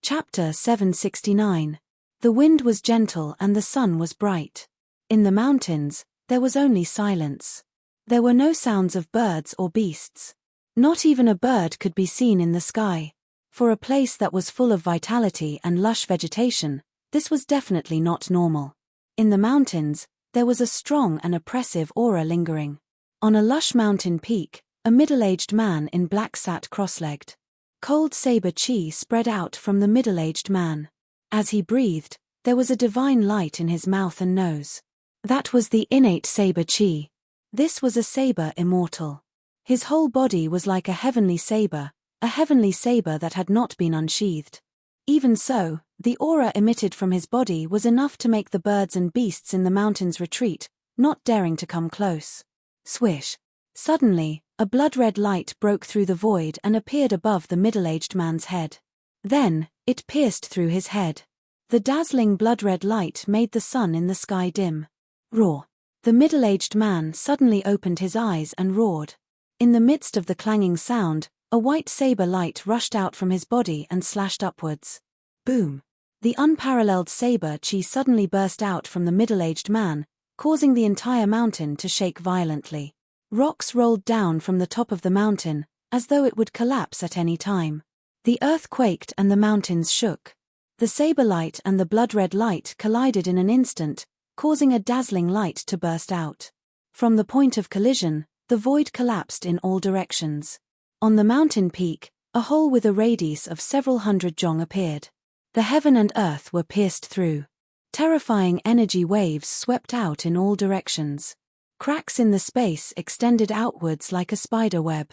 Chapter 769. The wind was gentle and the sun was bright. In the mountains, there was only silence. There were no sounds of birds or beasts. Not even a bird could be seen in the sky. For a place that was full of vitality and lush vegetation, this was definitely not normal. In the mountains, there was a strong and oppressive aura lingering. On a lush mountain peak, a middle-aged man in black sat cross-legged. Cold saber chi spread out from the middle-aged man. As he breathed, there was a divine light in his mouth and nose. That was the innate saber chi. This was a saber immortal. His whole body was like a heavenly saber that had not been unsheathed. Even so, the aura emitted from his body was enough to make the birds and beasts in the mountains retreat, not daring to come close. Swish! Suddenly, a blood-red light broke through the void and appeared above the middle-aged man's head. Then, it pierced through his head. The dazzling blood-red light made the sun in the sky dim. Roar! The middle-aged man suddenly opened his eyes and roared. In the midst of the clanging sound, a white saber light rushed out from his body and slashed upwards. Boom! The unparalleled saber chi suddenly burst out from the middle-aged man, causing the entire mountain to shake violently. Rocks rolled down from the top of the mountain, as though it would collapse at any time. The earth quaked and the mountains shook. The saber light and the blood-red light collided in an instant, causing a dazzling light to burst out. From the point of collision, the void collapsed in all directions. On the mountain peak, a hole with a radius of several hundred jong appeared. The heaven and earth were pierced through. Terrifying energy waves swept out in all directions. Cracks in the space extended outwards like a spider web.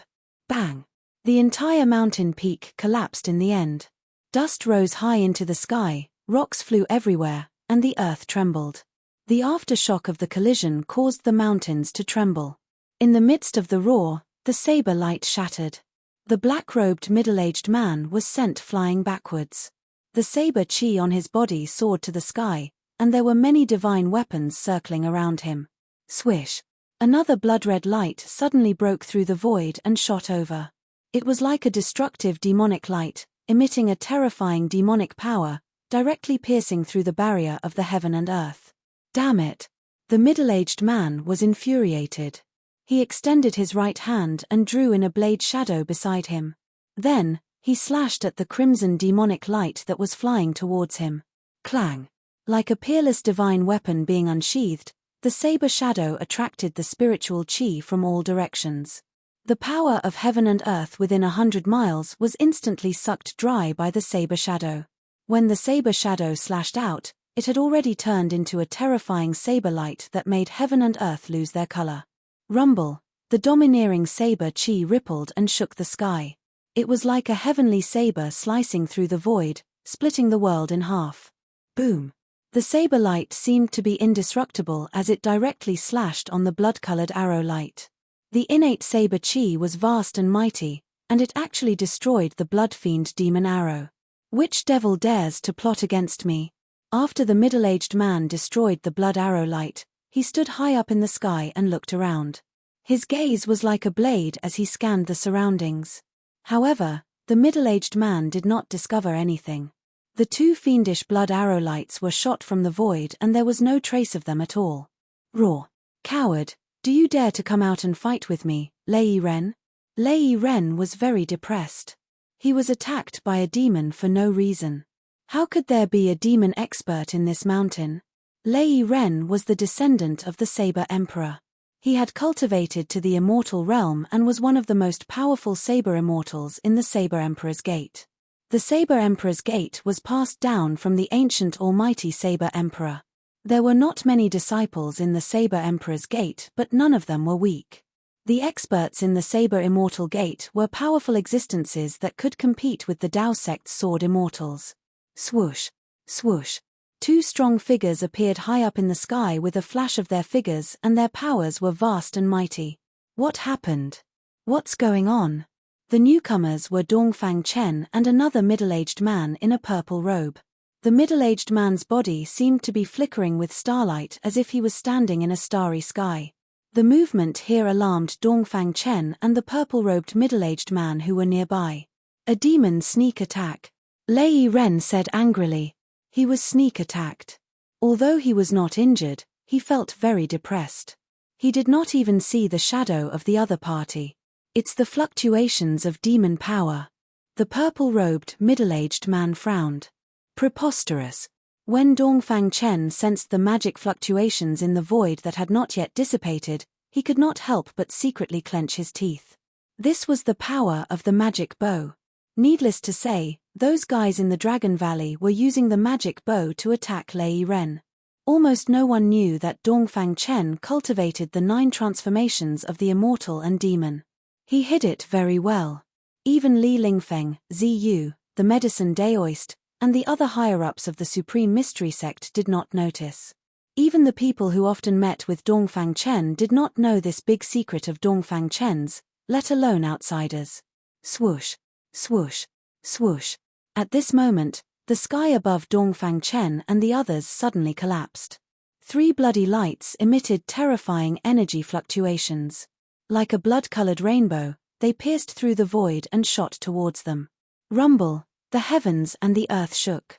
Bang! The entire mountain peak collapsed in the end. Dust rose high into the sky, rocks flew everywhere, and the earth trembled. The aftershock of the collision caused the mountains to tremble. In the midst of the roar, the saber light shattered. The black-robed middle-aged man was sent flying backwards. The saber chi on his body soared to the sky, and there were many divine weapons circling around him. Swish! Another blood-red light suddenly broke through the void and shot over. It was like a destructive demonic light, emitting a terrifying demonic power, directly piercing through the barrier of the heaven and earth. Damn it! The middle-aged man was infuriated. He extended his right hand and drew in a blade shadow beside him. Then, he slashed at the crimson demonic light that was flying towards him. Clang! Like a peerless divine weapon being unsheathed, the saber shadow attracted the spiritual chi from all directions. The power of heaven and earth within 100 miles was instantly sucked dry by the saber shadow. When the saber shadow slashed out, it had already turned into a terrifying saber light that made heaven and earth lose their color. Rumble! The domineering saber chi rippled and shook the sky. It was like a heavenly saber slicing through the void, splitting the world in half. Boom! The saber light seemed to be indestructible as it directly slashed on the blood-colored arrow light. The innate saber chi was vast and mighty, and it actually destroyed the blood-fiend demon arrow. Which devil dares to plot against me? After the middle-aged man destroyed the blood arrow light, he stood high up in the sky and looked around. His gaze was like a blade as he scanned the surroundings. However, the middle-aged man did not discover anything. The two fiendish blood arrow lights were shot from the void and there was no trace of them at all. Roar! Coward, do you dare to come out and fight with me, Lei Ren? Lei Ren was very depressed. He was attacked by a demon for no reason. How could there be a demon expert in this mountain? Lei Ren was the descendant of the Saber Emperor. He had cultivated to the immortal realm and was one of the most powerful Saber Immortals in the Saber Emperor's Gate. The Saber Emperor's Gate was passed down from the ancient almighty Saber Emperor. There were not many disciples in the Saber Emperor's Gate, but none of them were weak. The experts in the Saber Immortal Gate were powerful existences that could compete with the Dao sect's Sword Immortals. Swoosh! Swoosh! Two strong figures appeared high up in the sky with a flash of their figures, and their powers were vast and mighty. What happened? What's going on? The newcomers were Dongfang Chen and another middle-aged man in a purple robe. The middle-aged man's body seemed to be flickering with starlight as if he was standing in a starry sky. The movement here alarmed Dongfang Chen and the purple-robed middle-aged man who were nearby. A demon sneak attack. Lei Ren said angrily. He was sneak attacked. Although he was not injured, he felt very depressed. He did not even see the shadow of the other party. It's the fluctuations of demon power. The purple-robed, middle-aged man frowned. Preposterous. When Dongfang Chen sensed the magic fluctuations in the void that had not yet dissipated, he could not help but secretly clench his teeth. This was the power of the magic bow. Needless to say, those guys in the Dragon Valley were using the magic bow to attack Lei Ren. Almost no one knew that Dongfang Chen cultivated the 9 transformations of the immortal and demon. He hid it very well. Even Li Lingfeng, Ziyu, the medicine Daoist, and the other higher-ups of the Supreme Mystery Sect did not notice. Even the people who often met with Dongfang Chen did not know this big secret of Dongfang Chen's, let alone outsiders. Swoosh, swoosh, swoosh. At this moment, the sky above Dongfang Chen and the others suddenly collapsed. 3 bloody lights emitted terrifying energy fluctuations. Like a blood-colored rainbow, they pierced through the void and shot towards them. Rumble, the heavens and the earth shook.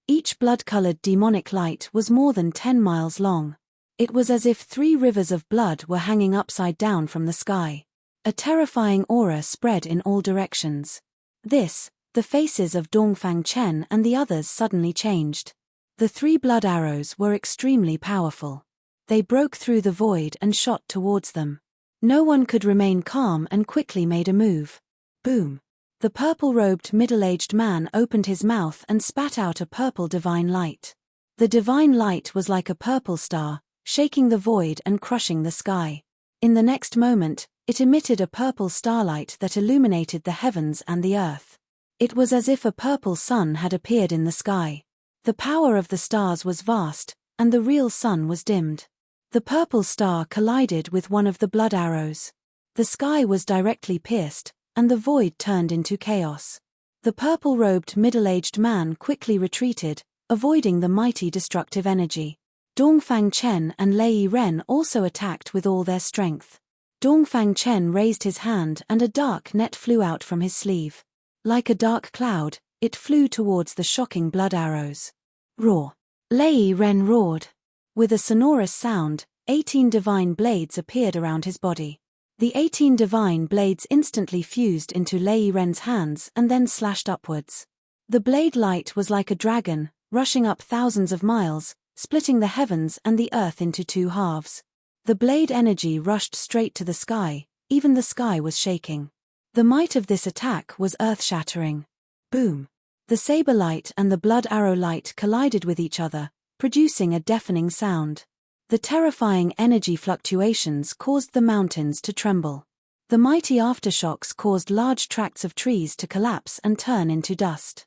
Each blood-colored demonic light was more than 10 miles long. It was as if 3 rivers of blood were hanging upside down from the sky. A terrifying aura spread in all directions. The faces of Dongfang Chen and the others suddenly changed. The 3 blood arrows were extremely powerful. They broke through the void and shot towards them. No one could remain calm and quickly made a move. Boom. The purple-robed middle-aged man opened his mouth and spat out a purple divine light. The divine light was like a purple star, shaking the void and crushing the sky. In the next moment, it emitted a purple starlight that illuminated the heavens and the earth. It was as if a purple sun had appeared in the sky. The power of the stars was vast, and the real sun was dimmed. The purple star collided with one of the blood arrows. The sky was directly pierced, and the void turned into chaos. The purple-robed middle-aged man quickly retreated, avoiding the mighty destructive energy. Dongfang Chen and Lei Ren also attacked with all their strength. Dongfang Chen raised his hand and a dark net flew out from his sleeve. Like a dark cloud, it flew towards the shocking blood arrows. Roar! Lei Ren roared. With a sonorous sound, 18 divine blades appeared around his body. The 18 divine blades instantly fused into Lei Ren's hands and then slashed upwards. The blade light was like a dragon, rushing up thousands of miles, splitting the heavens and the earth into 2 halves. The blade energy rushed straight to the sky, even the sky was shaking. The might of this attack was earth-shattering. Boom! The saber light and the blood arrow light collided with each other, producing a deafening sound. The terrifying energy fluctuations caused the mountains to tremble. The mighty aftershocks caused large tracts of trees to collapse and turn into dust.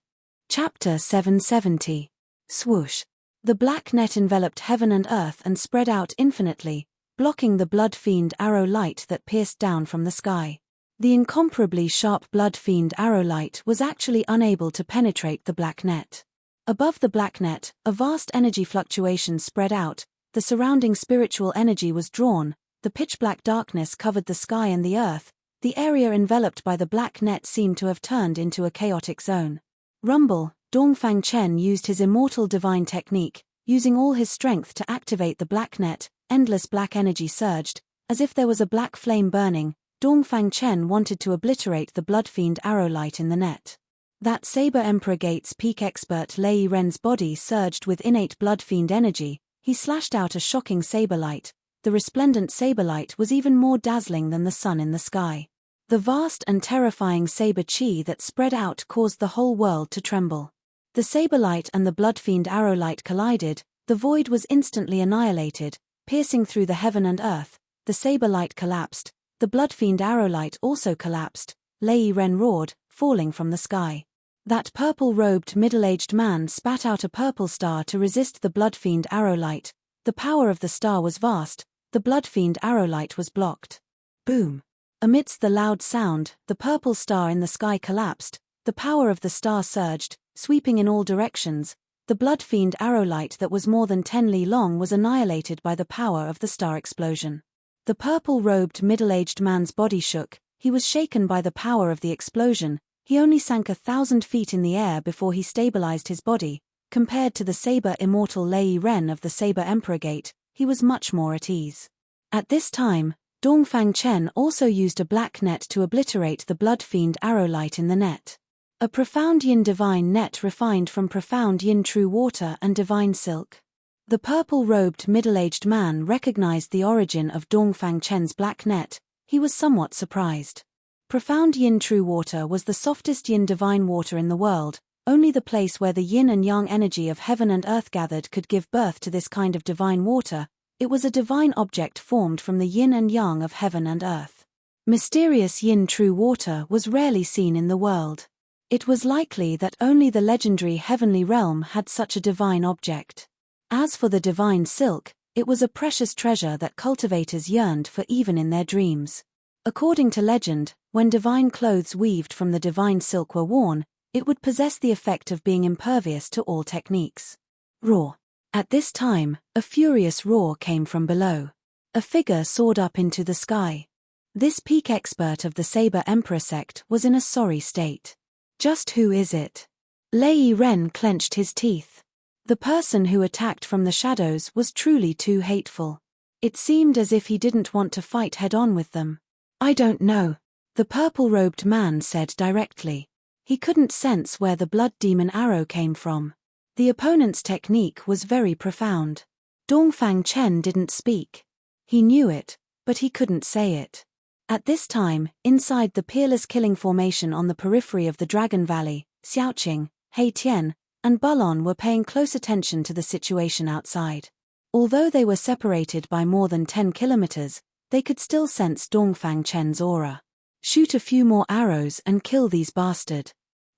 Chapter 770. Swoosh! The black net enveloped heaven and earth and spread out infinitely, blocking the blood fiend arrow light that pierced down from the sky. The incomparably sharp blood fiend arrow light was actually unable to penetrate the black net. Above the black net, a vast energy fluctuation spread out, the surrounding spiritual energy was drawn, the pitch-black darkness covered the sky and the earth, the area enveloped by the black net seemed to have turned into a chaotic zone. Rumble, Dongfang Chen used his immortal divine technique, using all his strength to activate the black net, endless black energy surged, as if there was a black flame burning. Dongfang Chen wanted to obliterate the blood fiend arrow light in the net. That Saber Emperor Gates peak expert Lei Ren's body surged with innate blood fiend energy. He slashed out a shocking saber light. The resplendent saber light was even more dazzling than the sun in the sky. The vast and terrifying saber chi that spread out caused the whole world to tremble. The saber light and the blood fiend arrow light collided. The void was instantly annihilated, piercing through the heaven and earth. The saber light collapsed. The blood fiend arrow light also collapsed. Lei Ren roared, falling from the sky. That purple-robed middle-aged man spat out a purple star to resist the blood fiend arrow light. The power of the star was vast. The blood fiend arrow light was blocked. Boom! Amidst the loud sound, the purple star in the sky collapsed. The power of the star surged, sweeping in all directions. The blood fiend arrow light that was more than 10 li long was annihilated by the power of the star explosion. The purple-robed middle-aged man's body shook. He was shaken by the power of the explosion. He only sank 1,000 feet in the air before he stabilized his body. Compared to the saber immortal Lei Ren of the Saber Emperor Gate, he was much more at ease. At this time, Dongfang Chen also used a black net to obliterate the blood fiend arrow light in the net. A profound yin divine net refined from profound yin true water and divine silk. The purple-robed middle-aged man recognized the origin of Dongfang Chen's black net. He was somewhat surprised. Profound yin true water was the softest yin divine water in the world. Only the place where the yin and yang energy of heaven and earth gathered could give birth to this kind of divine water. It was a divine object formed from the yin and yang of heaven and earth. Mysterious yin true water was rarely seen in the world. It was likely that only the legendary heavenly realm had such a divine object. As for the divine silk, it was a precious treasure that cultivators yearned for even in their dreams. According to legend, when divine clothes weaved from the divine silk were worn, it would possess the effect of being impervious to all techniques. Roar. At this time, a furious roar came from below. A figure soared up into the sky. This peak expert of the Saber Emperor sect was in a sorry state. Just who is it? Lei Ren clenched his teeth. The person who attacked from the shadows was truly too hateful. It seemed as if he didn't want to fight head-on with them. I don't know, the purple-robed man said directly. He couldn't sense where the blood demon arrow came from. The opponent's technique was very profound. Dongfang Chen didn't speak. He knew it, but he couldn't say it. At this time, inside the peerless killing formation on the periphery of the Dragon Valley, Xiaoqing, He Tian, and Balon were paying close attention to the situation outside. Although they were separated by more than 10 kilometers, they could still sense Dongfang Chen's aura. Shoot a few more arrows and kill these bastard.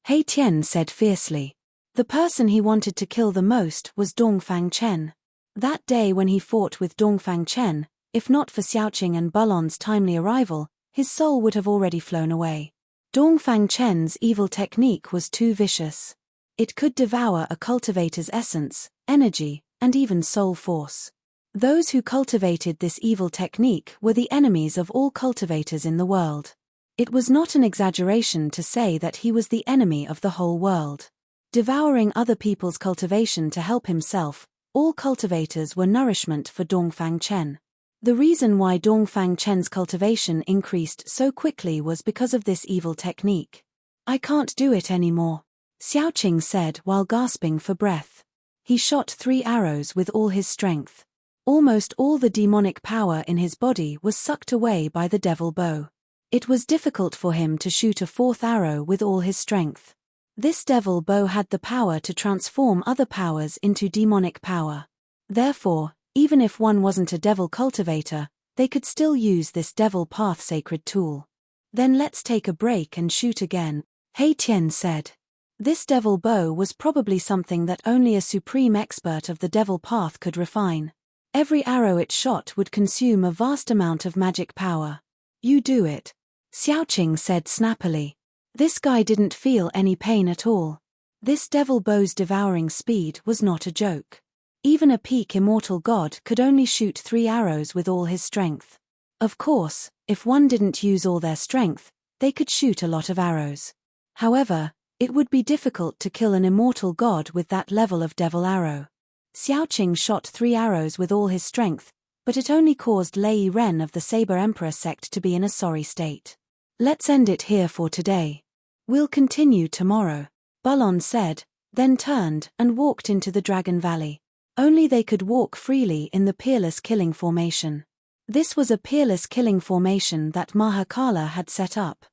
He Tian said fiercely. The person he wanted to kill the most was Dongfang Chen. That day when he fought with Dongfang Chen, if not for Xiaoqing and Balon's timely arrival, his soul would have already flown away. Dongfang Chen's evil technique was too vicious. It could devour a cultivator's essence, energy, and even soul force. Those who cultivated this evil technique were the enemies of all cultivators in the world. It was not an exaggeration to say that he was the enemy of the whole world. Devouring other people's cultivation to help himself, all cultivators were nourishment for Dongfang Chen. The reason why Dongfang Chen's cultivation increased so quickly was because of this evil technique. I can't do it anymore, Xiaoqing said while gasping for breath. He shot 3 arrows with all his strength. Almost all the demonic power in his body was sucked away by the devil bow. It was difficult for him to shoot a 4th arrow with all his strength. This devil bow had the power to transform other powers into demonic power. Therefore, even if one wasn't a devil cultivator, they could still use this devil path sacred tool. Then let's take a break and shoot again, He Tian said. This devil bow was probably something that only a supreme expert of the devil path could refine. Every arrow it shot would consume a vast amount of magic power. You do it, Xiaoqing said snappily. This guy didn't feel any pain at all. This devil bow's devouring speed was not a joke. Even a peak immortal god could only shoot 3 arrows with all his strength. Of course, if one didn't use all their strength, they could shoot a lot of arrows. However, it would be difficult to kill an immortal god with that level of devil arrow. Xiaoqing shot 3 arrows with all his strength, but it only caused Lei Ren of the Saber Emperor sect to be in a sorry state. Let's end it here for today. We'll continue tomorrow, Balon said, then turned and walked into the Dragon Valley. Only they could walk freely in the peerless killing formation. This was a peerless killing formation that Mahakala had set up.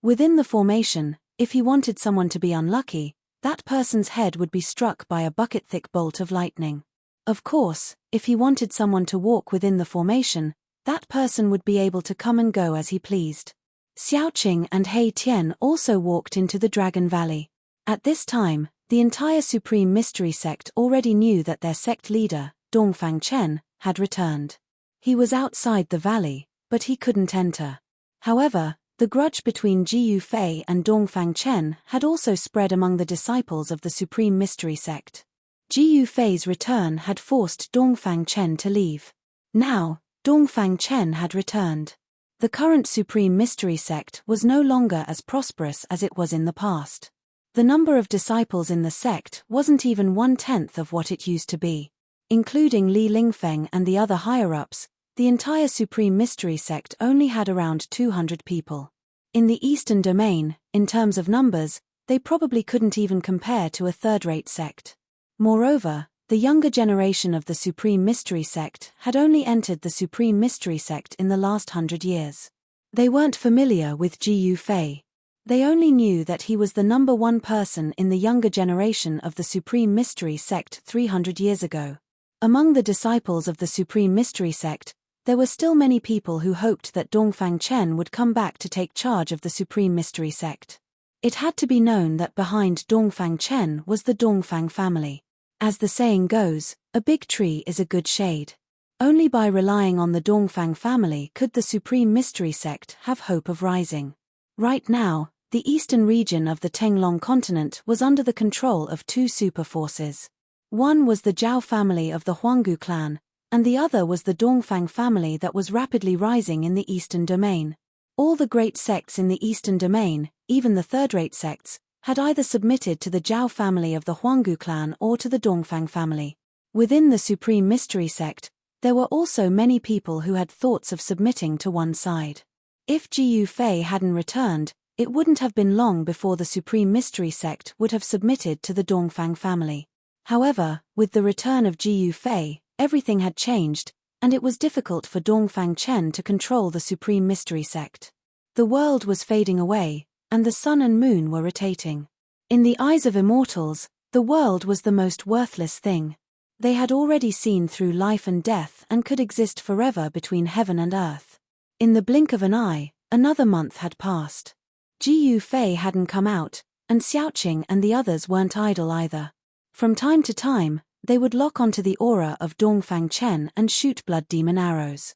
Within the formation, if he wanted someone to be unlucky, that person's head would be struck by a bucket-thick bolt of lightning. Of course, if he wanted someone to walk within the formation, that person would be able to come and go as he pleased. Xiaoqing and He Tian also walked into the Dragon Valley. At this time, the entire Supreme Mystery Sect already knew that their sect leader, Dongfang Chen, had returned. He was outside the valley, but he couldn't enter. However, the grudge between Ji Yufei and Dongfang Chen had also spread among the disciples of the Supreme Mystery Sect. Ji Yufei's return had forced Dongfang Chen to leave. Now, Dongfang Chen had returned. The current Supreme Mystery sect was no longer as prosperous as it was in the past. The number of disciples in the sect wasn't even 1/10 of what it used to be. Including Li Lingfeng and the other higher-ups, the entire Supreme Mystery sect only had around 200 people. In the Eastern Domain, in terms of numbers, they probably couldn't even compare to a third-rate sect. Moreover, the younger generation of the Supreme Mystery sect had only entered the Supreme Mystery sect in the last 100 years. They weren't familiar with Ji Yufei. They only knew that he was the number one person in the younger generation of the Supreme Mystery sect 300 years ago. Among the disciples of the Supreme Mystery sect, there were still many people who hoped that Dongfang Chen would come back to take charge of the Supreme Mystery sect. It had to be known that behind Dongfang Chen was the Dongfang family. As the saying goes, a big tree is a good shade. Only by relying on the Dongfang family could the Supreme Mystery sect have hope of rising. Right now, the eastern region of the Tenglong continent was under the control of two super forces. One was the Zhao family of the Huanggu clan, and the other was the Dongfang family that was rapidly rising in the Eastern Domain. All the great sects in the Eastern Domain, even the third-rate sects, had either submitted to the Zhao family of the Huanggu clan or to the Dongfang family. Within the Supreme Mystery sect, there were also many people who had thoughts of submitting to one side. If Ji Yufei hadn't returned, it wouldn't have been long before the Supreme Mystery sect would have submitted to the Dongfang family. However, with the return of Ji Yufei, everything had changed, and it was difficult for Dongfang Chen to control the Supreme Mystery sect. The world was fading away, and the sun and moon were rotating. In the eyes of immortals, the world was the most worthless thing. They had already seen through life and death and could exist forever between heaven and earth. In the blink of an eye, another month had passed. Ji Yufei hadn't come out, and Xiaoqing and the others weren't idle either. From time to time, they would lock onto the aura of Dongfang Chen and shoot blood demon arrows.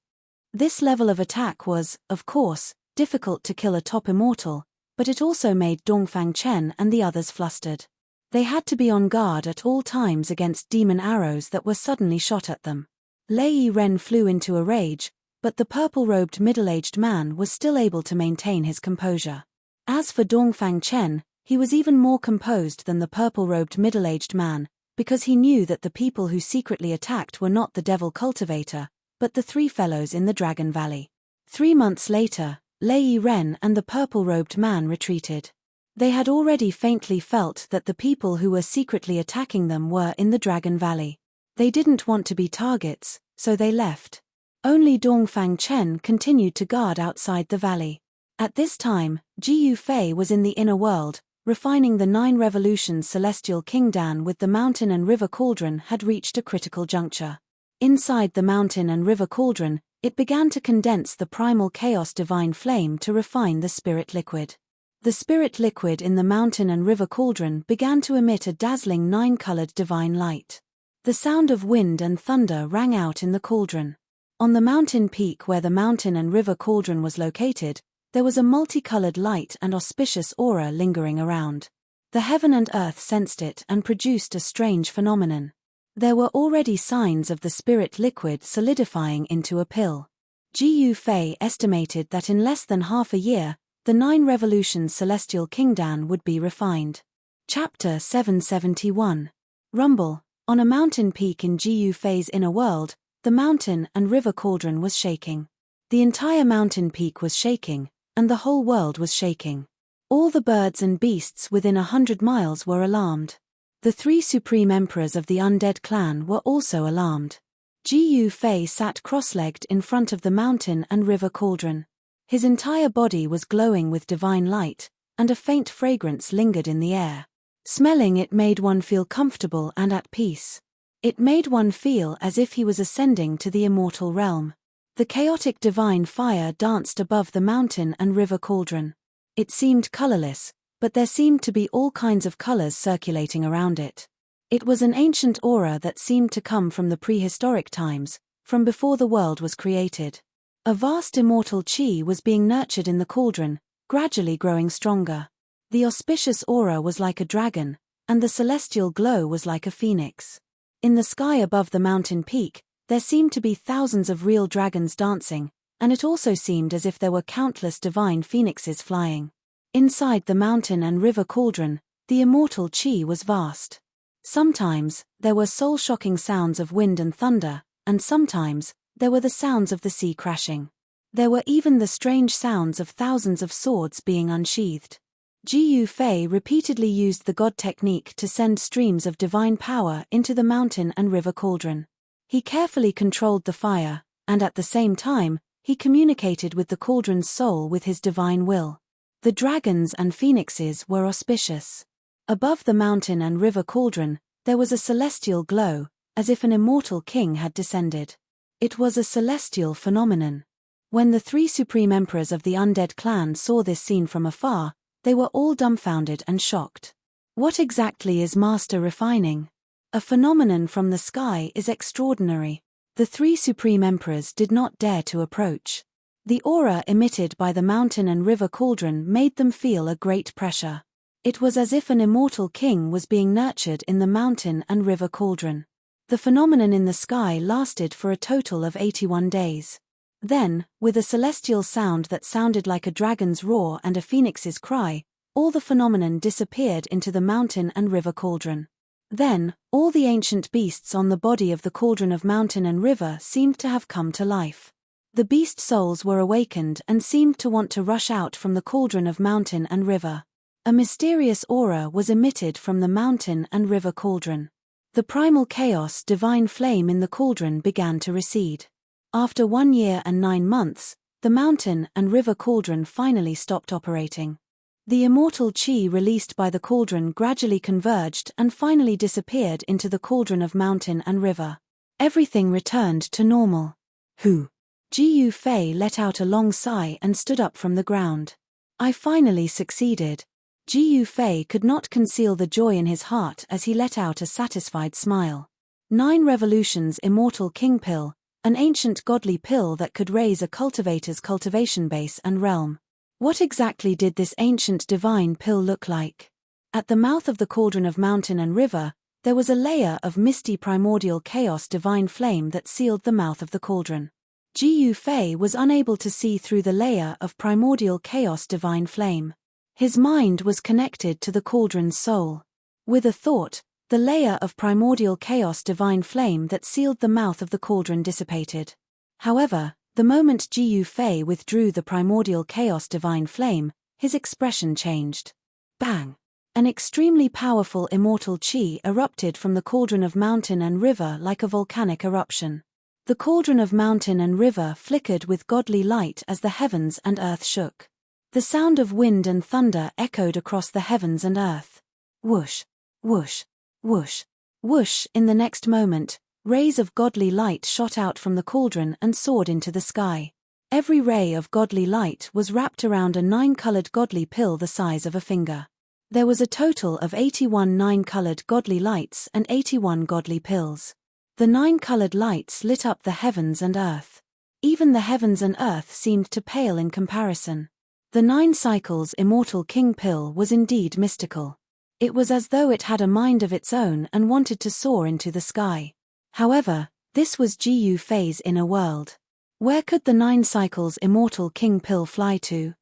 This level of attack was, of course, difficult to kill a top immortal, but it also made Dongfang Chen and the others flustered. They had to be on guard at all times against demon arrows that were suddenly shot at them. Lei Yiren flew into a rage, but the purple-robed middle-aged man was still able to maintain his composure. As for Dongfang Chen, he was even more composed than the purple-robed middle-aged man, because he knew that the people who secretly attacked were not the devil cultivator, but the three fellows in the Dragon Valley. 3 months later, Lei Yiren and the purple-robed man retreated. They had already faintly felt that the people who were secretly attacking them were in the Dragon Valley. They didn't want to be targets, so they left. Only Dongfang Chen continued to guard outside the valley. At this time, Ji Yufei was in the inner world, refining the 9 revolutions. Celestial King Dan with the mountain and river cauldron had reached a critical juncture. Inside the mountain and river cauldron, it began to condense the primal chaos divine flame to refine the spirit liquid. The spirit liquid in the mountain and river cauldron began to emit a dazzling 9-colored divine light. The sound of wind and thunder rang out in the cauldron. On the mountain peak where the mountain and river cauldron was located, there was a multicolored light and auspicious aura lingering around. The heaven and earth sensed it and produced a strange phenomenon. There were already signs of the spirit liquid solidifying into a pill. Ji Yufei estimated that in less than half a year, the 9 revolutions Celestial King Dan would be refined. Chapter 771. Rumble. On a mountain peak in Ji Yufei's inner world, the mountain and river cauldron was shaking. The entire mountain peak was shaking, and the whole world was shaking. All the birds and beasts within 100 miles were alarmed. The 3 supreme emperors of the undead clan were also alarmed. Ji Yufei sat cross-legged in front of the mountain and river cauldron. His entire body was glowing with divine light, and a faint fragrance lingered in the air. Smelling it made one feel comfortable and at peace. It made one feel as if he was ascending to the immortal realm. The chaotic divine fire danced above the mountain and river cauldron. It seemed colorless, but there seemed to be all kinds of colors circulating around it. It was an ancient aura that seemed to come from the prehistoric times, from before the world was created. A vast immortal chi was being nurtured in the cauldron, gradually growing stronger. The auspicious aura was like a dragon, and the celestial glow was like a phoenix. In the sky above the mountain peak, there seemed to be thousands of real dragons dancing, and it also seemed as if there were countless divine phoenixes flying. Inside the mountain and river cauldron, the immortal Qi was vast. Sometimes, there were soul-shocking sounds of wind and thunder, and sometimes, there were the sounds of the sea crashing. There were even the strange sounds of thousands of swords being unsheathed. Ji Yufei repeatedly used the God technique to send streams of divine power into the mountain and river cauldron. He carefully controlled the fire, and at the same time, he communicated with the cauldron's soul with his divine will. The dragons and phoenixes were auspicious. Above the mountain and river cauldron, there was a celestial glow, as if an immortal king had descended. It was a celestial phenomenon. When the three supreme emperors of the undead clan saw this scene from afar, they were all dumbfounded and shocked. What exactly is master refining? A phenomenon from the sky is extraordinary. The three supreme emperors did not dare to approach. The aura emitted by the mountain and river cauldron made them feel a great pressure. It was as if an immortal king was being nurtured in the mountain and river cauldron. The phenomenon in the sky lasted for a total of 81 days. Then, with a celestial sound that sounded like a dragon's roar and a phoenix's cry, all the phenomenon disappeared into the mountain and river cauldron. Then, all the ancient beasts on the body of the cauldron of mountain and river seemed to have come to life. The beast souls were awakened and seemed to want to rush out from the cauldron of mountain and river. A mysterious aura was emitted from the mountain and river cauldron. The primal chaos divine flame in the cauldron began to recede. After 1 year and 9 months, the mountain and river cauldron finally stopped operating. The immortal Qi released by the cauldron gradually converged and finally disappeared into the cauldron of mountain and river. Everything returned to normal. Ji Yufei let out a long sigh and stood up from the ground. I finally succeeded. Ji Yufei could not conceal the joy in his heart as he let out a satisfied smile. 9 revolutions immortal king pill, an ancient godly pill that could raise a cultivator's cultivation base and realm. What exactly did this ancient divine pill look like? At the mouth of the cauldron of mountain and river, there was a layer of misty primordial chaos divine flame that sealed the mouth of the cauldron. Ji Yufei was unable to see through the layer of primordial chaos divine flame. His mind was connected to the cauldron's soul. With a thought, the layer of primordial chaos divine flame that sealed the mouth of the cauldron dissipated. However, the moment Ji Yufei withdrew the primordial chaos divine flame, his expression changed. Bang! An extremely powerful immortal Qi erupted from the cauldron of mountain and river like a volcanic eruption. The cauldron of mountain and river flickered with godly light as the heavens and earth shook. The sound of wind and thunder echoed across the heavens and earth. Whoosh, whoosh, whoosh, whoosh. In the next moment, rays of godly light shot out from the cauldron and soared into the sky. Every ray of godly light was wrapped around a 9-colored godly pill the size of a finger. There was a total of 81 9-colored godly lights and 81 godly pills. The 9-colored lights lit up the heavens and earth. Even the heavens and earth seemed to pale in comparison. The 9 cycles immortal king pill was indeed mystical. It was as though it had a mind of its own and wanted to soar into the sky. However, this was Ji Yufei's inner world. Where could the 9 cycles immortal king pill fly to?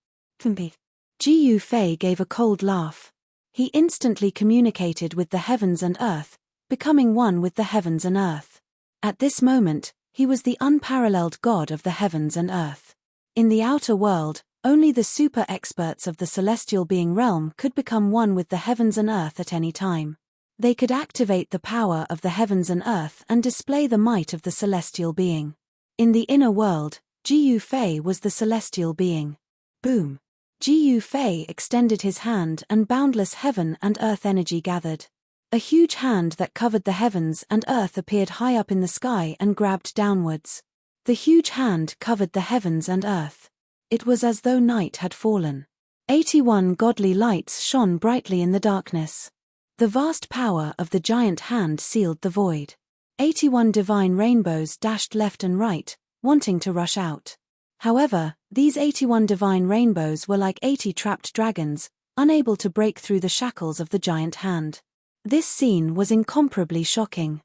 Ji Yufei gave a cold laugh. He instantly communicated with the heavens and earth, becoming one with the heavens and earth. At this moment, he was the unparalleled god of the heavens and earth. In the outer world, only the super experts of the celestial being realm could become one with the heavens and earth at any time. They could activate the power of the heavens and earth and display the might of the celestial being. In the inner world, Ji Yufei was the celestial being. Boom! Ji Yufei extended his hand and boundless heaven and earth energy gathered. A huge hand that covered the heavens and earth appeared high up in the sky and grabbed downwards. The huge hand covered the heavens and earth. It was as though night had fallen. 81 godly lights shone brightly in the darkness. The vast power of the giant hand sealed the void. 81 divine rainbows dashed left and right, wanting to rush out. However, these 81 divine rainbows were like 80 trapped dragons, unable to break through the shackles of the giant hand. This scene was incomparably shocking.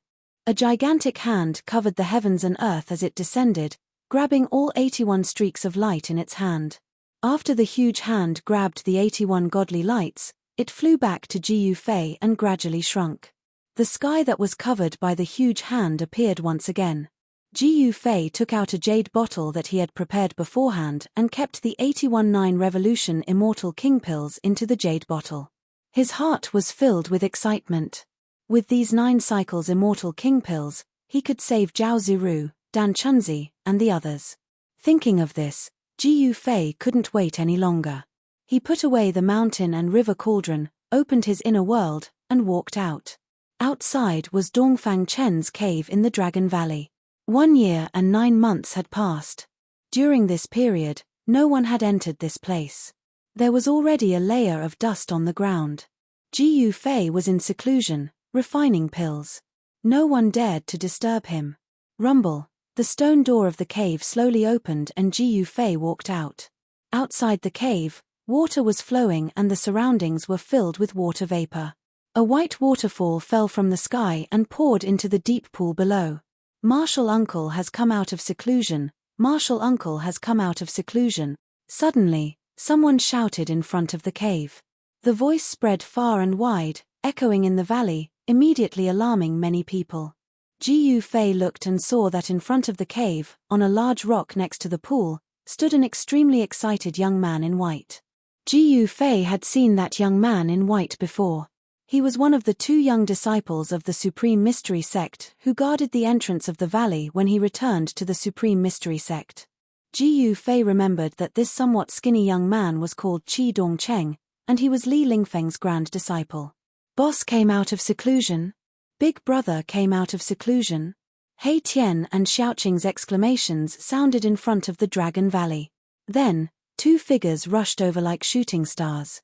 A gigantic hand covered the heavens and earth as it descended, grabbing all 81 streaks of light in its hand. After the huge hand grabbed the 81 godly lights, it flew back to Ji Yufei and gradually shrunk. The sky that was covered by the huge hand appeared once again. Ji Yufei took out a jade bottle that he had prepared beforehand and kept the 81 9 Revolution Immortal King pills into the jade bottle. His heart was filled with excitement. With these 9 cycles Immortal King pills, he could save Zhao Ziru, Dan Chunzi, and the others. Thinking of this, Ji Yufei couldn't wait any longer. He put away the mountain and river cauldron, opened his inner world, and walked out. Outside was Dongfang Chen's cave in the Dragon Valley. 1 year and 9 months had passed. During this period, no one had entered this place. There was already a layer of dust on the ground. Ji Yufei was in seclusion, refining pills. No one dared to disturb him. Rumble, the stone door of the cave slowly opened and Ji Yufei walked out. Outside the cave, water was flowing and the surroundings were filled with water vapor. A white waterfall fell from the sky and poured into the deep pool below. Martial Uncle has come out of seclusion. Martial Uncle has come out of seclusion. Suddenly, someone shouted in front of the cave. The voice spread far and wide, echoing in the valley, immediately alarming many people. Ji Yufei looked and saw that in front of the cave, on a large rock next to the pool, stood an extremely excited young man in white. Ji Yufei had seen that young man in white before. He was one of the 2 young disciples of the Supreme Mystery Sect who guarded the entrance of the valley when he returned to the Supreme Mystery Sect. Ji Yufei remembered that this somewhat skinny young man was called Qi Dongcheng, and he was Li Lingfeng's grand disciple. Boss came out of seclusion. Big brother came out of seclusion. Hei Tian and Xiaoqing's exclamations sounded in front of the Dragon Valley. Then, 2 figures rushed over like shooting stars.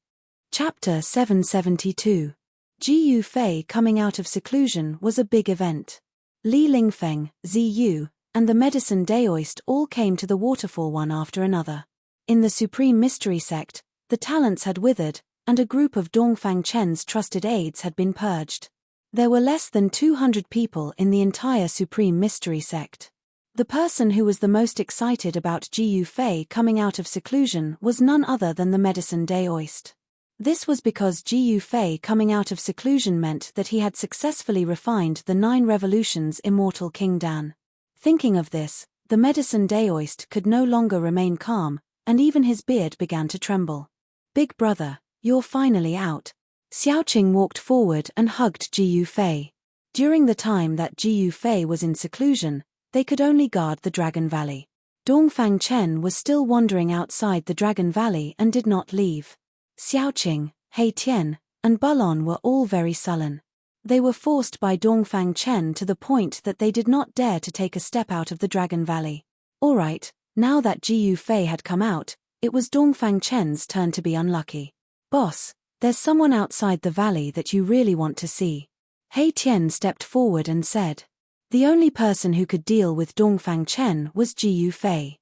Chapter 772. Ji Yufei coming out of seclusion was a big event. Li Lingfeng, Ziyu, and the medicine Daoist all came to the waterfall one after another. In the Supreme Mystery Sect, the talents had withered, and a group of Dongfang Chen's trusted aides had been purged. There were less than 200 people in the entire Supreme Mystery Sect. The person who was the most excited about Ji Yufei coming out of seclusion was none other than the medicine Daoist. This was because Ji Yufei coming out of seclusion meant that he had successfully refined the 9 Revolutions Immortal King Dan. Thinking of this, the medicine Daoist could no longer remain calm, and even his beard began to tremble. Big brother, you're finally out. Xiaoqing walked forward and hugged Ji Yufei. During the time that Ji Yufei was in seclusion, they could only guard the Dragon Valley. Dongfang Chen was still wandering outside the Dragon Valley and did not leave. Xiaoqing, Hei Tian, and Bulon were all very sullen. They were forced by Dongfang Chen to the point that they did not dare to take a step out of the Dragon Valley. Alright, now that Ji Yufei had come out, it was Dongfang Chen's turn to be unlucky. Boss, there's someone outside the valley that you really want to see. Hei Tian stepped forward and said. The only person who could deal with Dongfang Chen was Ji Yufei.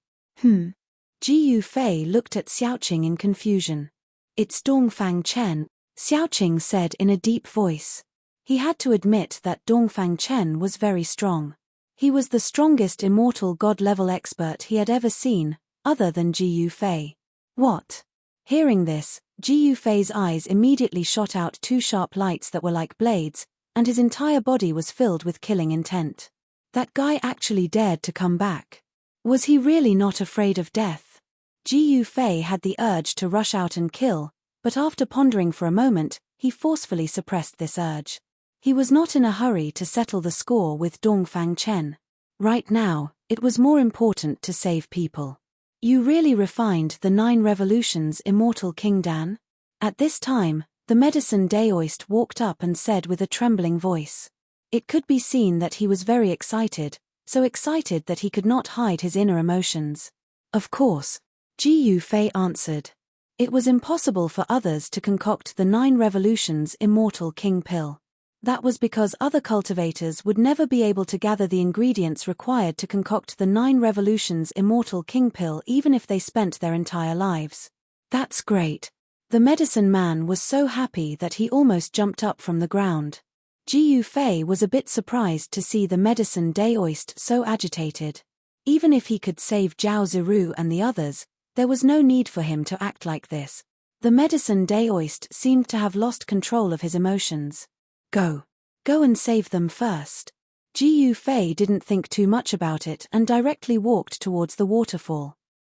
Ji Yufei looked at Xiaoqing in confusion. It's Dongfang Chen, Xiaoqing said in a deep voice. He had to admit that Dongfang Chen was very strong. He was the strongest immortal god-level expert he had ever seen, other than Ji Yufei. What? Hearing this, Ji Yufei's eyes immediately shot out 2 sharp lights that were like blades, and his entire body was filled with killing intent. That guy actually dared to come back. Was he really not afraid of death? Ji Yufei had the urge to rush out and kill, but after pondering for a moment, he forcefully suppressed this urge. He was not in a hurry to settle the score with Dongfang Chen. Right now, it was more important to save people. You really refined the 9 Revolutions Immortal King Dan? At this time, the medicine Daoist walked up and said with a trembling voice. It could be seen that he was very excited, so excited that he could not hide his inner emotions. Of course, Ji Yufei answered. It was impossible for others to concoct the 9 Revolutions Immortal King pill. That was because other cultivators would never be able to gather the ingredients required to concoct the 9 Revolutions Immortal King pill even if they spent their entire lives. That's great. The medicine man was so happy that he almost jumped up from the ground. Ji Yufei was a bit surprised to see the medicine Daoist so agitated. Even if he could save Zhao Ziru and the others, there was no need for him to act like this. The medicine daoist seemed to have lost control of his emotions. Go and save them first. Ji Yufei didn't think too much about it and directly walked towards the waterfall.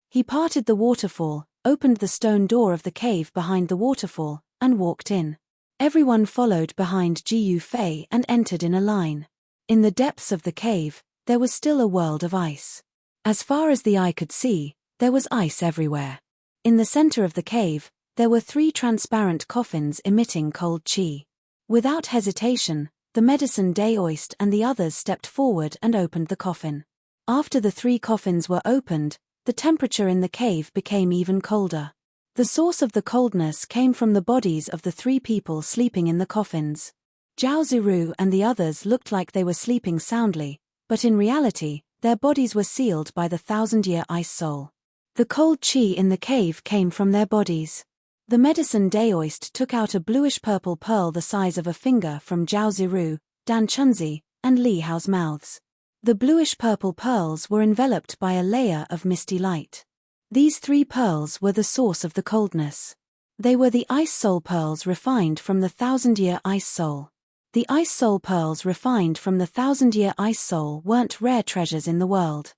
He parted the waterfall, opened the stone door of the cave behind the waterfall, and walked in. Everyone followed behind Ji Yufei and entered in a line. In the depths of the cave, there was still a world of ice. As far as the eye could see, there was ice everywhere. In the center of the cave, there were 3 transparent coffins emitting cold qi. Without hesitation, the medicine daoist and the others stepped forward and opened the coffin. After the 3 coffins were opened, the temperature in the cave became even colder. The source of the coldness came from the bodies of the 3 people sleeping in the coffins. Zhao Ziru and the others looked like they were sleeping soundly, but in reality, their bodies were sealed by the 1,000-year ice soul. The cold qi in the cave came from their bodies. The medicine daoist took out a bluish-purple pearl the size of a finger from Zhao Ziru, Dan Chunzi, and Li Hao's mouths. The bluish-purple pearls were enveloped by a layer of misty light. These 3 pearls were the source of the coldness. They were the ice soul pearls refined from the 1,000-year ice soul. The ice soul pearls refined from the 1,000-year ice soul weren't rare treasures in the world.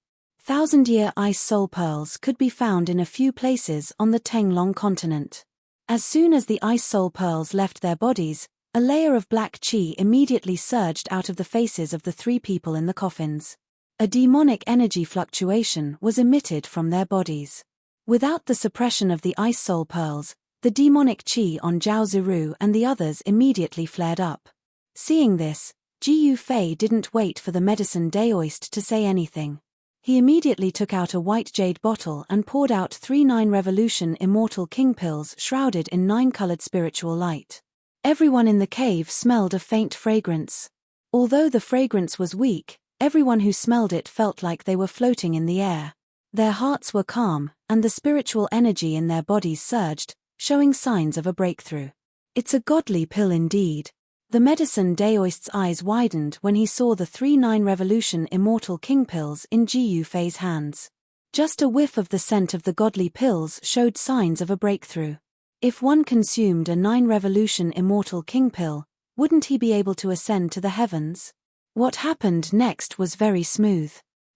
1,000-year ice soul pearls could be found in a few places on the Tenglong continent. As soon as the ice soul pearls left their bodies, a layer of black qi immediately surged out of the faces of the 3 people in the coffins. A demonic energy fluctuation was emitted from their bodies. Without the suppression of the ice soul pearls, the demonic qi on Zhao Ziru and the others immediately flared up. Seeing this, Ji Yufei didn't wait for the medicine daoist to say anything. He immediately took out a white jade bottle and poured out 3 9-revolution immortal king pills shrouded in 9-colored spiritual light. Everyone in the cave smelled a faint fragrance. Although the fragrance was weak, everyone who smelled it felt like they were floating in the air. Their hearts were calm, and the spiritual energy in their bodies surged, showing signs of a breakthrough. It's a godly pill indeed. The medicine daoist's eyes widened when he saw the 3 9-revolution immortal king pills in Ji Yufei's hands. Just a whiff of the scent of the godly pills showed signs of a breakthrough. If one consumed a 9-revolution immortal king pill, wouldn't he be able to ascend to the heavens? What happened next was very smooth.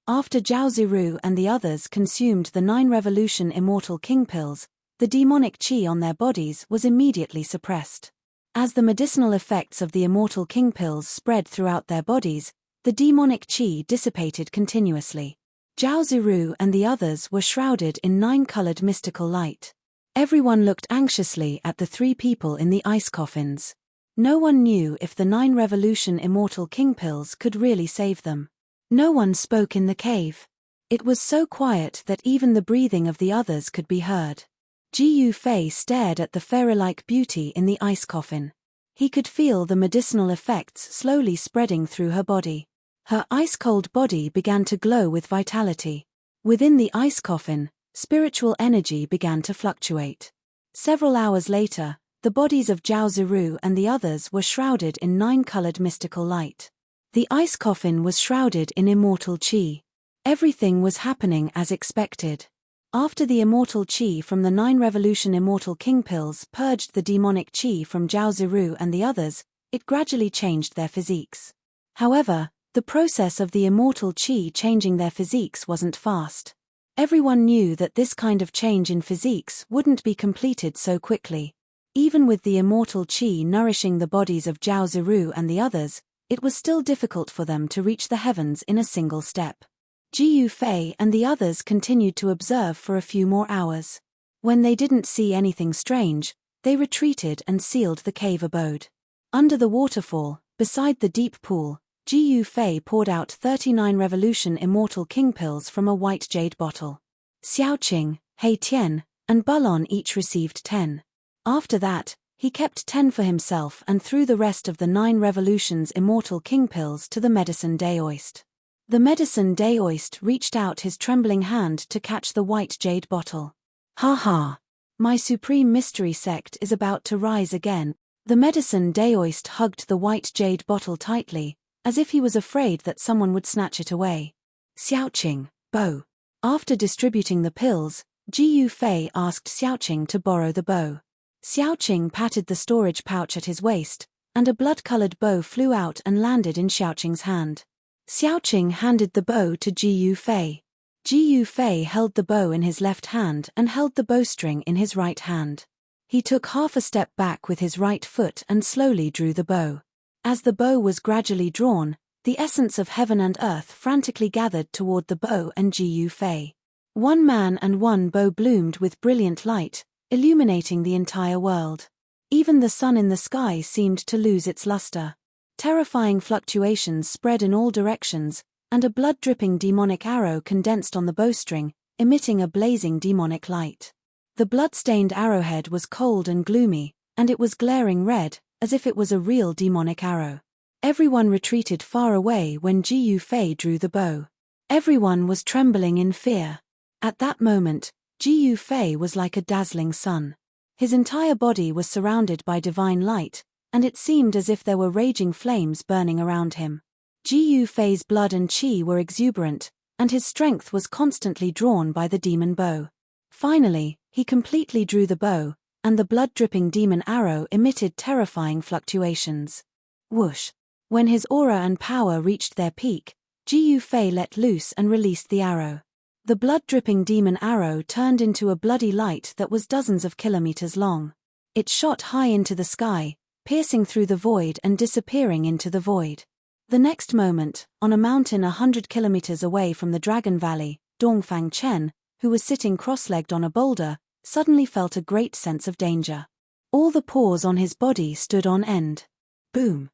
After Zhao Ziru and the others consumed the 9-revolution immortal king pills, the demonic qi on their bodies was immediately suppressed. As the medicinal effects of the immortal king pills spread throughout their bodies, the demonic qi dissipated continuously. Zhao Ziru and the others were shrouded in 9-colored mystical light. Everyone looked anxiously at the 3 people in the ice coffins. No one knew if the 9-revolution immortal king pills could really save them. No one spoke in the cave. It was so quiet that even the breathing of the others could be heard. Ji Yufei stared at the fairy-like beauty in the ice coffin. He could feel the medicinal effects slowly spreading through her body. Her ice-cold body began to glow with vitality. Within the ice coffin, spiritual energy began to fluctuate. Several hours later, the bodies of Zhao Ziru and the others were shrouded in 9-colored mystical light. The ice coffin was shrouded in immortal qi. Everything was happening as expected. After the immortal qi from the 9-revolution immortal king pills purged the demonic qi from Zhao Ziru and the others, it gradually changed their physiques. However, the process of the immortal qi changing their physiques wasn't fast. Everyone knew that this kind of change in physiques wouldn't be completed so quickly. Even with the immortal qi nourishing the bodies of Zhao Ziru and the others, it was still difficult for them to reach the heavens in a single step. Ji Yufei and the others continued to observe for a few more hours. When they didn't see anything strange, they retreated and sealed the cave abode. Under the waterfall, beside the deep pool, Ji Yufei poured out 39 revolution immortal king pills from a white jade bottle. Xiaoqing, He Tian, and Bulon each received 10. After that, he kept 10 for himself and threw the rest of the 9 revolutions immortal king pills to the medicine daoist. The medicine daoist reached out his trembling hand to catch the white jade bottle. Ha ha! My supreme mystery sect is about to rise again. The medicine daoist hugged the white jade bottle tightly, as if he was afraid that someone would snatch it away. Xiaoqing, Bow. After distributing the pills, Ji Yufei asked Xiaoqing to borrow the bow. Xiaoqing patted the storage pouch at his waist, and a blood-colored bow flew out and landed in Xiaoqing's hand. Xiaoqing handed the bow to Ji Yufei. Ji Yufei held the bow in his left hand and held the bowstring in his right hand. He took half a step back with his right foot and slowly drew the bow. As the bow was gradually drawn, the essence of heaven and earth frantically gathered toward the bow and Ji Yufei. One man and one bow bloomed with brilliant light, illuminating the entire world. Even the sun in the sky seemed to lose its luster. Terrifying fluctuations spread in all directions, and a blood-dripping demonic arrow condensed on the bowstring, emitting a blazing demonic light. The blood-stained arrowhead was cold and gloomy, and it was glaring red, as if it was a real demonic arrow. Everyone retreated far away when Ji Yufei drew the bow. Everyone was trembling in fear. At that moment, Ji Yufei was like a dazzling sun. His entire body was surrounded by divine light, and it seemed as if there were raging flames burning around him. Ji Yufei's blood and qi were exuberant, and his strength was constantly drawn by the demon bow. Finally, he completely drew the bow, and the blood-dripping demon arrow emitted terrifying fluctuations. Whoosh! When his aura and power reached their peak, Ji Yufei let loose and released the arrow. The blood-dripping demon arrow turned into a bloody light that was dozens of kilometers long. It shot high into the sky, piercing through the void and disappearing into the void. The next moment, on a mountain 100 kilometers away from the Dragon Valley, Dongfang Chen, who was sitting cross-legged on a boulder, suddenly felt a great sense of danger. All the pores on his body stood on end. Boom.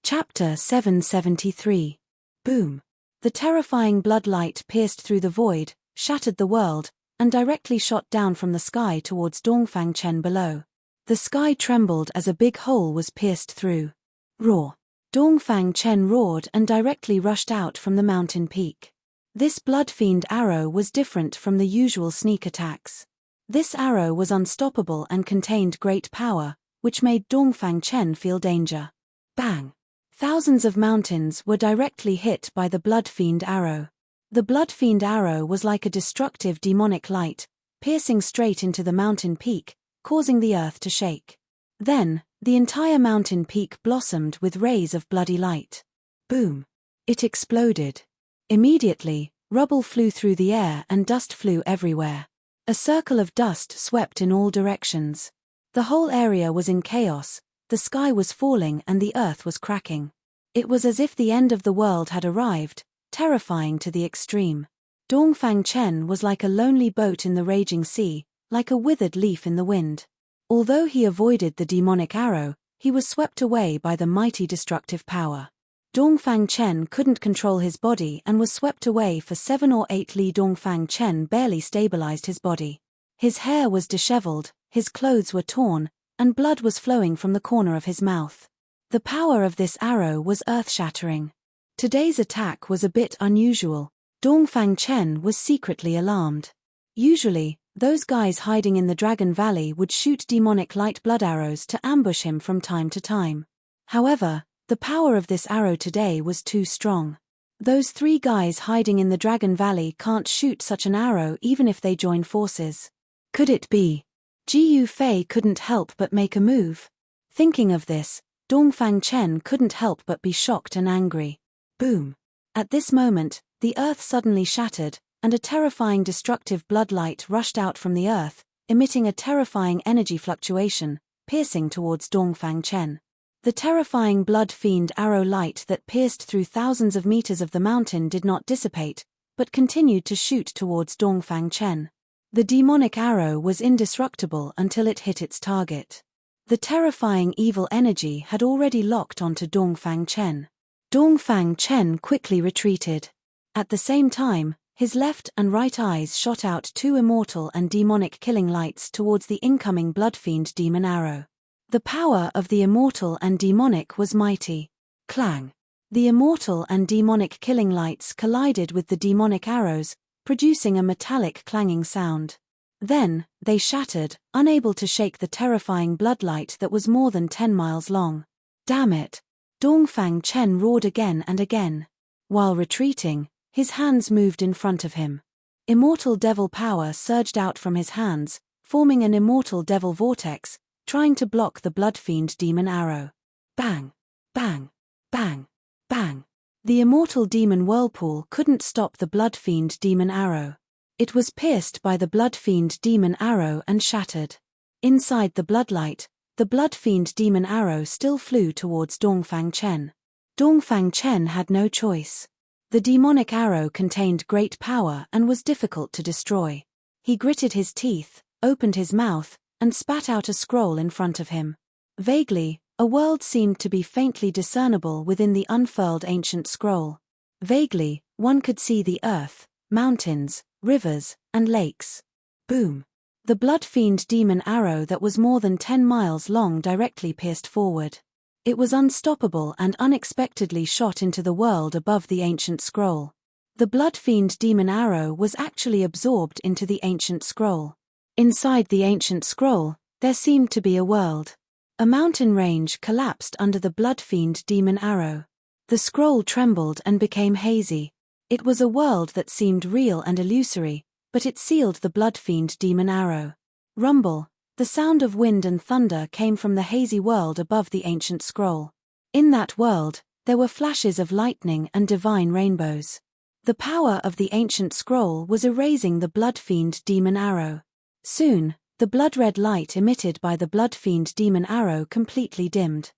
Chapter 773. Boom. The terrifying blood light pierced through the void, shattered the world, and directly shot down from the sky towards Dongfang Chen below. The sky trembled as a big hole was pierced through. Roar. Dongfang Chen roared and directly rushed out from the mountain peak. This blood-fiend arrow was different from the usual sneak attacks. This arrow was unstoppable and contained great power, which made Dongfang Chen feel danger. Bang! Thousands of mountains were directly hit by the blood-fiend arrow. The blood-fiend arrow was like a destructive demonic light, piercing straight into the mountain peak, causing the earth to shake. Then, the entire mountain peak blossomed with rays of bloody light. Boom! It exploded. Immediately, rubble flew through the air and dust flew everywhere. A circle of dust swept in all directions. The whole area was in chaos, the sky was falling and the earth was cracking. It was as if the end of the world had arrived, terrifying to the extreme. Dongfang Chen was like a lonely boat in the raging sea, like a withered leaf in the wind. Although he avoided the demonic arrow, he was swept away by the mighty destructive power. Dongfang Chen couldn't control his body and was swept away for 7 or 8 li. Dongfang Chen barely stabilized his body. His hair was disheveled, his clothes were torn, and blood was flowing from the corner of his mouth. The power of this arrow was earth-shattering. Today's attack was a bit unusual. Dongfang Chen was secretly alarmed. Usually, those guys hiding in the Dragon Valley would shoot demonic light blood arrows to ambush him from time to time. However, the power of this arrow today was too strong. Those 3 guys hiding in the Dragon Valley can't shoot such an arrow even if they join forces. Could it be? Ji Yufei couldn't help but make a move. Thinking of this, Dongfang Chen couldn't help but be shocked and angry. Boom! At this moment, the earth suddenly shattered, and a terrifying destructive blood light rushed out from the earth, emitting a terrifying energy fluctuation, piercing towards Dongfang Chen. The terrifying blood-fiend arrow light that pierced through thousands of meters of the mountain did not dissipate, but continued to shoot towards Dongfang Chen. The demonic arrow was indestructible until it hit its target. The terrifying evil energy had already locked onto Dongfang Chen. Dongfang Chen quickly retreated. At the same time, his left and right eyes shot out 2 immortal and demonic killing lights towards the incoming blood-fiend demon arrow. The power of the immortal and demonic was mighty. Clang! The immortal and demonic killing lights collided with the demonic arrows, producing a metallic clanging sound. Then, they shattered, unable to shake the terrifying bloodlight that was more than 10 miles long. Damn it! Dongfang Chen roared again and again. While retreating, his hands moved in front of him. Immortal devil power surged out from his hands, forming an immortal devil vortex, trying to block the blood-fiend demon arrow. Bang! Bang! Bang! Bang! The immortal demon whirlpool couldn't stop the blood-fiend demon arrow. It was pierced by the blood-fiend demon arrow and shattered. Inside the bloodlight, the blood-fiend demon arrow still flew towards Dongfang Chen. Dongfang Chen had no choice. The demonic arrow contained great power and was difficult to destroy. He gritted his teeth, opened his mouth, and spat out a scroll in front of him. Vaguely, a world seemed to be faintly discernible within the unfurled ancient scroll. Vaguely, one could see the earth, mountains, rivers, and lakes. Boom! The blood-fiend demon arrow that was more than 10 miles long directly pierced forward. It was unstoppable and unexpectedly shot into the world above the ancient scroll. The blood-fiend demon arrow was actually absorbed into the ancient scroll. Inside the ancient scroll, there seemed to be a world. A mountain range collapsed under the blood-fiend demon arrow. The scroll trembled and became hazy. It was a world that seemed real and illusory, but it sealed the blood-fiend demon arrow. Rumble, the sound of wind and thunder came from the hazy world above the ancient scroll. In that world, there were flashes of lightning and divine rainbows. The power of the ancient scroll was erasing the blood-fiend demon arrow. Soon, the blood-red light emitted by the blood-fiend demon arrow completely dimmed.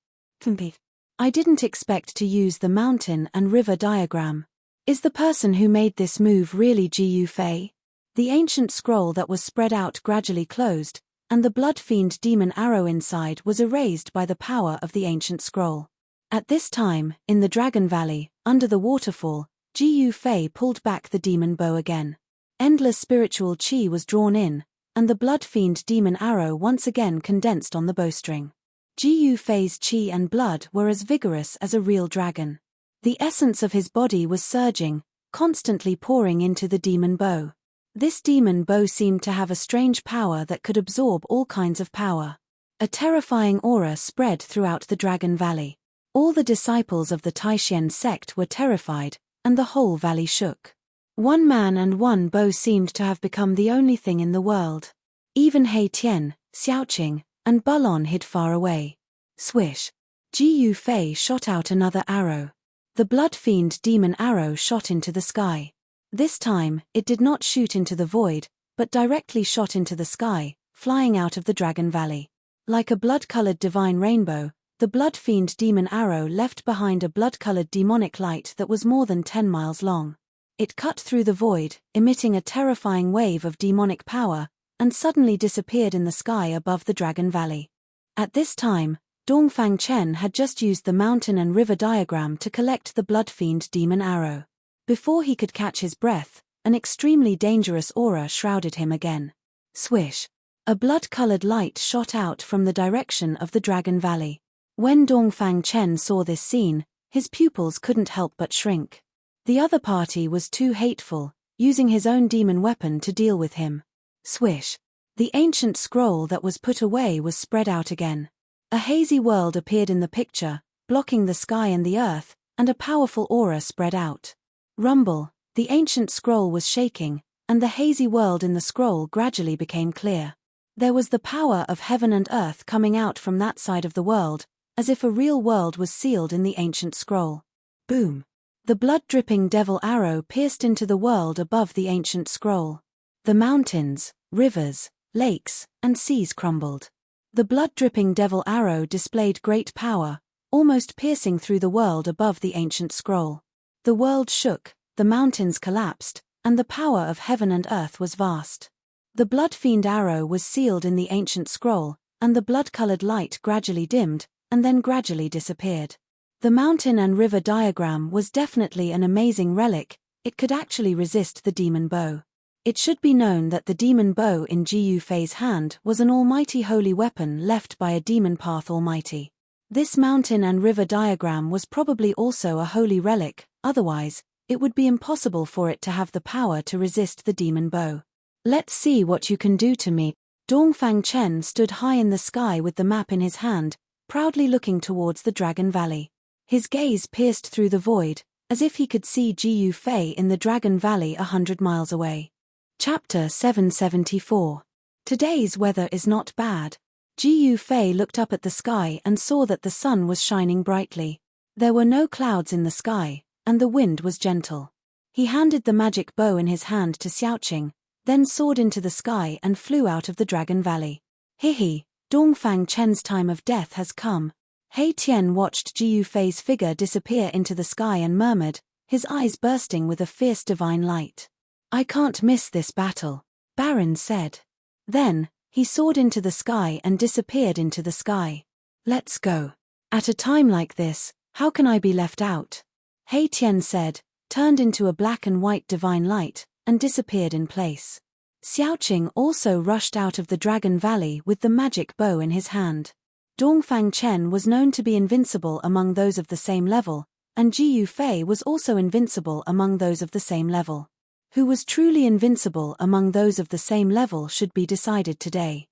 I didn't expect to use the mountain and river diagram. Is the person who made this move really Ji Yufei? The ancient scroll that was spread out gradually closed, and the blood-fiend demon arrow inside was erased by the power of the ancient scroll. At this time, in the Dragon Valley, under the waterfall, Ji Yufei pulled back the demon bow again. Endless spiritual qi was drawn in, and the blood-fiend demon arrow once again condensed on the bowstring. Ji Yufei's qi and blood were as vigorous as a real dragon. The essence of his body was surging, constantly pouring into the demon bow. This demon bow seemed to have a strange power that could absorb all kinds of power. A terrifying aura spread throughout the Dragon Valley. All the disciples of the Taishan sect were terrified, and the whole valley shook. One man and one bow seemed to have become the only thing in the world. Even He Tian, Xiaoqing, and Bulon hid far away. Swish! Ji Yufei shot out another arrow. The blood-fiend demon arrow shot into the sky. This time, it did not shoot into the void, but directly shot into the sky, flying out of the Dragon Valley. Like a blood-colored divine rainbow, the blood-fiend demon arrow left behind a blood-colored demonic light that was more than 10 miles long. It cut through the void, emitting a terrifying wave of demonic power, and suddenly disappeared in the sky above the Dragon Valley. At this time, Dongfang Chen had just used the mountain and river diagram to collect the blood-fiend demon arrow. Before he could catch his breath, an extremely dangerous aura shrouded him again. Swish! A blood-colored light shot out from the direction of the Dragon Valley. When Dongfang Chen saw this scene, his pupils couldn't help but shrink. The other party was too hateful, using his own demon weapon to deal with him. Swish! The ancient scroll that was put away was spread out again. A hazy world appeared in the picture, blocking the sky and the earth, and a powerful aura spread out. Rumble, the ancient scroll was shaking, and the hazy world in the scroll gradually became clear. There was the power of heaven and earth coming out from that side of the world, as if a real world was sealed in the ancient scroll. Boom! The blood-dripping devil arrow pierced into the world above the ancient scroll. The mountains, rivers, lakes, and seas crumbled. The blood-dripping devil arrow displayed great power, almost piercing through the world above the ancient scroll. The world shook, the mountains collapsed, and the power of heaven and earth was vast. The blood-fiend arrow was sealed in the ancient scroll, and the blood-colored light gradually dimmed, and then gradually disappeared. The mountain and river diagram was definitely an amazing relic. It could actually resist the demon bow. It should be known that the demon bow in Ji Yufei's hand was an almighty holy weapon left by a demon path almighty. This mountain and river diagram was probably also a holy relic, otherwise, it would be impossible for it to have the power to resist the demon bow. Let's see what you can do to me. Dongfang Chen stood high in the sky with the map in his hand, proudly looking towards the Dragon Valley. His gaze pierced through the void, as if he could see Ji Yufei in the Dragon Valley 100 miles away. Chapter 774. Today's weather is not bad. Ji Fei looked up at the sky and saw that the sun was shining brightly. There were no clouds in the sky, and the wind was gentle. He handed the magic bow in his hand to Xiaoqing, then soared into the sky and flew out of the Dragon Valley. Hihi, Dongfang Chen's time of death has come. He Tian watched Ji Fei's figure disappear into the sky and murmured, his eyes bursting with a fierce divine light. I can't miss this battle, Baron said. Then, he soared into the sky and disappeared into the sky. Let's go. At a time like this, how can I be left out? He Tian said, turned into a black and white divine light, and disappeared in place. Xiaoqing also rushed out of the Dragon Valley with the magic bow in his hand. Dongfang Chen was known to be invincible among those of the same level, and Ji Fei was also invincible among those of the same level. Who was truly invincible among those of the same level should be decided today.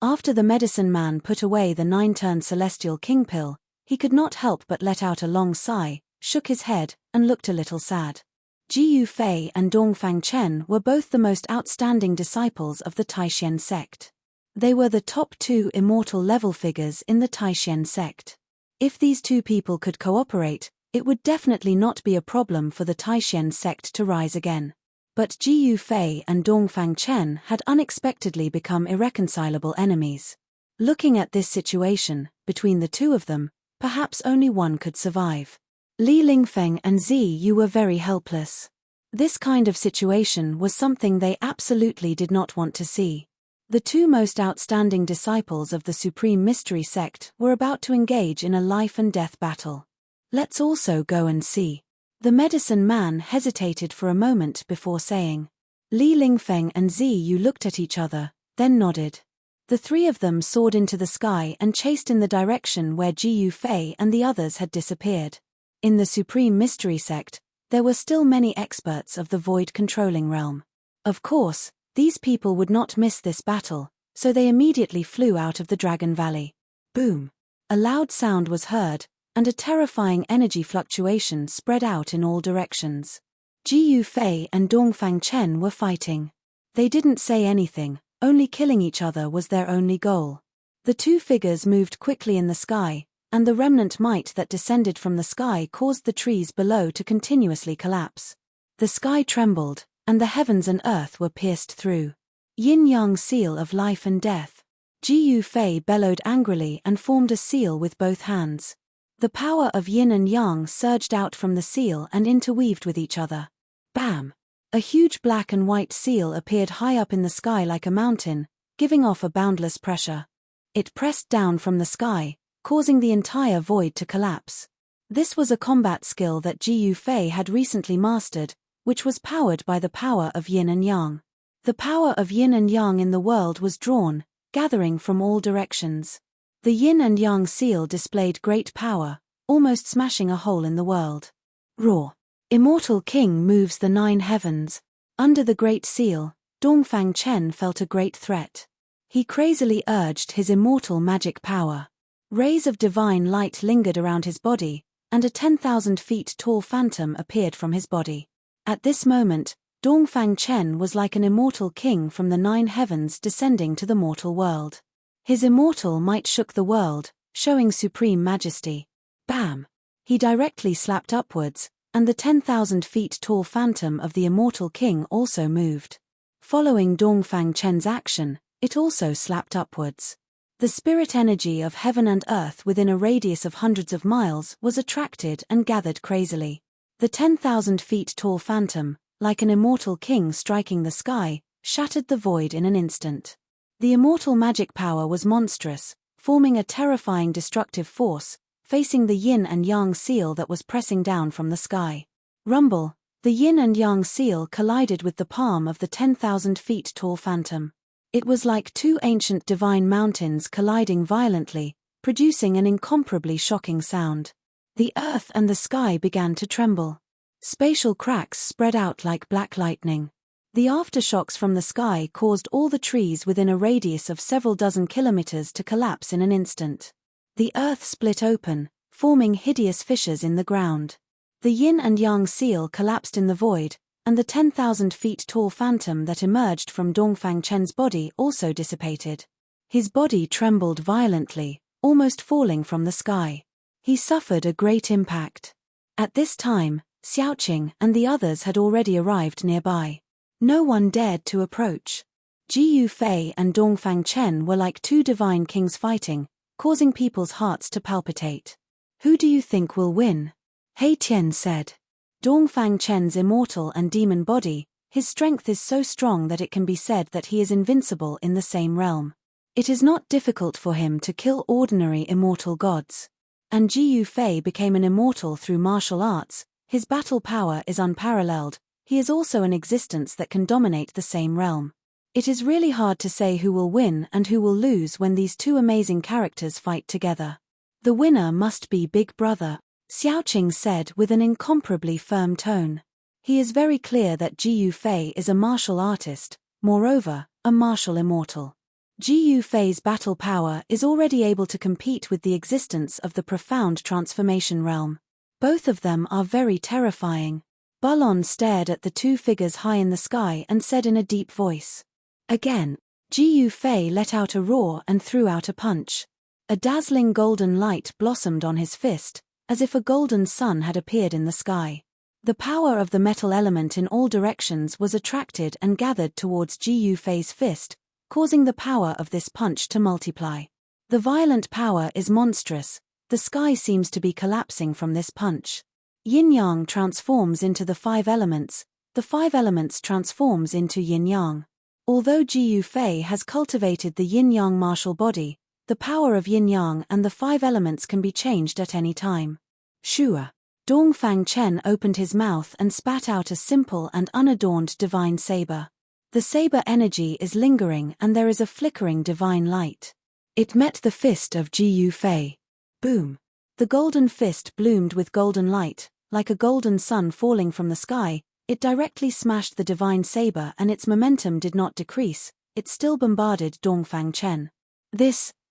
After the medicine man put away the 9-turned celestial king pill, he could not help but let out a long sigh, shook his head, and looked a little sad. Ji Fei and Dongfang Chen were both the most outstanding disciples of the Taishan sect. They were the top 2 immortal level figures in the Taishan sect. If these two people could cooperate, it would definitely not be a problem for the Taishan sect to rise again. But Ji Fei and Dongfang Chen had unexpectedly become irreconcilable enemies. Looking at this situation, between the two of them, perhaps only one could survive. Li Lingfeng and Ziyu were very helpless. This kind of situation was something they absolutely did not want to see. The two most outstanding disciples of the Supreme Mystery Sect were about to engage in a life-and-death battle. Let's also go and see. The medicine man hesitated for a moment before saying. Li Lingfeng and Ziyu looked at each other, then nodded. The three of them soared into the sky and chased in the direction where Ji Fei and the others had disappeared. In the Supreme Mystery Sect, there were still many experts of the void controlling realm. Of course, these people would not miss this battle, so they immediately flew out of the Dragon Valley. Boom! A loud sound was heard, and a terrifying energy fluctuation spread out in all directions. Ji Fei and Dongfang Chen were fighting. They didn't say anything, only killing each other was their only goal. The two figures moved quickly in the sky, and the remnant might that descended from the sky caused the trees below to continuously collapse. The sky trembled, and the heavens and earth were pierced through. Yin-yang seal of life and death. Ji Fei bellowed angrily and formed a seal with both hands. The power of yin and yang surged out from the seal and interweaved with each other. Bam! A huge black and white seal appeared high up in the sky like a mountain, giving off a boundless pressure. It pressed down from the sky, causing the entire void to collapse. This was a combat skill that Ji Fei had recently mastered, which was powered by the power of yin and yang. The power of yin and yang in the world was drawn, gathering from all directions. The yin and yang seal displayed great power, almost smashing a hole in the world. Roar! Immortal King moves the 9 heavens. Under the great seal, Dongfang Chen felt a great threat. He crazily urged his immortal magic power. Rays of divine light lingered around his body, and a 10,000 feet tall phantom appeared from his body. At this moment, Dongfang Chen was like an immortal king from the 9 heavens descending to the mortal world. His immortal might shook the world, showing supreme majesty. Bam! He directly slapped upwards, and the 10,000 feet tall phantom of the immortal king also moved. Following Dongfang Chen's action, it also slapped upwards. The spirit energy of heaven and earth within a radius of hundreds of miles was attracted and gathered crazily. The 10,000 feet tall phantom, like an immortal king striking the sky, shattered the void in an instant. The immortal magic power was monstrous, forming a terrifying destructive force, facing the yin and yang seal that was pressing down from the sky. Rumble! The yin and yang seal collided with the palm of the 10,000 feet tall phantom. It was like two ancient divine mountains colliding violently, producing an incomparably shocking sound. The earth and the sky began to tremble. Spatial cracks spread out like black lightning. The aftershocks from the sky caused all the trees within a radius of several dozen kilometers to collapse in an instant. The earth split open, forming hideous fissures in the ground. The yin and yang seal collapsed in the void, and the 10,000 feet tall phantom that emerged from Dongfang Chen's body also dissipated. His body trembled violently, almost falling from the sky. He suffered a great impact. At this time, Xiaoqing and the others had already arrived nearby. No one dared to approach. Ji Yufei and Dongfang Chen were like two divine kings fighting, causing people's hearts to palpitate. Who do you think will win? He Tian said. Dongfang Chen's immortal and demon body, his strength is so strong that it can be said that he is invincible in the same realm. It is not difficult for him to kill ordinary immortal gods. And Ji Yufei became an immortal through martial arts, his battle power is unparalleled, he is also an existence that can dominate the same realm. It is really hard to say who will win and who will lose when these two amazing characters fight together. The winner must be Big Brother, Xiaoqing said with an incomparably firm tone. He is very clear that Ji Yufei is a martial artist, moreover, a martial immortal. Ji Yufei's battle power is already able to compete with the existence of the profound transformation realm. Both of them are very terrifying. Balon stared at the two figures high in the sky and said in a deep voice. Again, Ji Yufei let out a roar and threw out a punch. A dazzling golden light blossomed on his fist, as if a golden sun had appeared in the sky. The power of the metal element in all directions was attracted and gathered towards Ji Yufei's fist, causing the power of this punch to multiply. The violent power is monstrous, the sky seems to be collapsing from this punch. Yin-yang transforms into the 5 elements, the 5 elements transforms into yin-yang. Although Ji Yufei has cultivated the yin-yang martial body, the power of yin-yang and the 5 elements can be changed at any time. Shua. Dongfang Chen opened his mouth and spat out a simple and unadorned divine saber. The saber energy is lingering and there is a flickering divine light. It met the fist of Ji Yufei. Boom. The golden fist bloomed with golden light, like a golden sun falling from the sky. It directly smashed the divine saber and its momentum did not decrease, it still bombarded Dongfang Chen.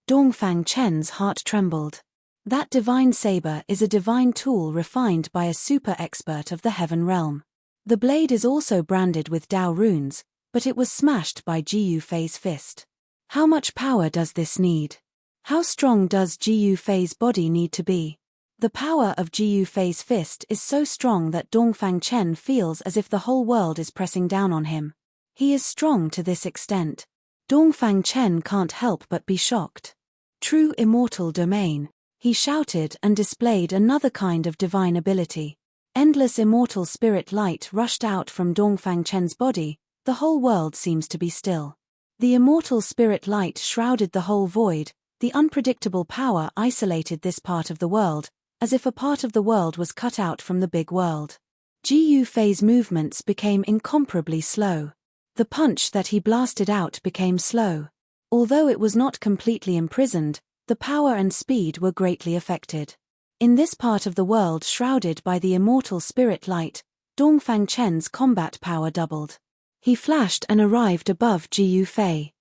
Dongfang Chen's heart trembled. That divine saber is a divine tool refined by a super expert of the heaven realm. The blade is also branded with Dao runes, but it was smashed by Ji Yufei's fist. How much power does this need? How strong does Ji Yufei's body need to be? The power of Ji Yufei's fist is so strong that Dongfang Chen feels as if the whole world is pressing down on him. He is strong to this extent. Dongfang Chen can't help but be shocked. True immortal domain. He shouted and displayed another kind of divine ability. Endless immortal spirit light rushed out from Dongfang Chen's body, the whole world seems to be still. The immortal spirit light shrouded the whole void, the unpredictable power isolated this part of the world, as if a part of the world was cut out from the big world. Ji Yufei's movements became incomparably slow. The punch that he blasted out became slow. Although it was not completely imprisoned, the power and speed were greatly affected. In this part of the world shrouded by the immortal spirit light, Dongfang Chen's combat power doubled. He flashed and arrived above Ji Yufei.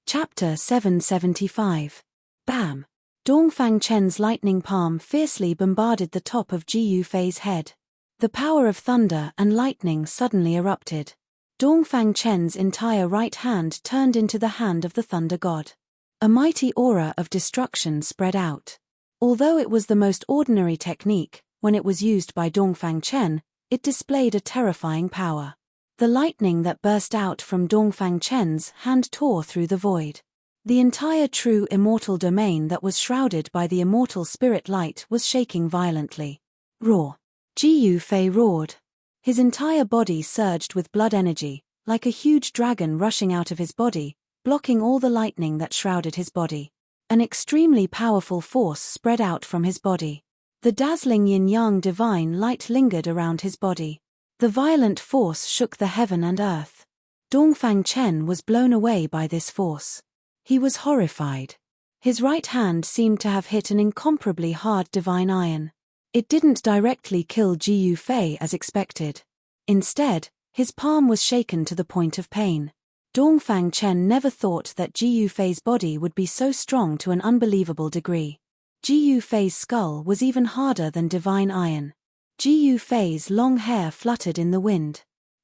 Chapter 775. Bam! Dongfang Chen's lightning palm fiercely bombarded the top of Ji Yufei's head. The power of thunder and lightning suddenly erupted. Dongfang Chen's entire right hand turned into the hand of the thunder god. A mighty aura of destruction spread out. Although it was the most ordinary technique, when it was used by Dongfang Chen, it displayed a terrifying power. The lightning that burst out from Dongfang Chen's hand tore through the void. The entire true immortal domain that was shrouded by the immortal spirit light was shaking violently. Roar! Ji Yufei roared. His entire body surged with blood energy, like a huge dragon rushing out of his body, blocking all the lightning that shrouded his body. An extremely powerful force spread out from his body. The dazzling yin-yang divine light lingered around his body. The violent force shook the heaven and earth. Dongfang Chen was blown away by this force. He was horrified. His right hand seemed to have hit an incomparably hard divine iron. It didn't directly kill Ji Yufei as expected. Instead, his palm was shaken to the point of pain. Dongfang Chen never thought that Ji Yufei's body would be so strong to an unbelievable degree. Ji Yufei's skull was even harder than divine iron. Ji Yufei's long hair fluttered in the wind.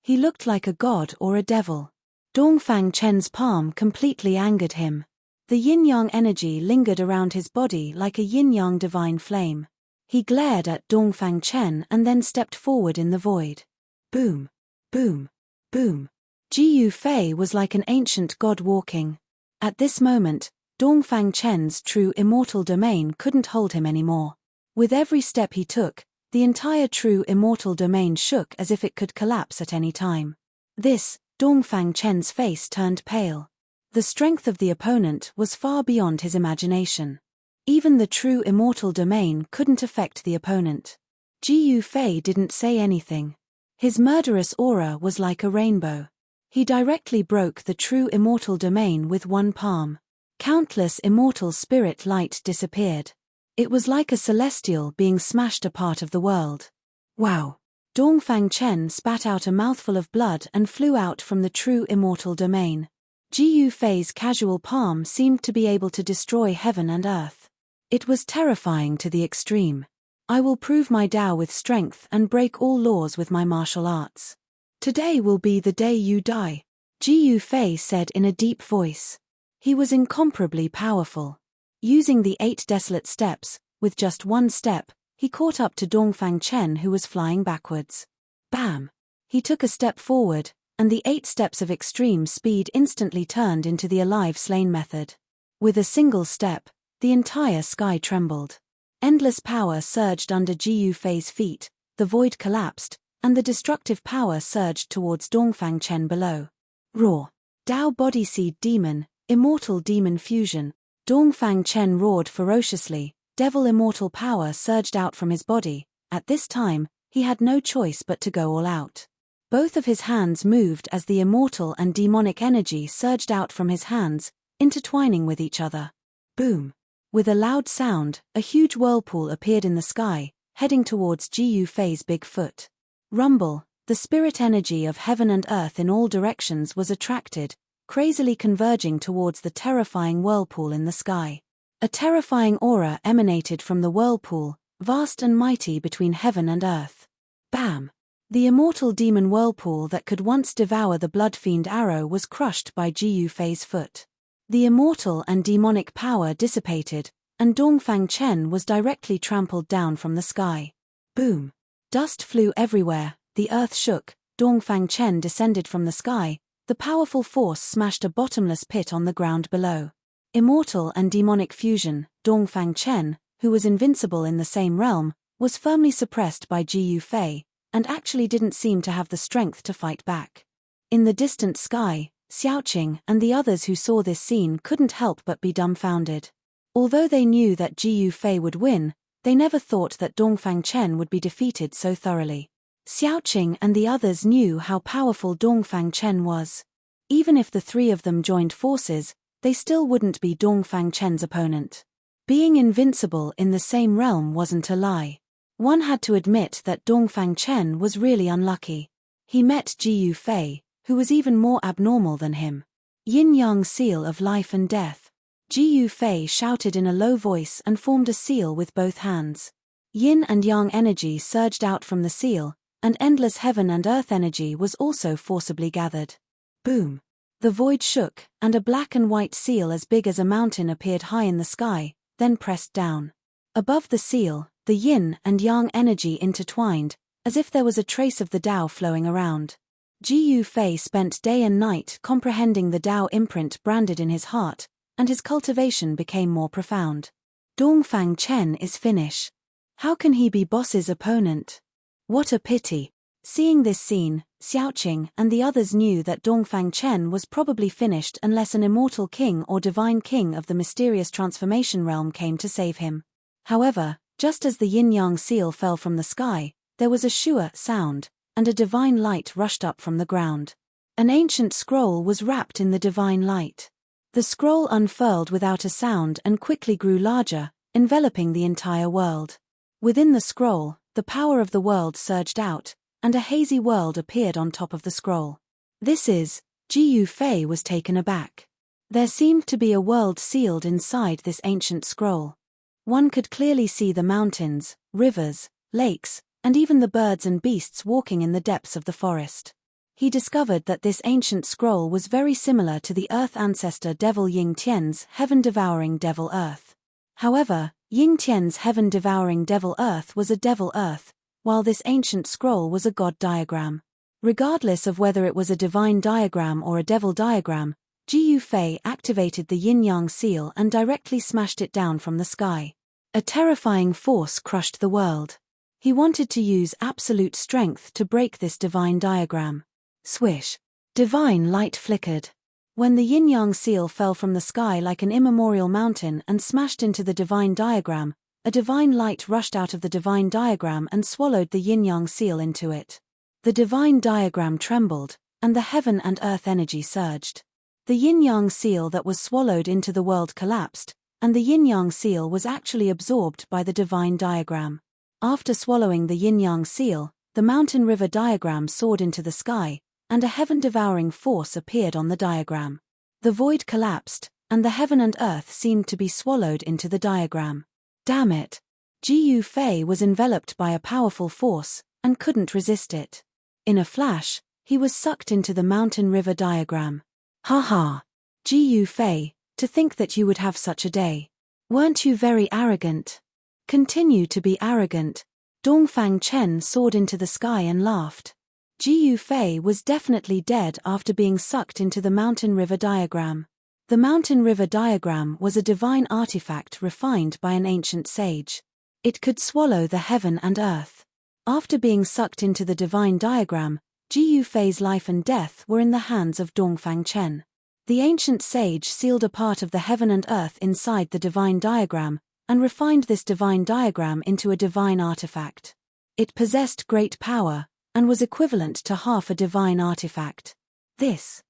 He looked like a god or a devil. Dongfang Chen's palm completely angered him. The yin-yang energy lingered around his body like a yin-yang divine flame. He glared at Dongfang Chen and then stepped forward in the void. Boom, boom, boom. Ji Yufei was like an ancient god walking. At this moment, Dongfang Chen's true immortal domain couldn't hold him anymore. With every step he took, the entire true immortal domain shook as if it could collapse at any time. Dongfang Chen's face turned pale. The strength of the opponent was far beyond his imagination. Even the true immortal domain couldn't affect the opponent. Ji Yufei didn't say anything. His murderous aura was like a rainbow. He directly broke the true immortal domain with one palm. Countless immortal spirit light disappeared. It was like a celestial being smashed a part of the world. Wow! Dongfang Chen spat out a mouthful of blood and flew out from the true immortal domain. Ji Yufei's casual palm seemed to be able to destroy heaven and earth. It was terrifying to the extreme. I will prove my Tao with strength and break all laws with my martial arts. Today will be the day you die, Ji Yufei said in a deep voice. He was incomparably powerful. Using the 8 desolate steps, with just one step, he caught up to Dongfang Chen who was flying backwards. Bam! He took a step forward, and the 8 steps of extreme speed instantly turned into the alive slain method. With a single step, the entire sky trembled. Endless power surged under Ji Yufei's feet, the void collapsed, and the destructive power surged towards Dongfang Chen below. Roar! Tao Body Seed Demon, Immortal Demon Fusion. Dongfang Chen roared ferociously. Devil immortal power surged out from his body. At this time, he had no choice but to go all out. Both of his hands moved as the immortal and demonic energy surged out from his hands, intertwining with each other. Boom! With a loud sound, a huge whirlpool appeared in the sky, heading towards Ji Yufei's big foot. Rumble! The spirit energy of heaven and earth in all directions was attracted, crazily converging towards the terrifying whirlpool in the sky. A terrifying aura emanated from the whirlpool, vast and mighty between heaven and earth. Bam! The immortal demon whirlpool that could once devour the blood fiend arrow was crushed by Ji Yufei's foot. The immortal and demonic power dissipated, and Dongfang Chen was directly trampled down from the sky. Boom! Dust flew everywhere, the earth shook, Dongfang Chen descended from the sky, the powerful force smashed a bottomless pit on the ground below. Immortal and demonic fusion, Dongfang Chen, who was invincible in the same realm, was firmly suppressed by Ji Yufei, and actually didn't seem to have the strength to fight back. In the distant sky, Xiaoqing and the others who saw this scene couldn't help but be dumbfounded. Although they knew that Ji Yufei would win, they never thought that Dongfang Chen would be defeated so thoroughly. Xiaoqing and the others knew how powerful Dongfang Chen was. Even if the 3 of them joined forces, they still wouldn't be Dongfang Chen's opponent. Being invincible in the same realm wasn't a lie. One had to admit that Dongfang Chen was really unlucky. He met Ji Yufei, who was even more abnormal than him. Yin-yang seal of life and death. Ji Yufei shouted in a low voice and formed a seal with both hands. Yin and yang energy surged out from the seal, and endless heaven and earth energy was also forcibly gathered. Boom! The void shook, and a black and white seal as big as a mountain appeared high in the sky, then pressed down. Above the seal, the yin and yang energy intertwined, as if there was a trace of the Tao flowing around. Ji Yufei spent day and night comprehending the Tao imprint branded in his heart, and his cultivation became more profound. Dongfang Chen is finish. How can he be boss's opponent? What a pity. Seeing this scene, Xiaoqing and the others knew that Dongfang Chen was probably finished unless an immortal king or divine king of the mysterious transformation realm came to save him. However, just as the yin-yang seal fell from the sky, there was a shua sound, and a divine light rushed up from the ground. An ancient scroll was wrapped in the divine light. The scroll unfurled without a sound and quickly grew larger, enveloping the entire world. Within the scroll, the power of the world surged out, and a hazy world appeared on top of the scroll. Ji Yufei was taken aback. There seemed to be a world sealed inside this ancient scroll. One could clearly see the mountains, rivers, lakes, and even the birds and beasts walking in the depths of the forest. He discovered that this ancient scroll was very similar to the Earth ancestor devil Ying Tian's heaven-devouring devil Earth. However, Ying Tian's heaven-devouring devil Earth was a devil Earth, while this ancient scroll was a god diagram. Regardless of whether it was a divine diagram or a devil diagram, Ji Yufei activated the yin-yang seal and directly smashed it down from the sky. A terrifying force crushed the world. He wanted to use absolute strength to break this divine diagram. Swish. Divine light flickered. When the yin-yang seal fell from the sky like an immemorial mountain and smashed into the divine diagram, a divine light rushed out of the divine diagram and swallowed the yin-yang seal into it. The divine diagram trembled, and the heaven and earth energy surged. The yin-yang seal that was swallowed into the world collapsed, and the yin-yang seal was actually absorbed by the divine diagram. After swallowing the yin-yang seal, the mountain river diagram soared into the sky, and a heaven-devouring force appeared on the diagram. The void collapsed, and the heaven and earth seemed to be swallowed into the diagram. Damn it! Ji Yufei was enveloped by a powerful force, and couldn't resist it. In a flash, he was sucked into the mountain river diagram. Ha ha! Ji Yufei, to think that you would have such a day. Weren't you very arrogant? Continue to be arrogant. Dongfang Chen soared into the sky and laughed. Ji Yufei was definitely dead after being sucked into the mountain river diagram. The mountain river diagram was a divine artifact refined by an ancient sage. It could swallow the heaven and earth. After being sucked into the divine diagram, Ji Yufei's life and death were in the hands of Dongfang Chen. The ancient sage sealed a part of the heaven and earth inside the divine diagram, and refined this divine diagram into a divine artifact. It possessed great power, and was equivalent to half a divine artifact. This.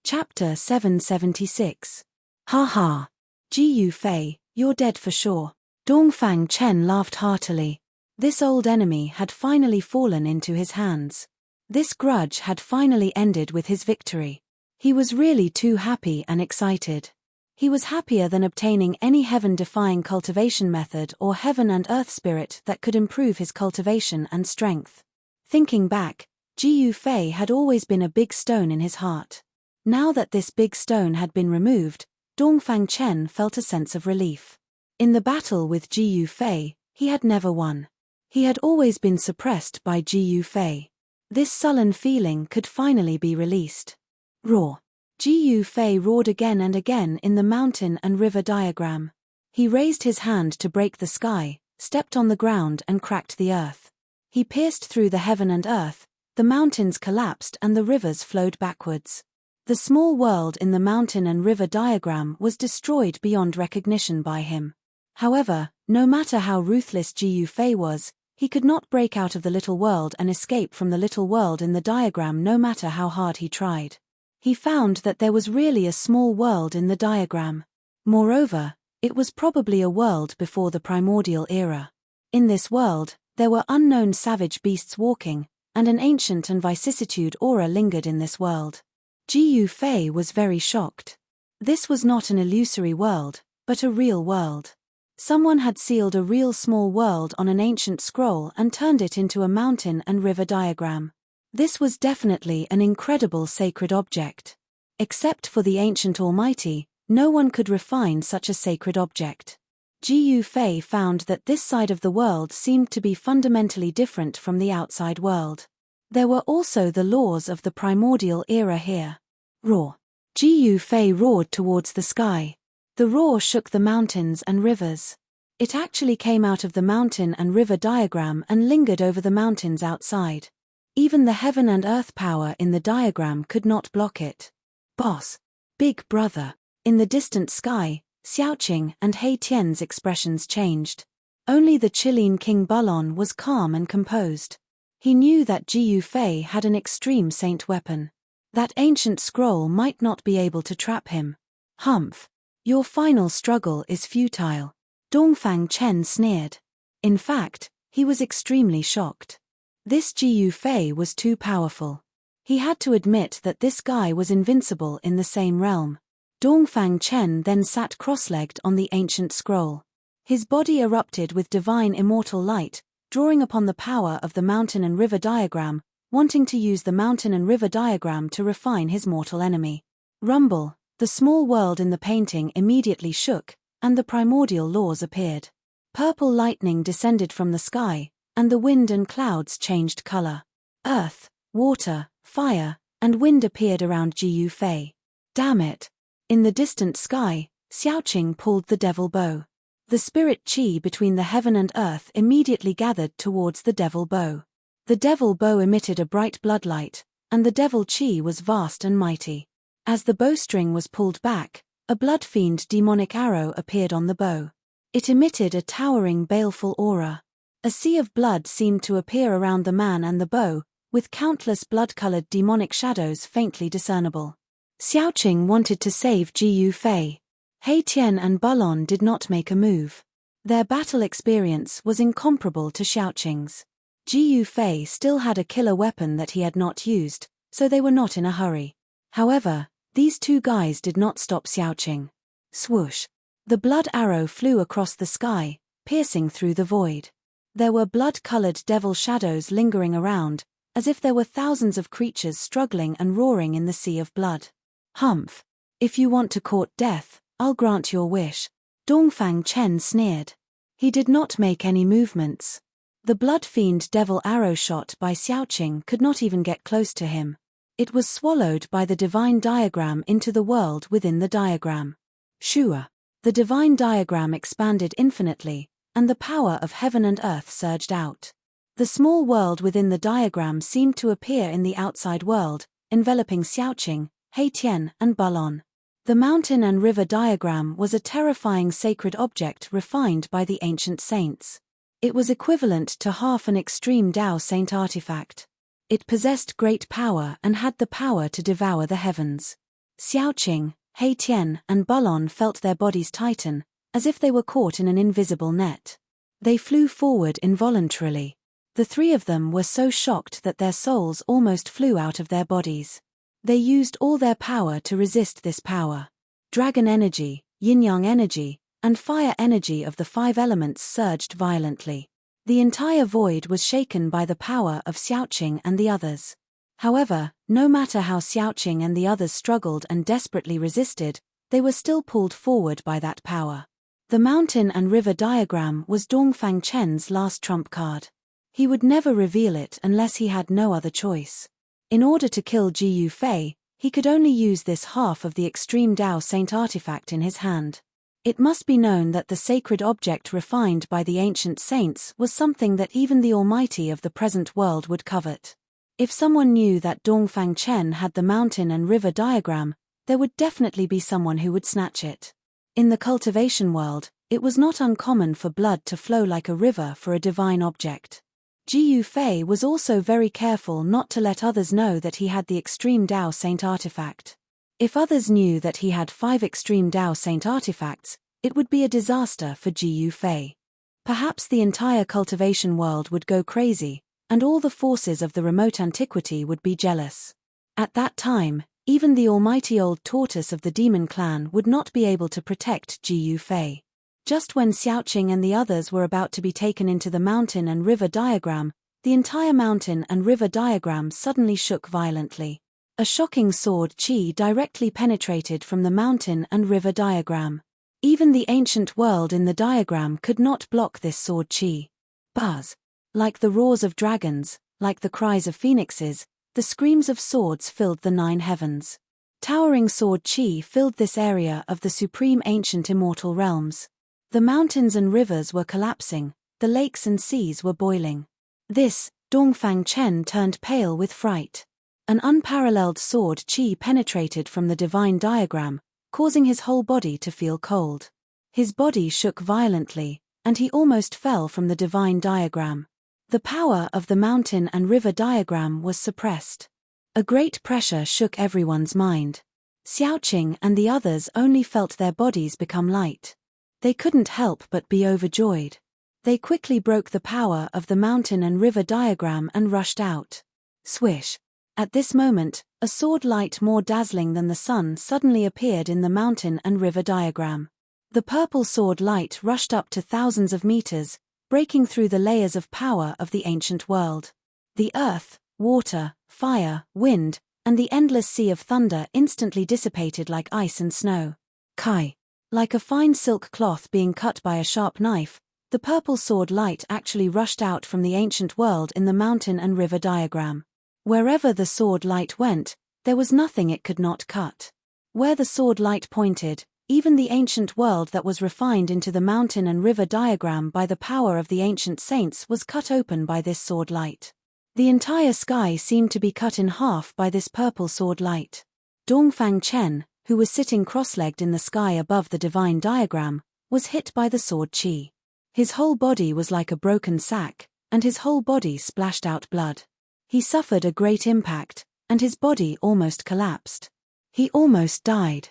Chapter 776. Ha ha. Ji Yufei, you're dead for sure. Dongfang Chen laughed heartily. This old enemy had finally fallen into his hands. This grudge had finally ended with his victory. He was really too happy and excited. He was happier than obtaining any heaven-defying cultivation method or heaven and earth spirit that could improve his cultivation and strength. Thinking back, Ji Yufei had always been a big stone in his heart. Now that this big stone had been removed, Dongfang Chen felt a sense of relief. In the battle with Ji Yufei, he had never won. He had always been suppressed by Ji Yufei. This sullen feeling could finally be released. Roar. Ji Yufei roared again and again in the mountain and river diagram. He raised his hand to break the sky, stepped on the ground and cracked the earth. He pierced through the heaven and earth, the mountains collapsed and the rivers flowed backwards. The small world in the mountain and river diagram was destroyed beyond recognition by him. However, no matter how ruthless Ji Yufei was, he could not break out of the little world and escape from the little world in the diagram no matter how hard he tried. He found that there was really a small world in the diagram. Moreover, it was probably a world before the primordial era. In this world, there were unknown savage beasts walking, and an ancient and vicissitude aura lingered in this world. Ji Yufei was very shocked. This was not an illusory world, but a real world. Someone had sealed a real small world on an ancient scroll and turned it into a mountain and river diagram. This was definitely an incredible sacred object. Except for the ancient Almighty, no one could refine such a sacred object. Ji Yufei found that this side of the world seemed to be fundamentally different from the outside world. There were also the laws of the primordial era here. Roar. Ji Yufei roared towards the sky. The roar shook the mountains and rivers. It actually came out of the mountain and river diagram and lingered over the mountains outside. Even the heaven and earth power in the diagram could not block it. Boss. Big brother. In the distant sky, Xiaoqing and He Tian's expressions changed. Only the Qilin King Bulon was calm and composed. He knew that Ji Yufei had an extreme saint weapon. That ancient scroll might not be able to trap him. Humph. Your final struggle is futile. Dongfang Chen sneered. In fact, he was extremely shocked. This Ji Yufei was too powerful. He had to admit that this guy was invincible in the same realm. Dongfang Chen then sat cross-legged on the ancient scroll. His body erupted with divine immortal light, drawing upon the power of the mountain and river diagram, wanting to use the mountain and river diagram to refine his mortal enemy. Rumble, the small world in the painting immediately shook, and the primordial laws appeared. Purple lightning descended from the sky, and the wind and clouds changed color. Earth, water, fire, and wind appeared around Jiu Fei. Damn it! In the distant sky, Xiaoqing pulled the devil bow. The spirit qi between the heaven and earth immediately gathered towards the devil bow. The devil bow emitted a bright bloodlight, and the devil qi was vast and mighty. As the bowstring was pulled back, a blood-fiend demonic arrow appeared on the bow. It emitted a towering baleful aura. A sea of blood seemed to appear around the man and the bow, with countless blood-colored demonic shadows faintly discernible. Xiaoqing wanted to save Jiu Fei. He Tian and Bulon did not make a move. Their battle experience was incomparable to Xiaoqing's. Jiu Fei still had a killer weapon that he had not used, so they were not in a hurry. However, these two guys did not stop Xiaoqing. Swoosh! The blood arrow flew across the sky, piercing through the void. There were blood-colored devil shadows lingering around, as if there were thousands of creatures struggling and roaring in the sea of blood. Humph! If you want to court death, I'll grant your wish. Dongfang Chen sneered. He did not make any movements. The blood-fiend devil arrow shot by Xiaoqing could not even get close to him. It was swallowed by the divine diagram into the world within the diagram. Shua! The divine diagram expanded infinitely, and the power of heaven and earth surged out. The small world within the diagram seemed to appear in the outside world, enveloping Xiaoqing, He Tian, and Bulon. The mountain and river diagram was a terrifying sacred object refined by the ancient saints. It was equivalent to half an extreme Dao Saint artifact. It possessed great power and had the power to devour the heavens. Xiaoqing, He Tian, and Bulon felt their bodies tighten, as if they were caught in an invisible net. They flew forward involuntarily. The three of them were so shocked that their souls almost flew out of their bodies. They used all their power to resist this power. Dragon energy, yin-yang energy, and fire energy of the five elements surged violently. The entire void was shaken by the power of Xiaoqing and the others. However, no matter how Xiaoqing and the others struggled and desperately resisted, they were still pulled forward by that power. The mountain and river diagram was Dongfang Chen's last trump card. He would never reveal it unless he had no other choice. In order to kill Jiu Fei, he could only use this half of the extreme Dao Saint artifact in his hand. It must be known that the sacred object refined by the ancient saints was something that even the Almighty of the present world would covet. If someone knew that Dongfang Chen had the mountain and river diagram, there would definitely be someone who would snatch it. In the cultivation world, it was not uncommon for blood to flow like a river for a divine object. Jiu Fei was also very careful not to let others know that he had the extreme Dao Saint artifact. If others knew that he had 5 extreme Dao Saint artifacts, it would be a disaster for Jiu Fei. Perhaps the entire cultivation world would go crazy, and all the forces of the remote antiquity would be jealous. At that time, even the almighty old tortoise of the demon clan would not be able to protect Jiu Fei. Just when Xiaoqing and the others were about to be taken into the mountain and river diagram, the entire mountain and river diagram suddenly shook violently. A shocking sword qi directly penetrated from the mountain and river diagram. Even the ancient world in the diagram could not block this sword qi. Buzz! Like the roars of dragons, like the cries of phoenixes, the screams of swords filled the 9 heavens. Towering sword qi filled this area of the supreme ancient immortal realms. The mountains and rivers were collapsing, the lakes and seas were boiling. This, Dongfang Chen turned pale with fright. An unparalleled sword qi penetrated from the divine diagram, causing his whole body to feel cold. His body shook violently, and he almost fell from the divine diagram. The power of the mountain and river diagram was suppressed. A great pressure shook everyone's mind. Xiaoqing and the others only felt their bodies become light. They couldn't help but be overjoyed. They quickly broke the power of the mountain and river diagram and rushed out. Swish! At this moment, a sword light more dazzling than the sun suddenly appeared in the mountain and river diagram. The purple sword light rushed up to thousands of meters, breaking through the layers of power of the ancient world. The earth, Water, fire, wind, and the endless sea of thunder instantly dissipated like ice and snow. Kai. Like a fine silk cloth being cut by a sharp knife, the purple sword light actually rushed out from the ancient world in the mountain and river diagram. Wherever the sword light went, there was nothing it could not cut. Where the sword light pointed, even the ancient world that was refined into the mountain and river diagram by the power of the ancient saints was cut open by this sword light. The entire sky seemed to be cut in half by this purple sword light. Dongfang Chen, who was sitting cross-legged in the sky above the divine diagram, was hit by the sword chi. His whole body was like a broken sack, and his whole body splashed out blood. He suffered a great impact, and his body almost collapsed. He almost died.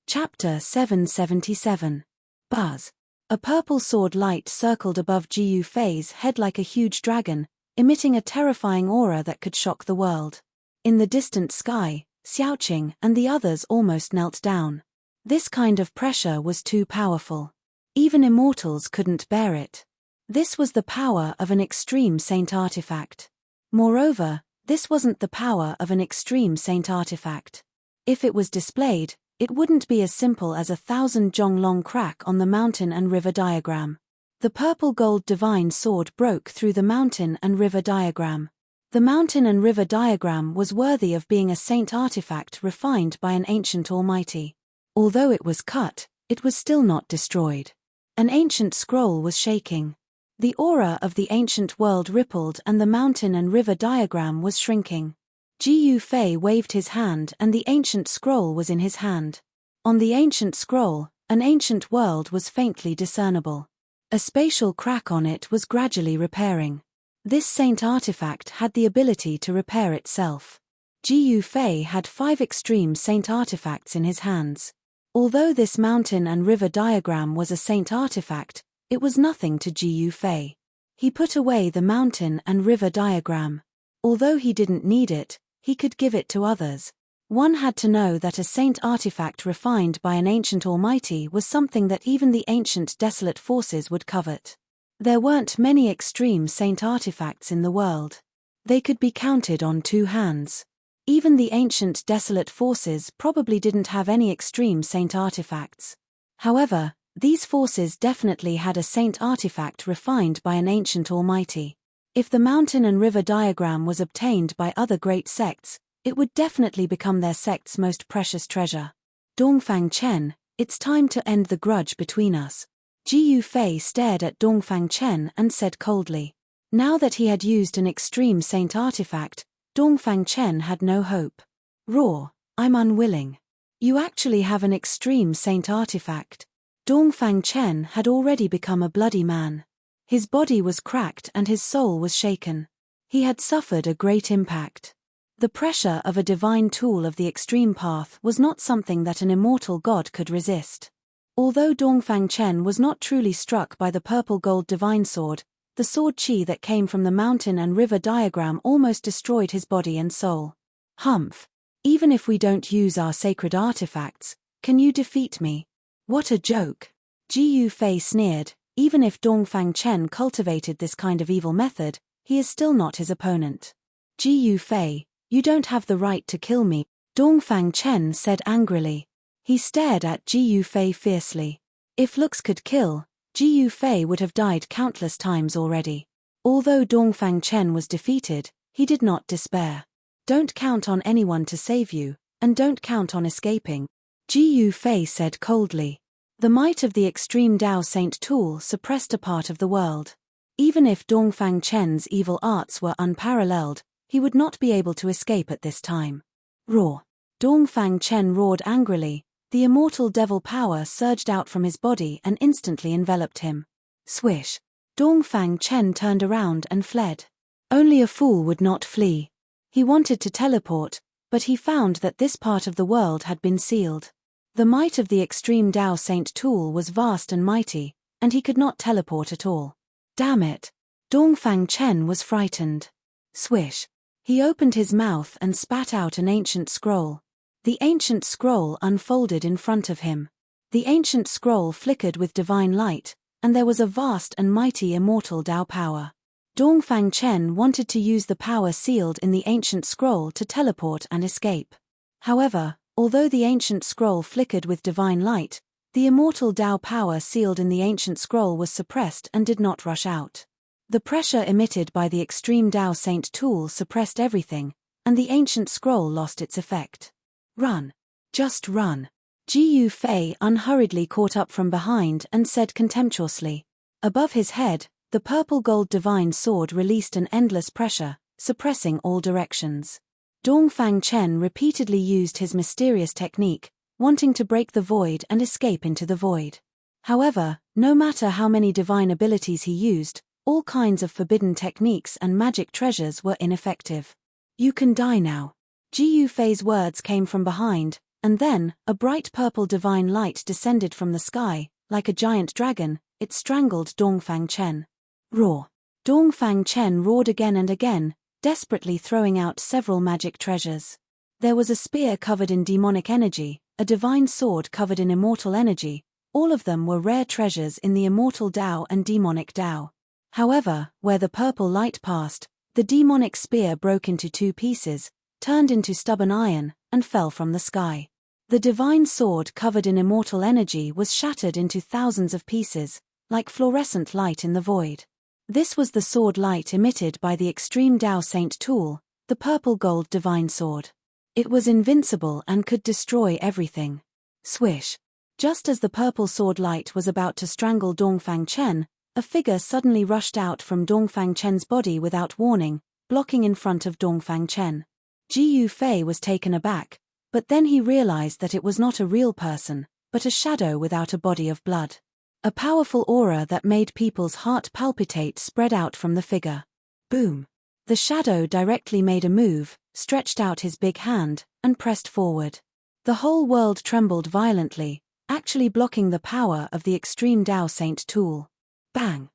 Chapter 777. Buzz. A purple sword light circled above Jiu Fei's head like a huge dragon, emitting a terrifying aura that could shock the world. In the distant sky, Xiaoqing and the others almost knelt down. This kind of pressure was too powerful. Even immortals couldn't bear it. This was the power of an extreme saint artifact. Moreover, this wasn't the power of an extreme saint artifact. If it was displayed, it wouldn't be as simple as a 1,000 zhonglong crack on the mountain and river diagram. The purple gold divine sword broke through the mountain and river diagram. The mountain and river diagram was worthy of being a saint artifact refined by an ancient almighty. Although it was cut, it was still not destroyed. An ancient scroll was shaking. The aura of the ancient world rippled and the mountain and river diagram was shrinking. Jiu Fei waved his hand and the ancient scroll was in his hand. On the ancient scroll, an ancient world was faintly discernible. A spatial crack on it was gradually repairing. This saint artifact had the ability to repair itself. Jiu Fei had 5 extreme saint artifacts in his hands. Although this mountain and river diagram was a saint artifact, it was nothing to Jiu Fei. He put away the mountain and river diagram. Although he didn't need it, he could give it to others. One had to know that a saint artifact refined by an ancient almighty was something that even the ancient desolate forces would covet. There weren't many extreme saint artifacts in the world. They could be counted on 2 hands. Even the ancient desolate forces probably didn't have any extreme saint artifacts. However, these forces definitely had a saint artifact refined by an ancient almighty. If the mountain and river diagram was obtained by other great sects, it would definitely become their sect's most precious treasure. Dongfang Chen, it's time to end the grudge between us. Jiu Fei stared at Dongfang Chen and said coldly. Now that he had used an extreme saint artifact, Dongfang Chen had no hope. Raw, I'm unwilling. You actually have an extreme saint artifact. Dongfang Chen had already become a bloody man. His body was cracked and his soul was shaken. He had suffered a great impact. The pressure of a divine tool of the extreme path was not something that an immortal god could resist. Although Dongfang Chen was not truly struck by the purple gold divine sword, the sword chi that came from the mountain and river diagram almost destroyed his body and soul. Humph. Even if we don't use our sacred artifacts, can you defeat me? What a joke. Jiu Fei sneered. Even if Dongfang Chen cultivated this kind of evil method, he is still not his opponent. Jiu Fei, you don't have the right to kill me, Dongfang Chen said angrily. He stared at Jiu Fei fiercely. If looks could kill, Jiu Fei would have died countless times already. Although Dongfang Chen was defeated, he did not despair. Don't count on anyone to save you, and don't count on escaping, Jiu Fei said coldly. The might of the extreme Dao Saint tool suppressed a part of the world. Even if Dongfang Chen's evil arts were unparalleled, he would not be able to escape at this time. Roar. Dongfang Chen roared angrily. The immortal devil power surged out from his body and instantly enveloped him. Swish. Dongfang Chen turned around and fled. Only a fool would not flee. He wanted to teleport, but he found that this part of the world had been sealed. The might of the extreme Dao Saint tool was vast and mighty, and he could not teleport at all. Damn it. Dongfang Chen was frightened. Swish. He opened his mouth and spat out an ancient scroll. The ancient scroll unfolded in front of him. The ancient scroll flickered with divine light, and there was a vast and mighty immortal Dao power. Dongfang Chen wanted to use the power sealed in the ancient scroll to teleport and escape. However, although the ancient scroll flickered with divine light, the immortal Tao power sealed in the ancient scroll was suppressed and did not rush out. The pressure emitted by the extreme Tao Saint tool suppressed everything, and the ancient scroll lost its effect. Run. Just run. Ji Yufei unhurriedly caught up from behind and said contemptuously. Above his head, the purple-gold divine sword released an endless pressure, suppressing all directions. Dongfang Chen repeatedly used his mysterious technique, wanting to break the void and escape into the void. However, no matter how many divine abilities he used, all kinds of forbidden techniques and magic treasures were ineffective. You can die now. Ji Yufei's words came from behind, and then, a bright purple divine light descended from the sky, like a giant dragon. It strangled Dongfang Chen. Roar. Dongfang Chen roared again and again, desperately throwing out several magic treasures. There was a spear covered in demonic energy, a divine sword covered in immortal energy. All of them were rare treasures in the immortal Tao and demonic Tao. However, where the purple light passed, the demonic spear broke into 2 pieces, turned into stubborn iron, and fell from the sky. The divine sword covered in immortal energy was shattered into thousands of pieces, like fluorescent light in the void. This was the sword light emitted by the extreme Tao Saint tool, the purple-gold divine sword. It was invincible and could destroy everything. Swish. Just as the purple sword light was about to strangle Dongfang Chen, a figure suddenly rushed out from Dongfang Chen's body without warning, blocking in front of Dongfang Chen. Ji Yufei was taken aback, but then he realized that it was not a real person, but a shadow without a body of blood. A powerful aura that made people's heart palpitate spread out from the figure. Boom. The shadow directly made a move, stretched out his big hand, and pressed forward. The whole world trembled violently, actually blocking the power of the extreme Tao Saint tool. Bang!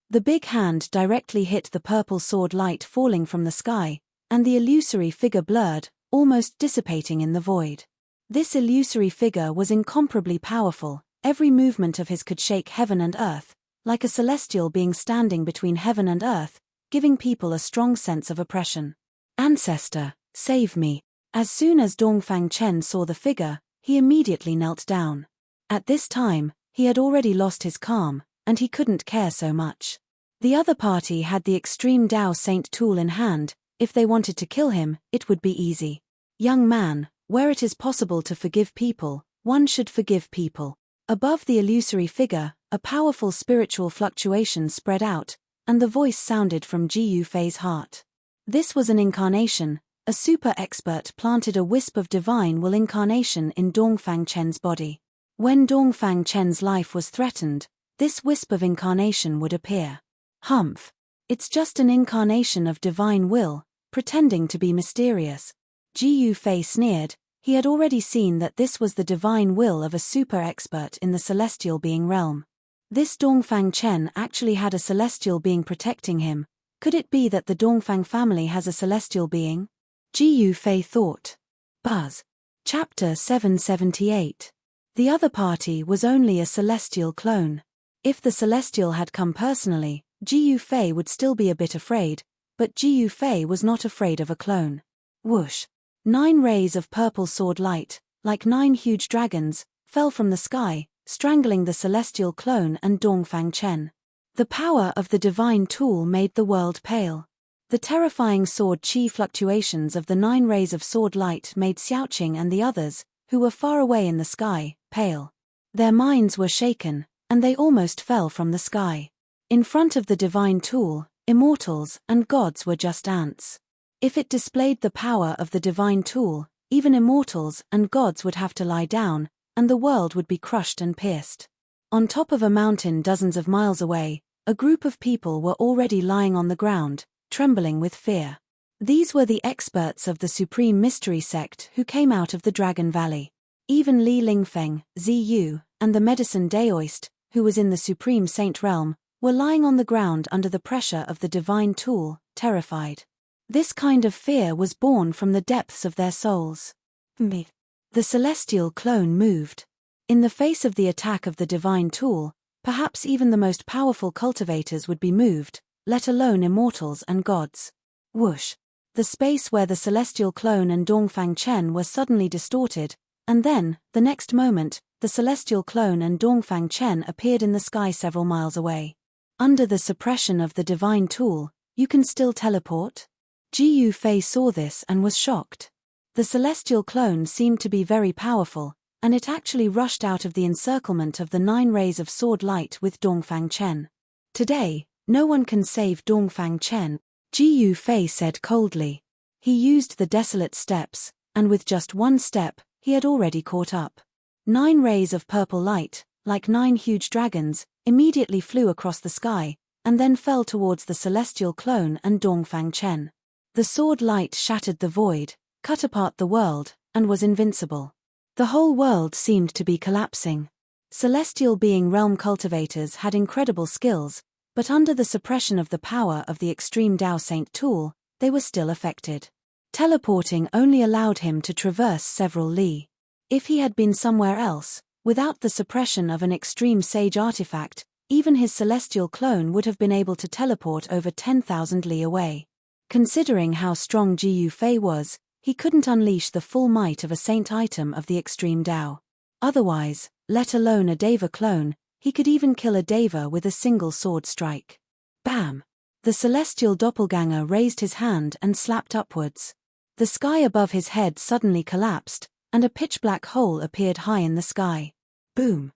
The big hand directly hit the purple sword light falling from the sky, and the illusory figure blurred, almost dissipating in the void. This illusory figure was incomparably powerful. Every movement of his could shake heaven and earth, like a celestial being standing between heaven and earth, giving people a strong sense of oppression. Ancestor, save me. As soon as Dongfang Chen saw the figure, he immediately knelt down. At this time, he had already lost his calm, and he couldn't care so much. The other party had the extreme Tao Saint tool in hand. If they wanted to kill him, it would be easy. Young man, where it is possible to forgive people, one should forgive people. Above the illusory figure, a powerful spiritual fluctuation spread out, and the voice sounded from Ji Yufei's heart. This was an incarnation. A super expert planted a wisp of divine will incarnation in Dongfang Chen's body. When Dongfang Chen's life was threatened, this wisp of incarnation would appear. Humph. It's just an incarnation of divine will, pretending to be mysterious. Ji Yufei sneered. He had already seen that this was the divine will of a super expert in the celestial being realm. This Dongfang Chen actually had a celestial being protecting him. Could it be that the Dongfang family has a celestial being? Ji Yufei thought. Buzz. Chapter 778. The other party was only a celestial clone. If the celestial had come personally, Ji Yufei would still be a bit afraid, but Ji Yufei was not afraid of a clone. Whoosh. 9 rays of purple sword light, like 9 huge dragons, fell from the sky, strangling the celestial clone and Dongfang Chen. The power of the divine tool made the world pale. The terrifying sword chi fluctuations of the 9 rays of sword light made Xiaoqing and the others, who were far away in the sky, pale. Their minds were shaken, and they almost fell from the sky. In front of the divine tool, immortals and gods were just ants. If it displayed the power of the divine tool, even immortals and gods would have to lie down, and the world would be crushed and pierced. On top of a mountain dozens of miles away, a group of people were already lying on the ground, trembling with fear. These were the experts of the Supreme Mystery Sect who came out of the Dragon Valley. Even Li Lingfeng, Ziyu, and the Medicine Daoist, who was in the Supreme Saint Realm, were lying on the ground under the pressure of the divine tool, terrified. This kind of fear was born from the depths of their souls. The celestial clone moved. In the face of the attack of the divine tool, perhaps even the most powerful cultivators would be moved, let alone immortals and gods. Whoosh! The space where the celestial clone and Dongfang Chen were suddenly distorted, and then, the next moment, the celestial clone and Dongfang Chen appeared in the sky several miles away. Under the suppression of the divine tool, you can still teleport? Ji Yufei saw this and was shocked. The celestial clone seemed to be very powerful, and it actually rushed out of the encirclement of the 9 rays of sword light with Dongfang Chen. Today, no one can save Dongfang Chen, Ji Yufei said coldly. He used the desolate steps, and with just one step, he had already caught up. 9 rays of purple light, like 9 huge dragons, immediately flew across the sky, and then fell towards the celestial clone and Dongfang Chen. The sword light shattered the void, cut apart the world, and was invincible. The whole world seemed to be collapsing. Celestial being realm cultivators had incredible skills, but under the suppression of the power of the extreme Dao Saint tool, they were still affected. Teleporting only allowed him to traverse several li. If he had been somewhere else, without the suppression of an extreme sage artifact, even his celestial clone would have been able to teleport over 10,000 li away. Considering how strong Ji Yufei was, he couldn't unleash the full might of a saint item of the extreme Dao. Otherwise, let alone a Deva clone, he could even kill a Deva with a single sword strike. Bam! The celestial doppelganger raised his hand and slapped upwards. The sky above his head suddenly collapsed, and a pitch-black hole appeared high in the sky. Boom!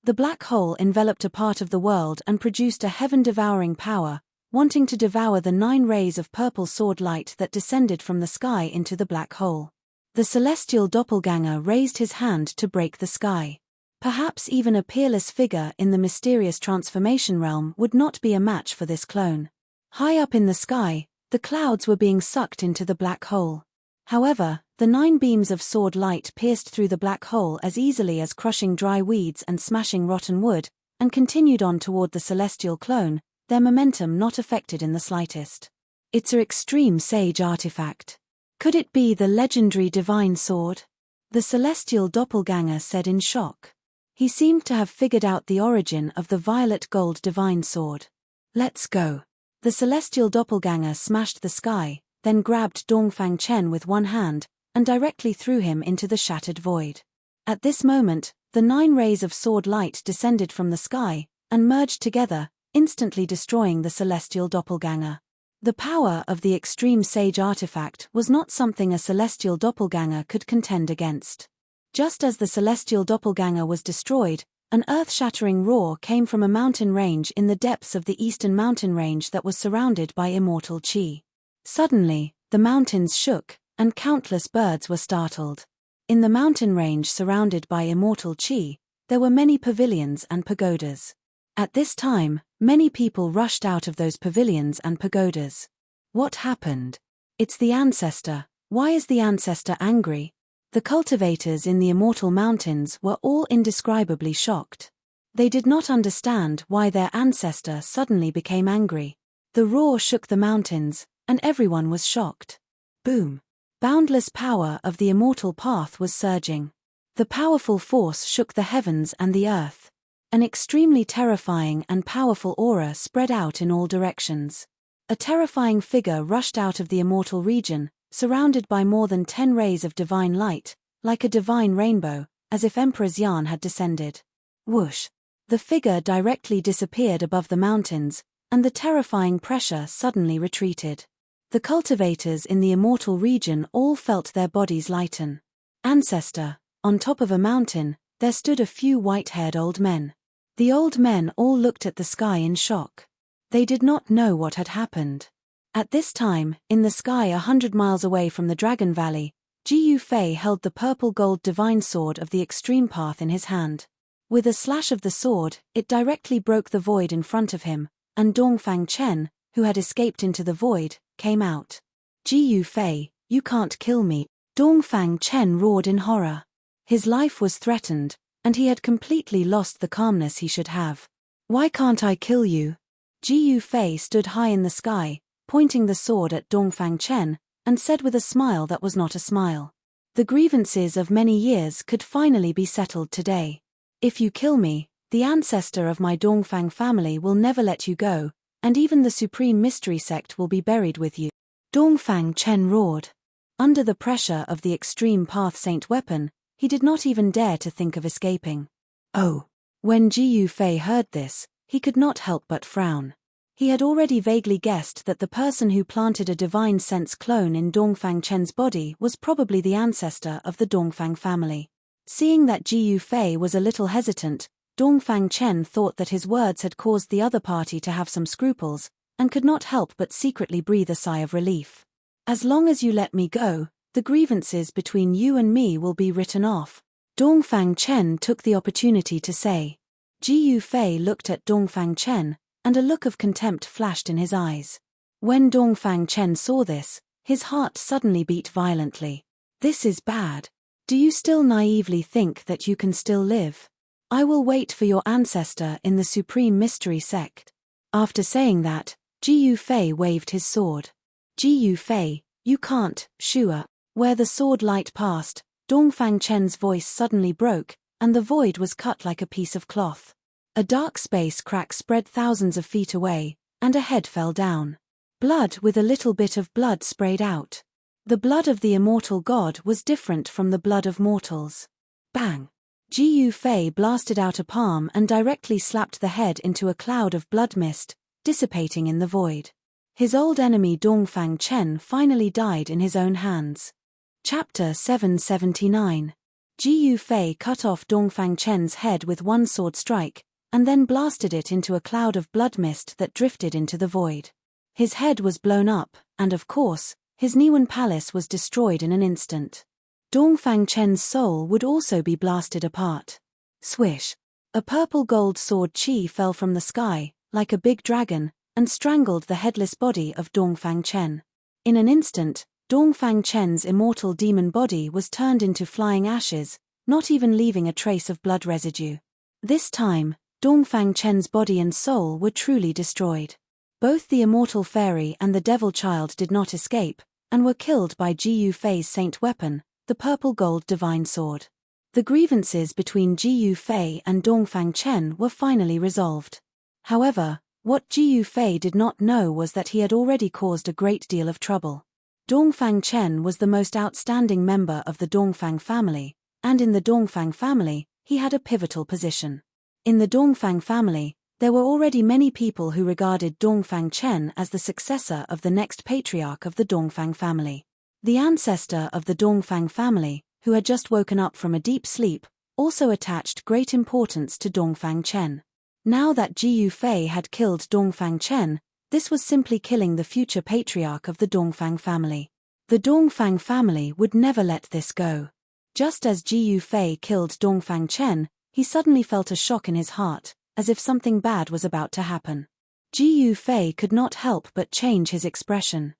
The black hole enveloped a part of the world and produced a heaven-devouring power, wanting to devour the 9 rays of purple sword light that descended from the sky into the black hole. The celestial doppelganger raised his hand to break the sky. Perhaps even a peerless figure in the mysterious transformation realm would not be a match for this clone. High up in the sky, the clouds were being sucked into the black hole. However, the 9 beams of sword light pierced through the black hole as easily as crushing dry weeds and smashing rotten wood, and continued on toward the celestial clone, their momentum not affected in the slightest. It's an extreme sage artifact. Could it be the legendary divine sword? The celestial doppelganger said in shock. He seemed to have figured out the origin of the violet gold divine sword. Let's go. The celestial doppelganger smashed the sky, then grabbed Dongfang Chen with one hand, and directly threw him into the shattered void. At this moment, the 9 rays of sword light descended from the sky, and merged together, instantly destroying the celestial doppelganger. The power of the extreme sage artifact was not something a celestial doppelganger could contend against. Just as the celestial doppelganger was destroyed, an earth-shattering roar came from a mountain range in the depths of the eastern mountain range that was surrounded by immortal qi. Suddenly, the mountains shook, and countless birds were startled. In the mountain range surrounded by immortal qi, there were many pavilions and pagodas. At this time, many people rushed out of those pavilions and pagodas. What happened? It's the ancestor. Why is the ancestor angry? The cultivators in the immortal mountains were all indescribably shocked. They did not understand why their ancestor suddenly became angry. The roar shook the mountains, and everyone was shocked. Boom! Boundless power of the immortal path was surging. The powerful force shook the heavens and the earth. An extremely terrifying and powerful aura spread out in all directions. A terrifying figure rushed out of the immortal region, surrounded by more than 10 rays of divine light, like a divine rainbow, as if Emperor Xian had descended. Whoosh! The figure directly disappeared above the mountains, and the terrifying pressure suddenly retreated. The cultivators in the immortal region all felt their bodies lighten. Ancestor, on top of a mountain, there stood a few white-haired old men. The old men all looked at the sky in shock. They did not know what had happened. At this time, in the sky 100 miles away from the Dragon Valley, Ji Yufei held the purple-gold divine sword of the extreme path in his hand. With a slash of the sword, it directly broke the void in front of him, and Dongfang Chen, who had escaped into the void, came out. Ji Yufei, you can't kill me, Dongfang Chen roared in horror. His life was threatened, and he had completely lost the calmness he should have. Why can't I kill you? Ji Yufei stood high in the sky, pointing the sword at Dongfang Chen, and said with a smile that was not a smile. The grievances of many years could finally be settled today. If you kill me, the ancestor of my Dongfang family will never let you go, and even the supreme mystery sect will be buried with you. Dongfang Chen roared. Under the pressure of the extreme path saint weapon, he did not even dare to think of escaping. Oh! When Ji Yufei heard this, he could not help but frown. He had already vaguely guessed that the person who planted a divine sense clone in Dongfang Chen's body was probably the ancestor of the Dongfang family. Seeing that Ji Yufei was a little hesitant, Dongfang Chen thought that his words had caused the other party to have some scruples, and could not help but secretly breathe a sigh of relief. As long as you let me go, the grievances between you and me will be written off, Dongfang Chen took the opportunity to say. Ji Yufei looked at Dongfang Chen, and a look of contempt flashed in his eyes. When Dongfang Chen saw this, his heart suddenly beat violently. This is bad. Do you still naively think that you can still live? I will wait for your ancestor in the Supreme Mystery Sect. After saying that, Ji Yufei waved his sword. Ji Yufei, you can't, Shua. Where the sword light passed, Dongfang Chen's voice suddenly broke, and the void was cut like a piece of cloth. A dark space crack spread thousands of feet away, and a head fell down. Blood with a little bit of blood sprayed out. The blood of the immortal god was different from the blood of mortals. Bang! Ji Yufei blasted out a palm and directly slapped the head into a cloud of blood mist, dissipating in the void. His old enemy Dongfang Chen finally died in his own hands. Chapter 779. Ji Yufei cut off Dongfang Chen's head with one sword strike, and then blasted it into a cloud of blood mist that drifted into the void. His head was blown up, and of course, his Niwen palace was destroyed in an instant. Dongfang Chen's soul would also be blasted apart. Swish! A purple gold sword chi fell from the sky, like a big dragon, and strangled the headless body of Dongfang Chen. In an instant, Dongfang Chen's immortal demon body was turned into flying ashes, not even leaving a trace of blood residue. This time, Dongfang Chen's body and soul were truly destroyed. Both the immortal fairy and the devil child did not escape, and were killed by Ji Yufei's saint weapon, the purple gold divine sword. The grievances between Ji Yufei and Dongfang Chen were finally resolved. However, what Ji Yufei did not know was that he had already caused a great deal of trouble. Dongfang Chen was the most outstanding member of the Dongfang family, and in the Dongfang family, he had a pivotal position. In the Dongfang family, there were already many people who regarded Dongfang Chen as the successor of the next patriarch of the Dongfang family. The ancestor of the Dongfang family, who had just woken up from a deep sleep, also attached great importance to Dongfang Chen. Now that Ji Yufei had killed Dongfang Chen, this was simply killing the future patriarch of the Dongfang family. The Dongfang family would never let this go. Just as Ji Yufei killed Dongfang Chen, he suddenly felt a shock in his heart, as if something bad was about to happen. Ji Yufei could not help but change his expression.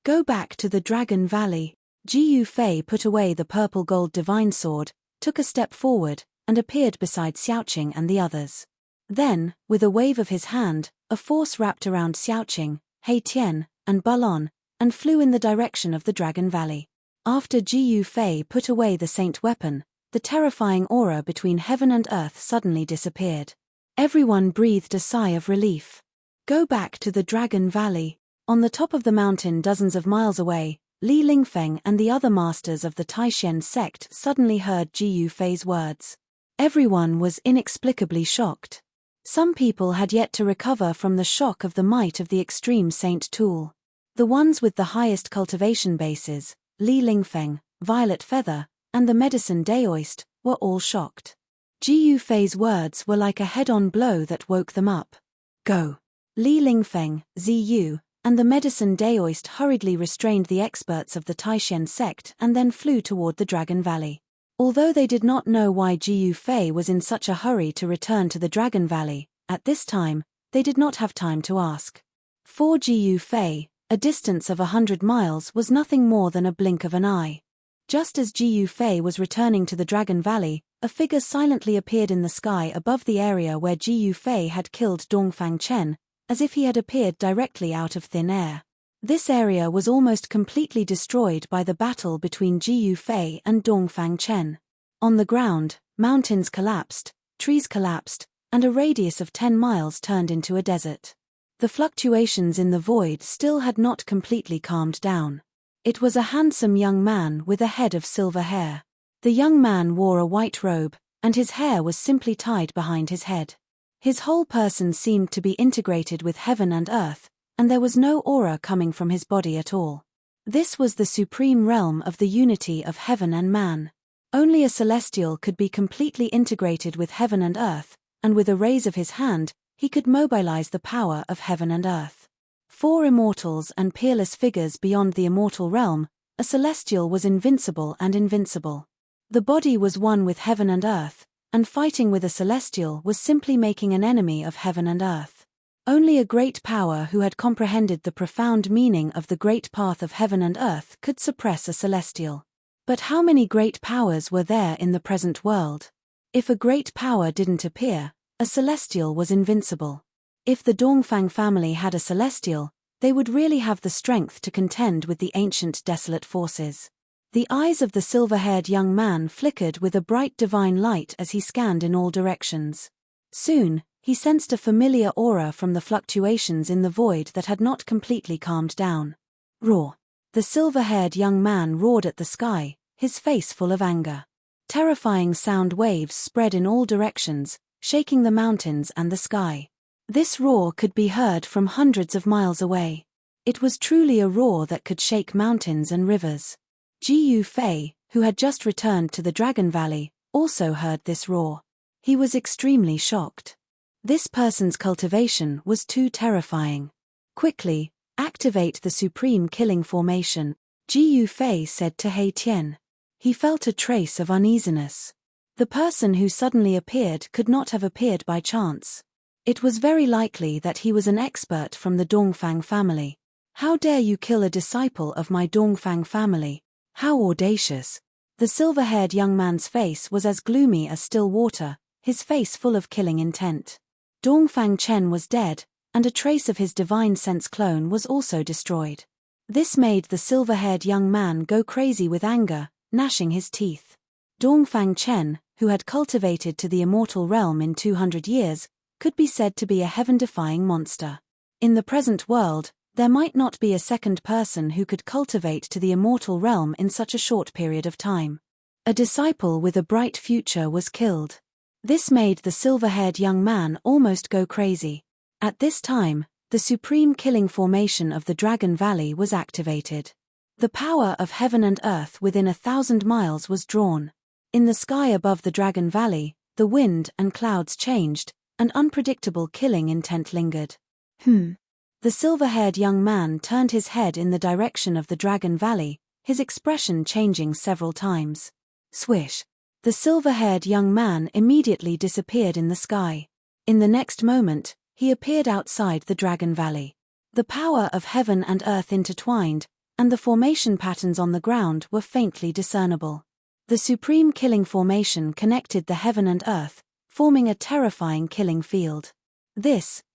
Go back to the Dragon Valley. Ji Yufei put away the purple gold divine sword, took a step forward, and appeared beside Xiaoqing and the others. Then, with a wave of his hand, a force wrapped around Xiaoqing, He Tian, and Balon, and flew in the direction of the Dragon Valley. After Ji Yufei put away the saint weapon, the terrifying aura between heaven and earth suddenly disappeared. Everyone breathed a sigh of relief. Go back to the Dragon Valley. On the top of the mountain dozens of miles away, Li Lingfeng and the other masters of the Taishen sect suddenly heard Ji Yufei's words. Everyone was inexplicably shocked. Some people had yet to recover from the shock of the might of the extreme saint tool. The ones with the highest cultivation bases, Li Lingfeng, Violet Feather, and the medicine Daoist, were all shocked. Ji Yufei's words were like a head-on blow that woke them up. Go! Li Lingfeng, Ziyu, and the medicine Daoist hurriedly restrained the experts of the Taishen sect and then flew toward the Dragon Valley. Although they did not know why Ji Yufei was in such a hurry to return to the Dragon Valley, at this time, they did not have time to ask. For Ji Yufei, a distance of 100 miles was nothing more than a blink of an eye. Just as Ji Yufei was returning to the Dragon Valley, a figure silently appeared in the sky above the area where Ji Yufei had killed Dongfang Chen, as if he had appeared directly out of thin air. This area was almost completely destroyed by the battle between Ji Yufei and Dongfang Chen. On the ground, mountains collapsed, trees collapsed, and a radius of 10 miles turned into a desert. The fluctuations in the void still had not completely calmed down. It was a handsome young man with a head of silver hair. The young man wore a white robe, and his hair was simply tied behind his head. His whole person seemed to be integrated with heaven and earth, and there was no aura coming from his body at all. This was the supreme realm of the unity of heaven and man. Only a celestial could be completely integrated with heaven and earth, and with a raise of his hand, he could mobilize the power of heaven and earth. 4 immortals and peerless figures beyond the immortal realm, a celestial was invincible and invincible. The body was one with heaven and earth, and fighting with a celestial was simply making an enemy of heaven and earth. Only a great power who had comprehended the profound meaning of the great path of heaven and earth could suppress a celestial. But how many great powers were there in the present world? If a great power didn't appear, a celestial was invincible. If the Dongfang family had a celestial, they would really have the strength to contend with the ancient desolate forces. The eyes of the silver-haired young man flickered with a bright divine light as he scanned in all directions. Soon, he sensed a familiar aura from the fluctuations in the void that had not completely calmed down. Roar! The silver-haired young man roared at the sky, his face full of anger. Terrifying sound waves spread in all directions, shaking the mountains and the sky. This roar could be heard from hundreds of miles away. It was truly a roar that could shake mountains and rivers. Jiyu Fei, who had just returned to the Dragon Valley, also heard this roar. He was extremely shocked. This person's cultivation was too terrifying. Quickly, activate the supreme killing formation, Jiyu Fei said to He Tian. He felt a trace of uneasiness. The person who suddenly appeared could not have appeared by chance. It was very likely that he was an expert from the Dongfang family. How dare you kill a disciple of my Dongfang family? How audacious! The silver-haired young man's face was as gloomy as still water, his face full of killing intent. Dongfang Chen was dead, and a trace of his divine sense clone was also destroyed. This made the silver-haired young man go crazy with anger, gnashing his teeth. Dongfang Chen, who had cultivated to the immortal realm in 200 years, could be said to be a heaven-defying monster. In the present world, there might not be a second person who could cultivate to the immortal realm in such a short period of time. A disciple with a bright future was killed. This made the silver-haired young man almost go crazy. At this time, the supreme killing formation of the Dragon Valley was activated. The power of heaven and earth within 1,000 miles was drawn. In the sky above the Dragon Valley, the wind and clouds changed, and unpredictable killing intent lingered. The silver-haired young man turned his head in the direction of the Dragon Valley, his expression changing several times. Swish! The silver-haired young man immediately disappeared in the sky. In the next moment, he appeared outside the Dragon Valley. The power of heaven and earth intertwined, and the formation patterns on the ground were faintly discernible. The supreme killing formation connected the heaven and earth, forming a terrifying killing field.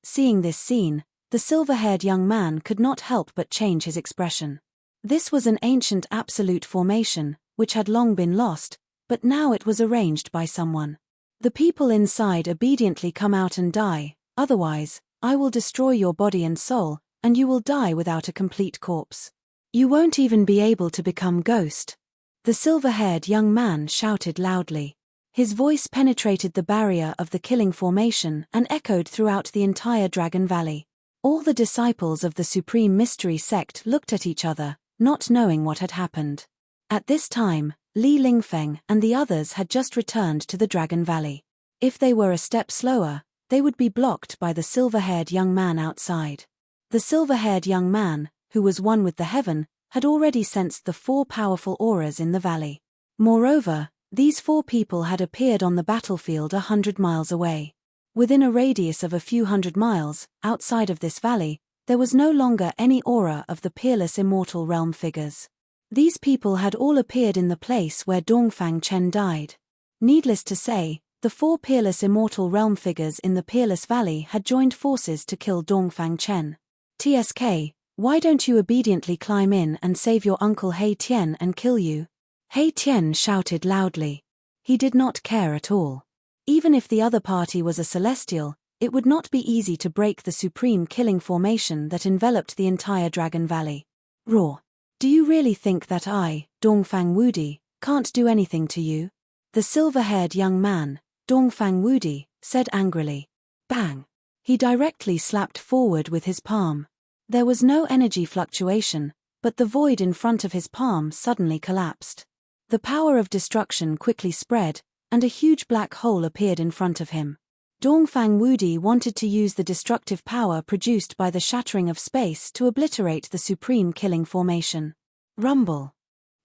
Seeing this scene, the silver-haired young man could not help but change his expression. This was an ancient absolute formation, which had long been lost, but now it was arranged by someone. The people inside obediently come out and die, otherwise, I will destroy your body and soul, and you will die without a complete corpse. You won't even be able to become ghost. The silver-haired young man shouted loudly. His voice penetrated the barrier of the killing formation and echoed throughout the entire Dragon Valley. All the disciples of the Supreme Mystery Sect looked at each other, not knowing what had happened. At this time, Li Lingfeng and the others had just returned to the Dragon Valley. If they were a step slower, they would be blocked by the silver-haired young man outside. The silver-haired young man, who was one with the heaven, had already sensed the 4 powerful auras in the valley. Moreover, these 4 people had appeared on the battlefield 100 miles away. Within a radius of a few hundred miles, outside of this valley, there was no longer any aura of the peerless immortal realm figures. These people had all appeared in the place where Dongfang Chen died. Needless to say, the 4 peerless immortal realm figures in the Peerless Valley had joined forces to kill Dongfang Chen. TSK, why don't you obediently climb in and save your uncle He Tian and kill you? He Tian shouted loudly. He did not care at all. Even if the other party was a celestial, it would not be easy to break the supreme killing formation that enveloped the entire Dragon Valley. Roar. Do you really think that I, Dongfang Wudi, can't do anything to you? The silver-haired young man, Dongfang Wudi, said angrily. Bang! He directly slapped forward with his palm. There was no energy fluctuation, but the void in front of his palm suddenly collapsed. The power of destruction quickly spread, and a huge black hole appeared in front of him. Dongfang Wudi wanted to use the destructive power produced by the shattering of space to obliterate the supreme killing formation. Rumble.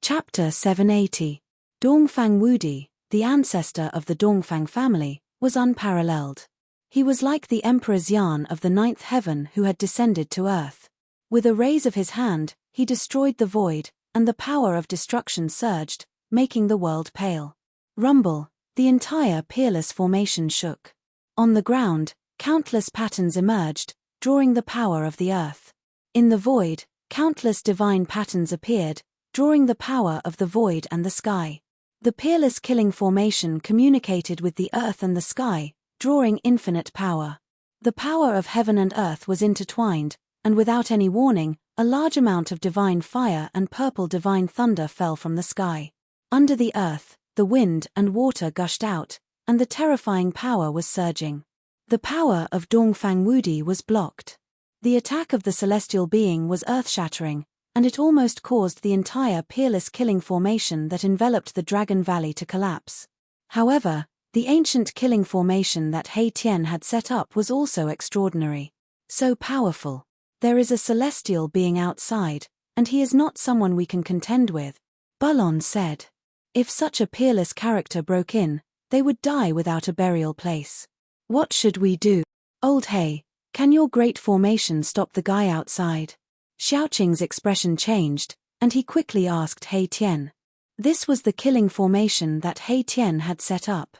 Chapter 780. Dongfang Wudi, the ancestor of the Dongfang family, was unparalleled. He was like the Emperor's Yan of the ninth heaven who had descended to earth. With a raise of his hand, he destroyed the void, and the power of destruction surged, making the world pale. Rumble. The entire peerless formation shook. On the ground, countless patterns emerged, drawing the power of the earth. In the void, countless divine patterns appeared, drawing the power of the void and the sky. The peerless killing formation communicated with the earth and the sky, drawing infinite power. The power of heaven and earth was intertwined, and without any warning, a large amount of divine fire and purple divine thunder fell from the sky. Under the earth, the wind and water gushed out, and the terrifying power was surging. The power of Dongfang Wudi was blocked. The attack of the celestial being was earth-shattering, and it almost caused the entire peerless killing formation that enveloped the Dragon Valley to collapse. However, the ancient killing formation that He Tian had set up was also extraordinary. So powerful. There is a celestial being outside, and he is not someone we can contend with, Bulon said. If such a peerless character broke in, they would die without a burial place. What should we do? Old He, can your great formation stop the guy outside? Xiaoqing's expression changed, and he quickly asked He Tian. This was the killing formation that He Tian had set up.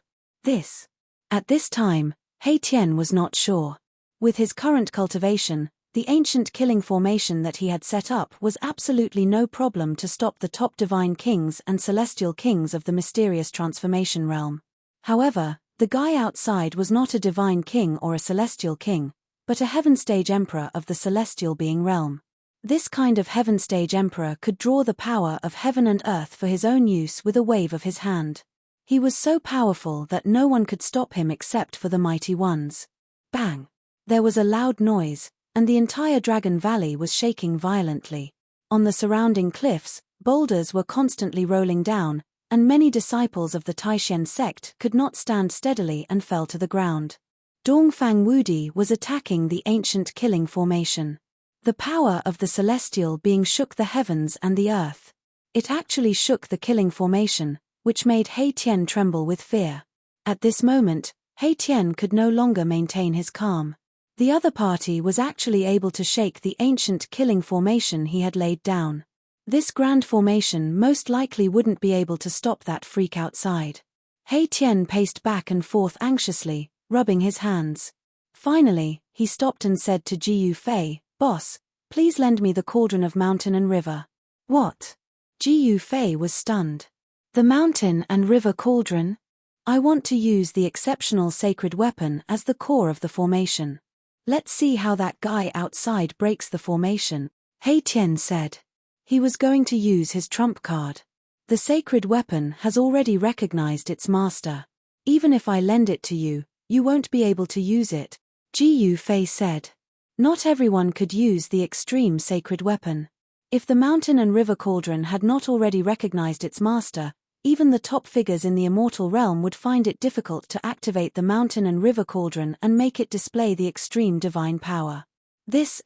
At this time, He Tian was not sure. With his current cultivation, the ancient killing formation that he had set up was absolutely no problem to stop the top divine kings and celestial kings of the mysterious transformation realm. However, the guy outside was not a divine king or a celestial king, but a heaven stage emperor of the celestial being realm. This kind of heaven stage emperor could draw the power of heaven and earth for his own use with a wave of his hand. He was so powerful that no one could stop him except for the mighty ones. Bang! There was a loud noise, and the entire Dragon Valley was shaking violently. On the surrounding cliffs, boulders were constantly rolling down, and many disciples of the Taishen sect could not stand steadily and fell to the ground. Dongfang Wudi was attacking the ancient killing formation. The power of the celestial being shook the heavens and the earth. It actually shook the killing formation, which made He Tian tremble with fear. At this moment, He Tian could no longer maintain his calm. The other party was actually able to shake the ancient killing formation he had laid down. This grand formation most likely wouldn't be able to stop that freak outside. He Tian paced back and forth anxiously, rubbing his hands. Finally, he stopped and said to Ji Yufei, "Boss, please lend me the cauldron of mountain and river." What? Ji Yufei was stunned. The mountain and river cauldron? I want to use the exceptional sacred weapon as the core of the formation. Let's see how that guy outside breaks the formation, He Tian said. He was going to use his trump card. The sacred weapon has already recognized its master. Even if I lend it to you, you won't be able to use it, Ji Yufei said. Not everyone could use the extreme sacred weapon. If the mountain and river cauldron had not already recognized its master, even the top figures in the immortal realm would find it difficult to activate the mountain and river cauldron and make it display the extreme divine power.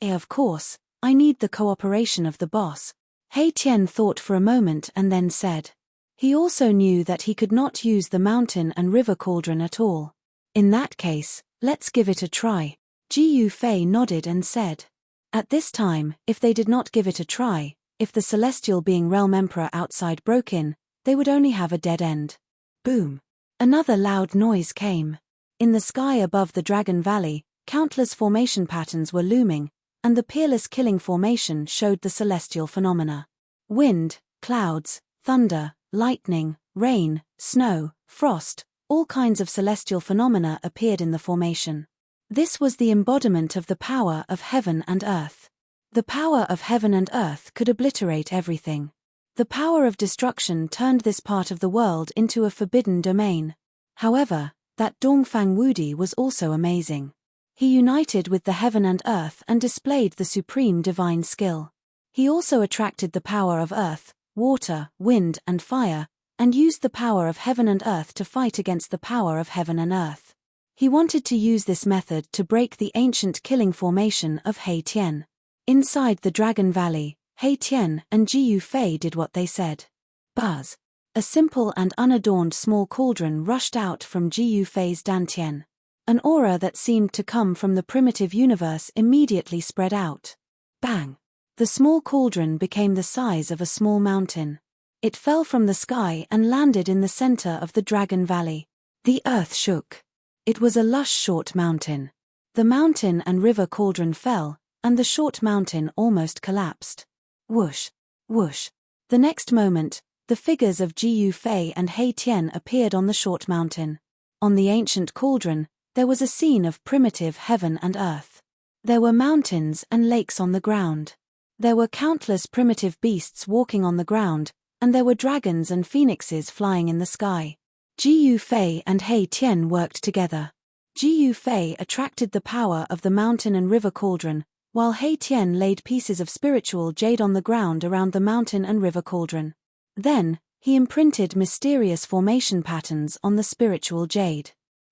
Of course, I need the cooperation of the boss. He Tian thought for a moment and then said. He also knew that he could not use the mountain and river cauldron at all. In that case, let's give it a try. Ji Yufei nodded and said. At this time, if they did not give it a try, if the celestial being realm emperor outside broke in, they would only have a dead end. Boom! Another loud noise came. In the sky above the Dragon Valley, countless formation patterns were looming, and the peerless killing formation showed the celestial phenomena. Wind, clouds, thunder, lightning, rain, snow, frost, all kinds of celestial phenomena appeared in the formation. This was the embodiment of the power of heaven and earth. The power of heaven and earth could obliterate everything. The power of destruction turned this part of the world into a forbidden domain. However, that Dongfang Wudi was also amazing. He united with the heaven and earth and displayed the supreme divine skill. He also attracted the power of earth, water, wind, and fire, and used the power of heaven and earth to fight against the power of heaven and earth. He wanted to use this method to break the ancient killing formation of He Tian. Inside the Dragon Valley, He Tian and Ji Yufei did what they said. Buzz. A simple and unadorned small cauldron rushed out from Ji Yufei's dantian. An aura that seemed to come from the primitive universe immediately spread out. Bang! The small cauldron became the size of a small mountain. It fell from the sky and landed in the center of the Dragon Valley. The earth shook. It was a lush short mountain. The mountain and river cauldron fell, and the short mountain almost collapsed. Whoosh! Whoosh! The next moment, the figures of Ji Yufei and He Tian appeared on the short mountain. On the ancient cauldron, there was a scene of primitive heaven and earth. There were mountains and lakes on the ground. There were countless primitive beasts walking on the ground, and there were dragons and phoenixes flying in the sky. Ji Yufei and He Tian worked together. Ji Yufei attracted the power of the mountain and river cauldron, while He Tian laid pieces of spiritual jade on the ground around the mountain and river cauldron. Then, he imprinted mysterious formation patterns on the spiritual jade.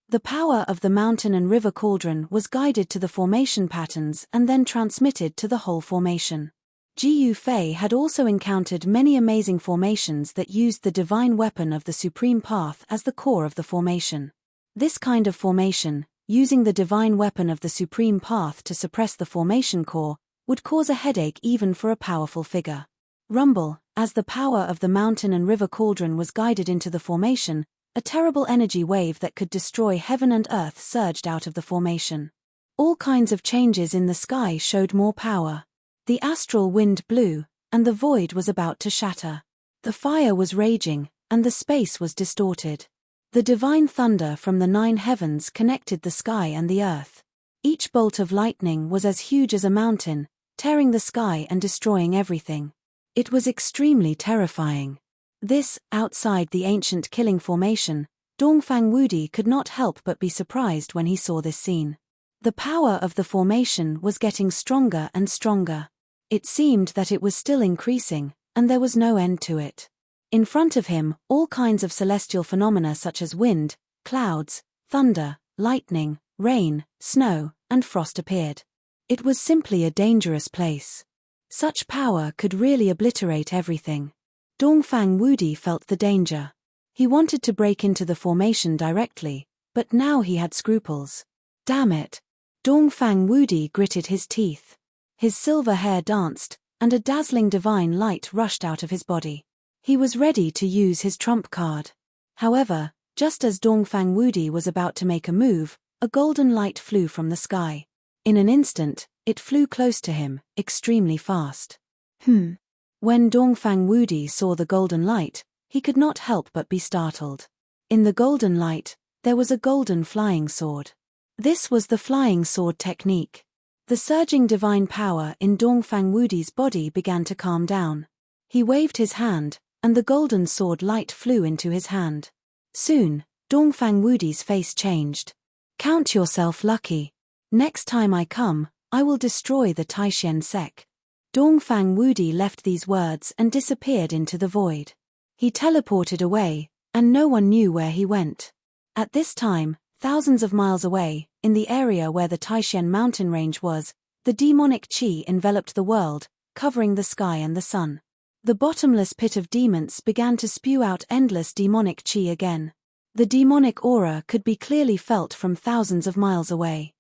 The power of the mountain and river cauldron was guided to the formation patterns and then transmitted to the whole formation. Ji Yufei had also encountered many amazing formations that used the divine weapon of the Supreme Path as the core of the formation. This kind of formation, using the divine weapon of the Supreme Path to suppress the formation core, would cause a headache even for a powerful figure. Rumble, as the power of the mountain and river cauldron was guided into the formation, a terrible energy wave that could destroy heaven and earth surged out of the formation. All kinds of changes in the sky showed more power. The astral wind blew, and the void was about to shatter. The fire was raging, and the space was distorted. The divine thunder from the 9 heavens connected the sky and the earth. Each bolt of lightning was as huge as a mountain, tearing the sky and destroying everything. It was extremely terrifying. This, outside the ancient killing formation, Dongfang Wudi could not help but be surprised when he saw this scene. The power of the formation was getting stronger and stronger. It seemed that it was still increasing, and there was no end to it. In front of him, all kinds of celestial phenomena such as wind, clouds, thunder, lightning, rain, snow, and frost appeared. It was simply a dangerous place. Such power could really obliterate everything. Dongfang Wudi felt the danger. He wanted to break into the formation directly, but now he had scruples. Damn it! Dongfang Wudi gritted his teeth. His silver hair danced, and a dazzling divine light rushed out of his body. He was ready to use his trump card. However, just as Dongfang Wudi was about to make a move, a golden light flew from the sky. In an instant, it flew close to him, extremely fast. When Dongfang Wudi saw the golden light, he could not help but be startled. In the golden light, there was a golden flying sword. This was the flying sword technique. The surging divine power in Dongfang Wudi's body began to calm down. He waved his hand, and the golden sword light flew into his hand. Soon, Dongfang Wudi's face changed. Count yourself lucky. Next time I come, I will destroy the Taishen sect. Dongfang Wudi left these words and disappeared into the void. He teleported away, and no one knew where he went. At this time, thousands of miles away, in the area where the Taishen mountain range was, the demonic qi enveloped the world, covering the sky and the sun. The bottomless pit of demons began to spew out endless demonic qi again. The demonic aura could be clearly felt from thousands of miles away.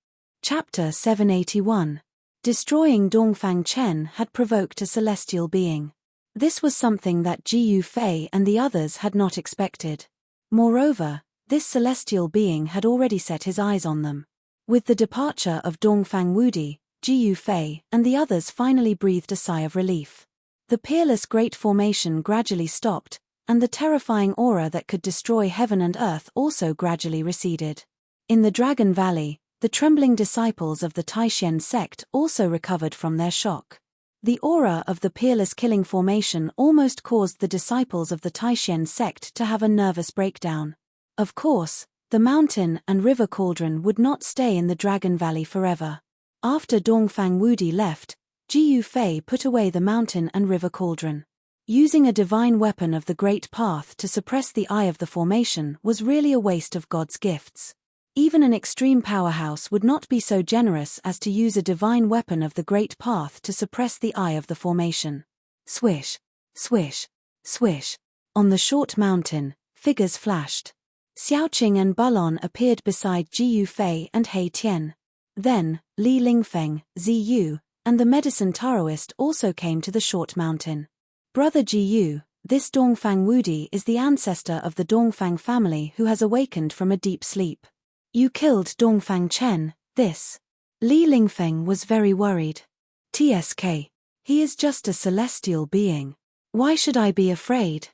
Chapter 781. Destroying Dongfang Chen had provoked a celestial being. This was something that Ji Yufei and the others had not expected. Moreover, this celestial being had already set his eyes on them. With the departure of Dongfang Wudi, Ji Yufei and the others finally breathed a sigh of relief. The peerless great formation gradually stopped, and the terrifying aura that could destroy heaven and earth also gradually receded. In the Dragon Valley, The trembling disciples of the Taishan sect also recovered from their shock. The aura of the peerless killing formation almost caused the disciples of the Taishan sect to have a nervous breakdown. Of course, the mountain and river cauldron would not stay in the Dragon Valley forever. After Dongfang Wudi left, Ji Yufei put away the mountain and river cauldron. Using a divine weapon of the Great Path to suppress the eye of the formation was really a waste of God's gifts. Even an extreme powerhouse would not be so generous as to use a divine weapon of the Great Path to suppress the eye of the formation. Swish, swish, swish. On the short mountain, figures flashed. Xiaoqing and Bulon appeared beside Ji Yufei and He Tian. Then, Li Lingfeng, Ziyu, and the medicine Taoist also came to the short mountain. Brother Jiyu, this Dongfang Wudi is the ancestor of the Dongfang family who has awakened from a deep sleep. You killed Dongfang Chen, this. Li Lingfeng was very worried. TSK. He is just a celestial being. Why should I be afraid?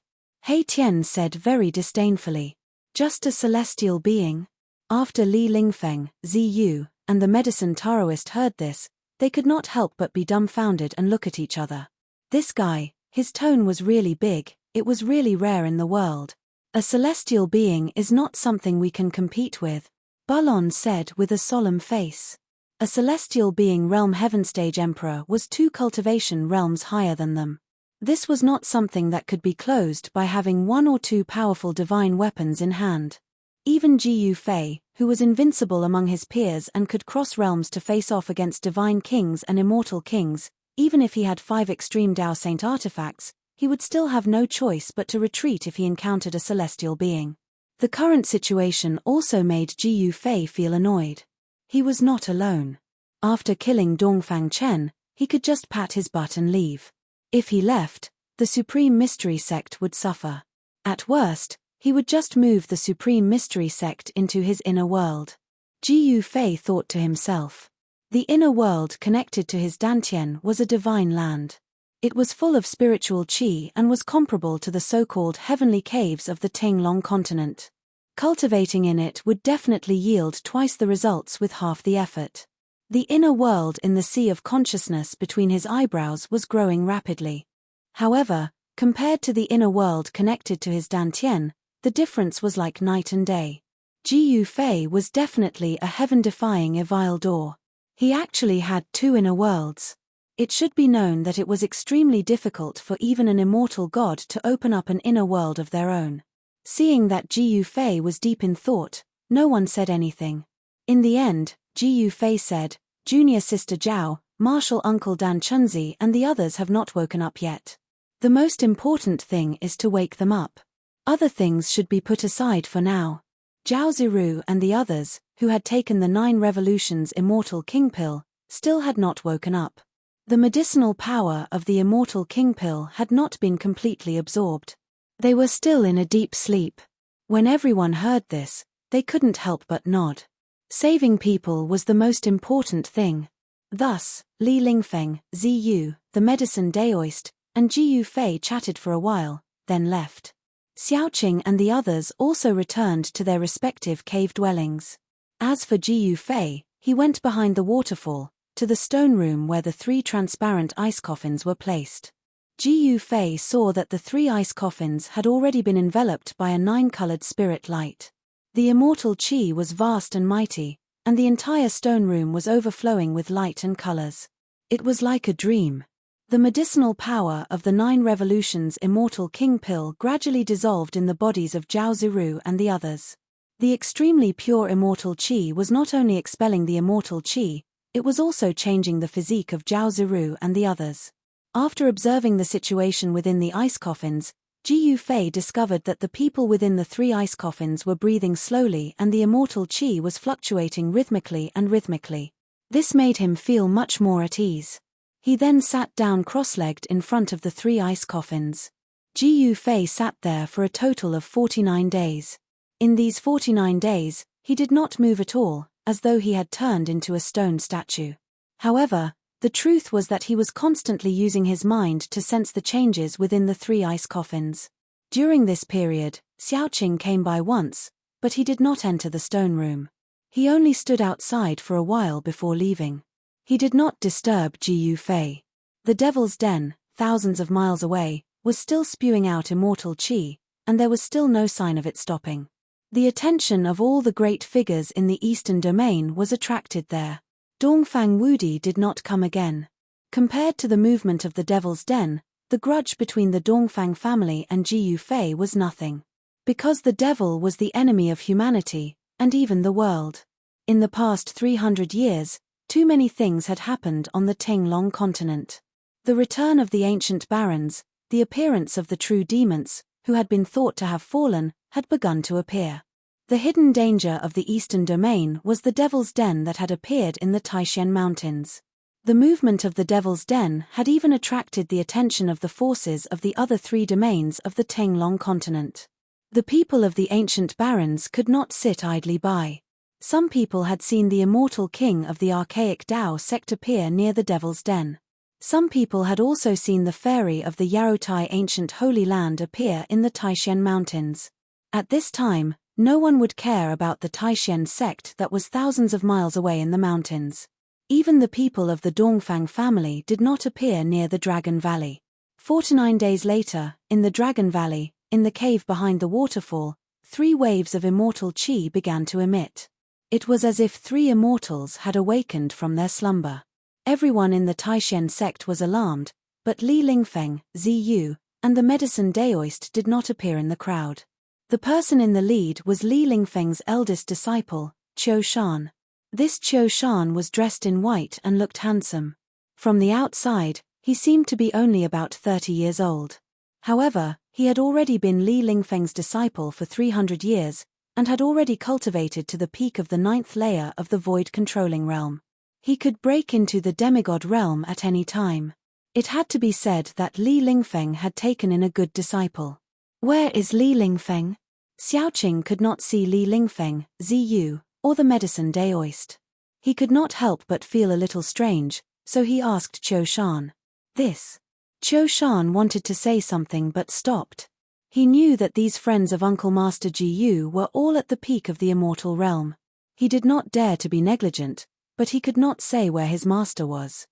He Tian said very disdainfully. Just a celestial being? After Li Lingfeng, Ziyu, and the medicine Taoist heard this, they could not help but be dumbfounded and look at each other. This guy, his tone was really big, it was really rare in the world. A celestial being is not something we can compete with, Bulon said with a solemn face. A celestial being realm heaven stage emperor was 2 cultivation realms higher than them. This was not something that could be closed by having 1 or 2 powerful divine weapons in hand. Even Ji Yufei, who was invincible among his peers and could cross realms to face off against divine kings and immortal kings, even if he had 5 extreme Dao Saint artifacts, he would still have no choice but to retreat if he encountered a celestial being. The current situation also made Ji Yufei feel annoyed. He was not alone. After killing Dongfang Chen, he could just pat his butt and leave. If he left, the Supreme Mystery Sect would suffer. At worst, he would just move the Supreme Mystery Sect into his inner world. Ji Yufei thought to himself. The inner world connected to his Dantian was a divine land. It was full of spiritual qi and was comparable to the so-called heavenly caves of the Tinglong continent. Cultivating in it would definitely yield twice the results with half the effort. The inner world in the sea of consciousness between his eyebrows was growing rapidly. However, compared to the inner world connected to his Dantian, the difference was like night and day. Ji Yufei was definitely a heaven-defying Evildoer. He actually had 2 inner worlds. It should be known that it was extremely difficult for even an immortal god to open up an inner world of their own. Seeing that Ji Yufei was deep in thought, no one said anything. In the end, Ji Yufei said, Junior Sister Zhao, Martial Uncle Dan Chunzi and the others have not woken up yet. The most important thing is to wake them up. Other things should be put aside for now. Zhao Ziru and the others, who had taken the 9 Revolutions Immortal King Pill, still had not woken up. The medicinal power of the Immortal King Pill had not been completely absorbed. They were still in a deep sleep. When everyone heard this, they couldn't help but nod. Saving people was the most important thing. Thus, Li Lingfeng, Ziyu, the medicine Daoist, and Ji Yufei chatted for a while, then left. Xiaoqing and the others also returned to their respective cave dwellings. As for Ji Yufei, he went behind the waterfall, to the stone room where the 3 transparent ice coffins were placed. Ji Yufei saw that the 3 ice coffins had already been enveloped by a 9-colored spirit light. The immortal qi was vast and mighty, and the entire stone room was overflowing with light and colors. It was like a dream. The medicinal power of the 9 Revolutions Immortal King Pill gradually dissolved in the bodies of Zhao Ziru and the others. The extremely pure immortal qi was not only expelling the immortal qi, it was also changing the physique of Zhao Ziru and the others. After observing the situation within the ice coffins, Ji Yufei discovered that the people within the 3 ice coffins were breathing slowly and the immortal qi was fluctuating rhythmically. This made him feel much more at ease. He then sat down cross-legged in front of the 3 ice coffins. Ji Yufei sat there for a total of 49 days. In these 49 days, he did not move at all, as though he had turned into a stone statue. However, the truth was that he was constantly using his mind to sense the changes within the 3 ice coffins. During this period, Xiaoqing came by once, but he did not enter the stone room. He only stood outside for a while before leaving. He did not disturb Jiu Fei. The Devil's Den, thousands of miles away, was still spewing out immortal qi, and there was still no sign of it stopping. The attention of all the great figures in the Eastern Domain was attracted there. Dongfang Wudi did not come again. Compared to the movement of the Devil's Den, the grudge between the Dongfang family and Jiu Fei was nothing. Because the devil was the enemy of humanity, and even the world. In the past 300 years, too many things had happened on the Tinglong continent. The return of the ancient barons, the appearance of the true demons, who had been thought to have fallen, had begun to appear. The hidden danger of the Eastern Domain was the Devil's Den that had appeared in the Taishan Mountains. The movement of the Devil's Den had even attracted the attention of the forces of the other three domains of the Tinglong continent. The people of the ancient barons could not sit idly by. Some people had seen the immortal king of the archaic Dao sect appear near the Devil's Den. Some people had also seen the fairy of the Yarotai ancient Holy Land appear in the Taishan Mountains. At this time, no one would care about the Taishan sect that was thousands of miles away in the mountains. Even the people of the Dongfang family did not appear near the Dragon Valley. 49 days later, in the Dragon Valley, in the cave behind the waterfall, 3 waves of immortal qi began to emit. It was as if 3 immortals had awakened from their slumber. Everyone in the Taishan sect was alarmed, but Li Lingfeng, Ziyu, and the medicine Daoist did not appear in the crowd. The person in the lead was Li Lingfeng's eldest disciple, Qiu Shan. This Qiu Shan was dressed in white and looked handsome. From the outside, he seemed to be only about 30 years old. However, he had already been Li Lingfeng's disciple for 300 years, and had already cultivated to the peak of the 9th layer of the void-controlling realm. He could break into the demigod realm at any time. It had to be said that Li Lingfeng had taken in a good disciple. Where is Li Lingfeng? Xiaoqing could not see Li Lingfeng, Ziyu, or the medicine Daoist. He could not help but feel a little strange, so he asked Qiu Shan. This. Qiu Shan wanted to say something but stopped. He knew that these friends of Uncle Master Jiyu were all at the peak of the immortal realm. He did not dare to be negligent, but he could not say where his master was.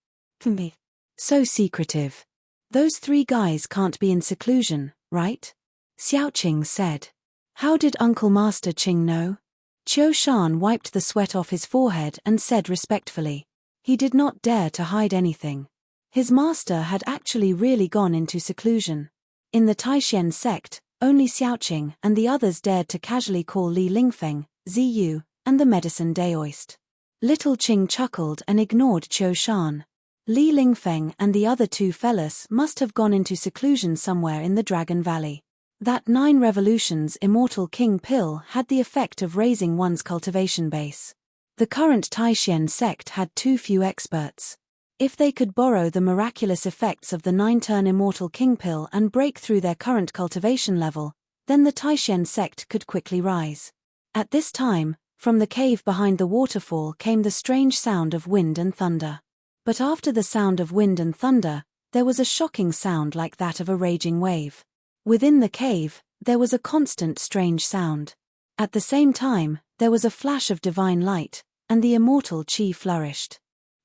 So secretive. Those 3 guys can't be in seclusion, right? Xiaoqing said. How did Uncle Master Qing know? Qiu Shan wiped the sweat off his forehead and said respectfully. He did not dare to hide anything. His master had actually really gone into seclusion. In the Taishan sect, only Xiaoqing and the others dared to casually call Li Lingfeng, Ziyu, and the medicine Daoist. Little Qing chuckled and ignored Qiu Shan. Li Lingfeng and the other 2 fellas must have gone into seclusion somewhere in the Dragon Valley. That 9 revolutions immortal king pill had the effect of raising one's cultivation base. The current Taishan sect had too few experts. If they could borrow the miraculous effects of the 9-turn immortal king pill and break through their current cultivation level, then the Taishan sect could quickly rise. At this time, from the cave behind the waterfall came the strange sound of wind and thunder. But after the sound of wind and thunder, there was a shocking sound like that of a raging wave. Within the cave, there was a constant strange sound. At the same time, there was a flash of divine light, and the immortal qi flourished.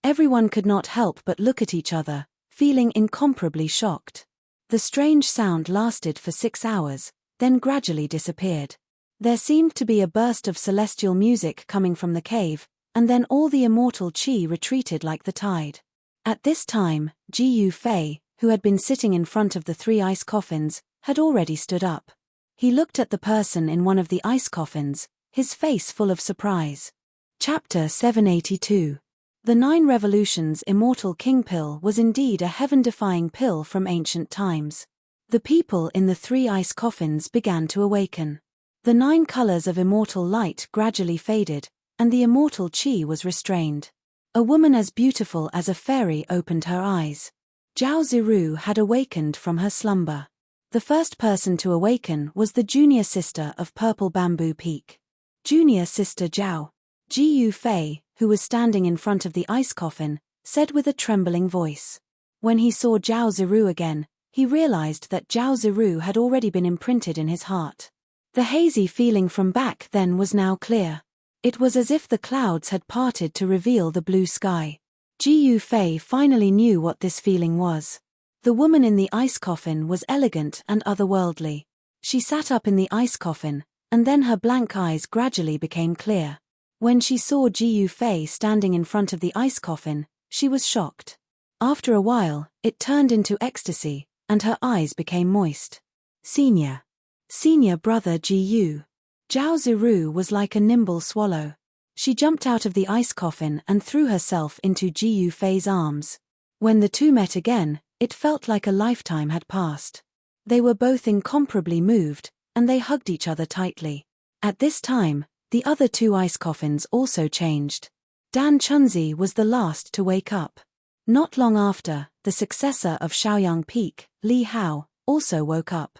Everyone could not help but look at each other, feeling incomparably shocked. The strange sound lasted for 6 hours, then gradually disappeared. There seemed to be a burst of celestial music coming from the cave, and then all the immortal qi retreated like the tide. At this time, Jiu Fei, who had been sitting in front of the 3 ice coffins, had already stood up. He looked at the person in one of the ice coffins, his face full of surprise. Chapter 782. The 9 Revolutions Immortal King Pill was indeed a heaven-defying pill from ancient times. The people in the 3 ice coffins began to awaken. The 9 colors of immortal light gradually faded, and the immortal qi was restrained. A woman as beautiful as a fairy opened her eyes. Zhao Ziru had awakened from her slumber. The first person to awaken was the junior sister of Purple Bamboo Peak. Junior sister Zhao. Jiu Fei, who was standing in front of the ice coffin, said with a trembling voice. When he saw Zhao Ziru again, he realized that Zhao Ziru had already been imprinted in his heart. The hazy feeling from back then was now clear. It was as if the clouds had parted to reveal the blue sky. Ji Yufei finally knew what this feeling was. The woman in the ice coffin was elegant and otherworldly. She sat up in the ice coffin, and then her blank eyes gradually became clear. When she saw Ji Yufei standing in front of the ice coffin, she was shocked. After a while, it turned into ecstasy, and her eyes became moist. Senior brother Ji Yu. Zhao Ziru was like a nimble swallow. She jumped out of the ice coffin and threw herself into Ji Yufei's arms. When the two met again, it felt like a lifetime had passed. They were both incomparably moved, and they hugged each other tightly. At this time, the other two ice coffins also changed. Dan Chunzi was the last to wake up. Not long after, the successor of Shaoyang Peak, Li Hao, also woke up.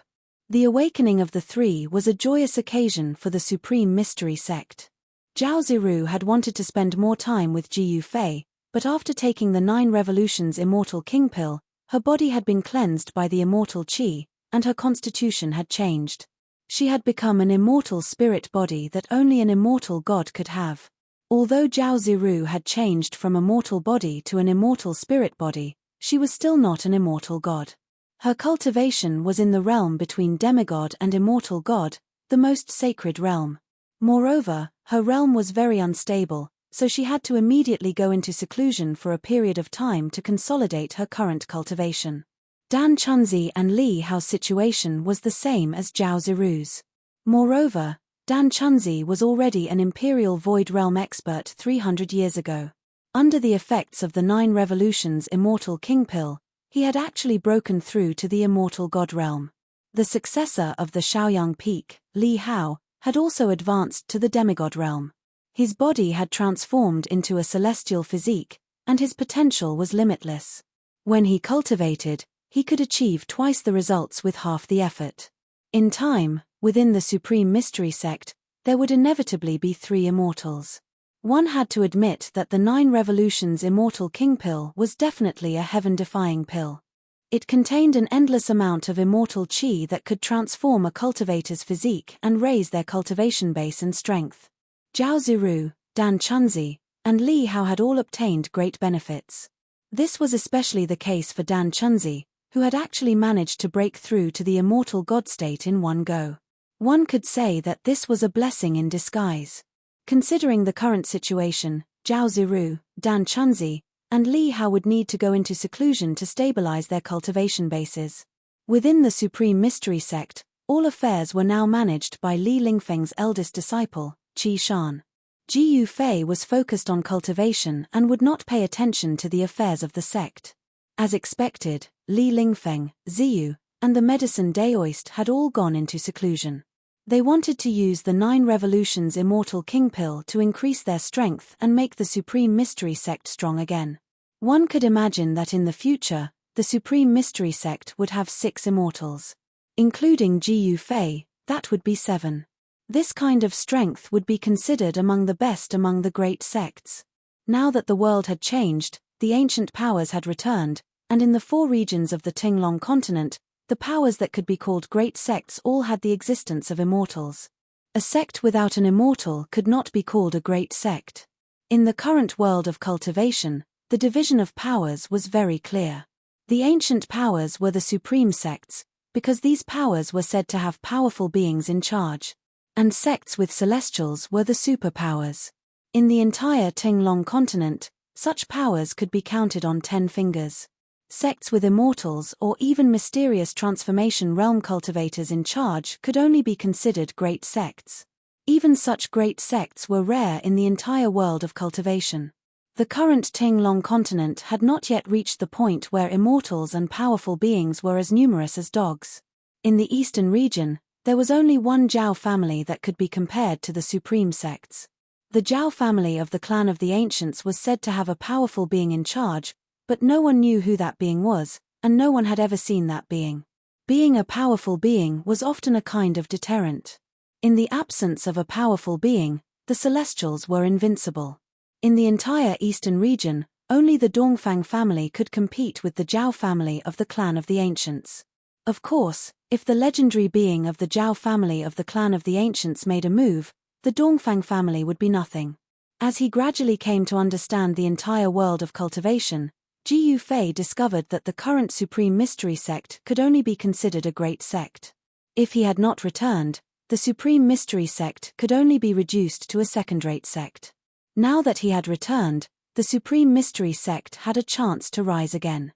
The awakening of the three was a joyous occasion for the Supreme Mystery Sect. Zhao Ziru had wanted to spend more time with Ji Yufei, but after taking the 9 Revolutions Immortal King Pill, her body had been cleansed by the immortal qi, and her constitution had changed. She had become an immortal spirit body that only an immortal god could have. Although Zhao Ziru had changed from a mortal body to an immortal spirit body, she was still not an immortal god. Her cultivation was in the realm between demigod and immortal god, the most sacred realm. Moreover, her realm was very unstable, so she had to immediately go into seclusion for a period of time to consolidate her current cultivation. Dan Chunzi and Li Hao's situation was the same as Zhao Ziru's. Moreover, Dan Chunzi was already an Imperial Void Realm expert 300 years ago. Under the effects of the 9 Revolutions Immortal King Pill, he had actually broken through to the Immortal God realm. The successor of the Shaoyang Peak, Li Hao, had also advanced to the demigod realm. His body had transformed into a celestial physique, and his potential was limitless. When he cultivated, he could achieve twice the results with half the effort. In time, within the Supreme Mystery Sect, there would inevitably be 3 immortals. One had to admit that the 9 Revolutions Immortal King Pill was definitely a heaven-defying pill. It contained an endless amount of immortal qi that could transform a cultivator's physique and raise their cultivation base and strength. Zhao Ziru, Dan Chunzi, and Li Hao had all obtained great benefits. This was especially the case for Dan Chunzi, who had actually managed to break through to the immortal god state in one go. One could say that this was a blessing in disguise. Considering the current situation, Zhao Ziru, Dan Chunzi, and Li Hao would need to go into seclusion to stabilize their cultivation bases. Within the Supreme Mystery Sect, all affairs were now managed by Li Lingfeng's eldest disciple, Qi Shan. Ji Yufei was focused on cultivation and would not pay attention to the affairs of the sect. As expected, Li Lingfeng, Ziyu, and the medicine Daoist had all gone into seclusion. They wanted to use the 9 Revolutions Immortal King Pill to increase their strength and make the Supreme Mystery Sect strong again. One could imagine that in the future, the Supreme Mystery Sect would have 6 immortals. Including Ji Yufei, that would be 7. This kind of strength would be considered among the best among the great sects. Now that the world had changed, the ancient powers had returned, and in the 4 regions of the Tinglong continent, the powers that could be called great sects all had the existence of immortals. A sect without an immortal could not be called a great sect. In the current world of cultivation, the division of powers was very clear. The ancient powers were the supreme sects, because these powers were said to have powerful beings in charge. And sects with celestials were the superpowers. In the entire Tinglong continent, such powers could be counted on 10 fingers. Sects with immortals or even mysterious transformation realm cultivators in charge could only be considered great sects. Even such great sects were rare in the entire world of cultivation. The current Tinglong continent had not yet reached the point where immortals and powerful beings were as numerous as dogs. In the eastern region, there was only one Zhao family that could be compared to the supreme sects. The Zhao family of the clan of the ancients was said to have a powerful being in charge, but no one knew who that being was, and no one had ever seen that being. Being a powerful being was often a kind of deterrent. In the absence of a powerful being, the Celestials were invincible. In the entire eastern region, only the Dongfang family could compete with the Zhao family of the clan of the ancients. Of course, if the legendary being of the Zhao family of the clan of the ancients made a move, the Dongfang family would be nothing. As he gradually came to understand the entire world of cultivation, Ji Yufei discovered that the current Supreme Mystery Sect could only be considered a great sect. If he had not returned, the Supreme Mystery Sect could only be reduced to a second-rate sect. Now that he had returned, the Supreme Mystery Sect had a chance to rise again.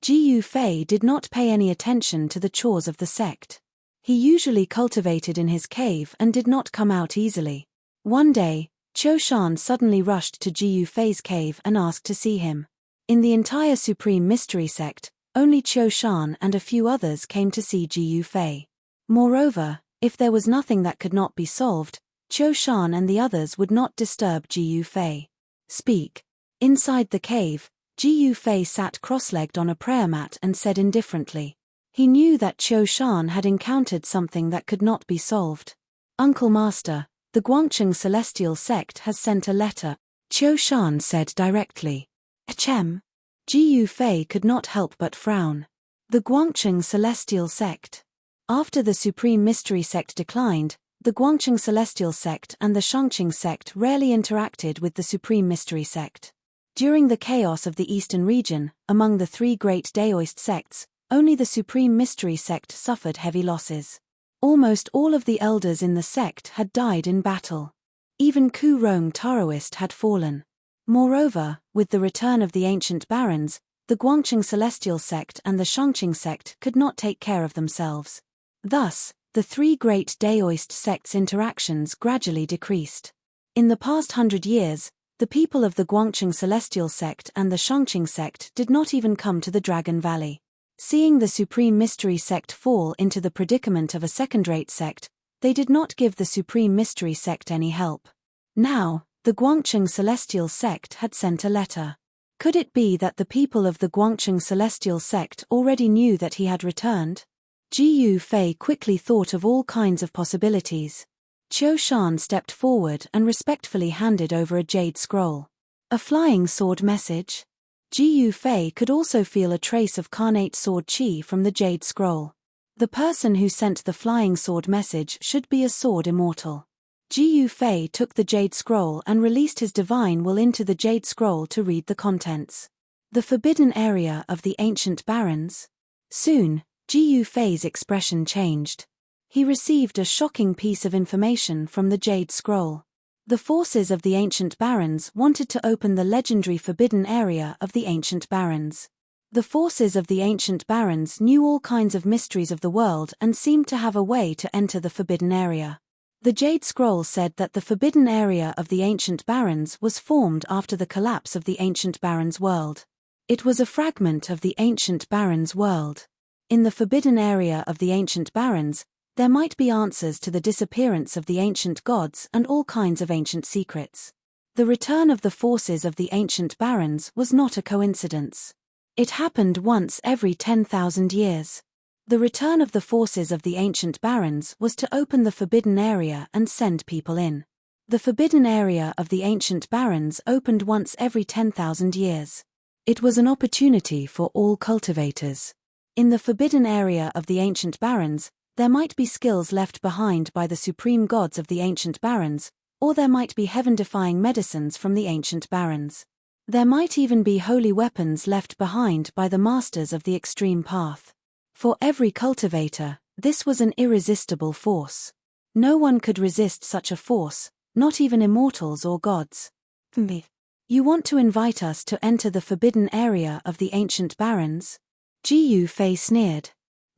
Ji Yufei did not pay any attention to the chores of the sect. He usually cultivated in his cave and did not come out easily. One day, Qiu Shan suddenly rushed to Ji Yufei's cave and asked to see him. In the entire Supreme Mystery Sect, only Qiu Shan and a few others came to see Ji Yufei. Moreover, if there was nothing that could not be solved, Qiu Shan and the others would not disturb Ji Yufei. Speak. Inside the cave, Ji Yufei sat cross-legged on a prayer mat and said indifferently. He knew that Qiu Shan had encountered something that could not be solved. Uncle Master, the Guangcheng Celestial Sect has sent a letter, Qiu Shan said directly. Ahem. Ji Yufei could not help but frown. The Guangcheng Celestial Sect. After the Supreme Mystery Sect declined, the Guangcheng Celestial Sect and the Shangqing Sect rarely interacted with the Supreme Mystery Sect. During the chaos of the Eastern region, among the three great Daoist sects, only the Supreme Mystery Sect suffered heavy losses. Almost all of the elders in the sect had died in battle. Even Ku Rong Taoist had fallen. Moreover, with the return of the ancient barons, the Guangcheng Celestial Sect and the Shangqing Sect could not take care of themselves. Thus, the three great Daoist sects' interactions gradually decreased. In the past 100 years, the people of the Guangcheng Celestial Sect and the Shangqing Sect did not even come to the Dragon Valley. Seeing the Supreme Mystery Sect fall into the predicament of a second-rate sect, they did not give the Supreme Mystery Sect any help. Now, the Guangcheng Celestial Sect had sent a letter. Could it be that the people of the Guangcheng Celestial Sect already knew that he had returned? Ji Yufei quickly thought of all kinds of possibilities. Qiu Shan stepped forward and respectfully handed over a jade scroll. A flying sword message? Ji Yufei could also feel a trace of carnate sword qi from the jade scroll. The person who sent the flying sword message should be a sword immortal. Ji Yufei took the jade scroll and released his divine will into the jade scroll to read the contents. The forbidden area of the ancient barons? Soon, Ji Yufei's expression changed. He received a shocking piece of information from the Jade Scroll. The forces of the ancient barons wanted to open the legendary forbidden area of the ancient barons. The forces of the ancient barons knew all kinds of mysteries of the world and seemed to have a way to enter the forbidden area. The Jade Scroll said that the forbidden area of the ancient barons was formed after the collapse of the ancient barons' world. It was a fragment of the ancient barons' world. In the forbidden area of the ancient barons, there might be answers to the disappearance of the ancient gods and all kinds of ancient secrets. The return of the forces of the ancient barons was not a coincidence. It happened once every 10,000 years. The return of the forces of the ancient barons was to open the forbidden area and send people in. The forbidden area of the ancient barons opened once every 10,000 years. It was an opportunity for all cultivators. In the forbidden area of the ancient barons, there might be skills left behind by the supreme gods of the ancient barons, or there might be heaven-defying medicines from the ancient barons. There might even be holy weapons left behind by the masters of the extreme path. For every cultivator, this was an irresistible force. No one could resist such a force, not even immortals or gods. You want to invite us to enter the forbidden area of the ancient barons? Ji Yufei sneered.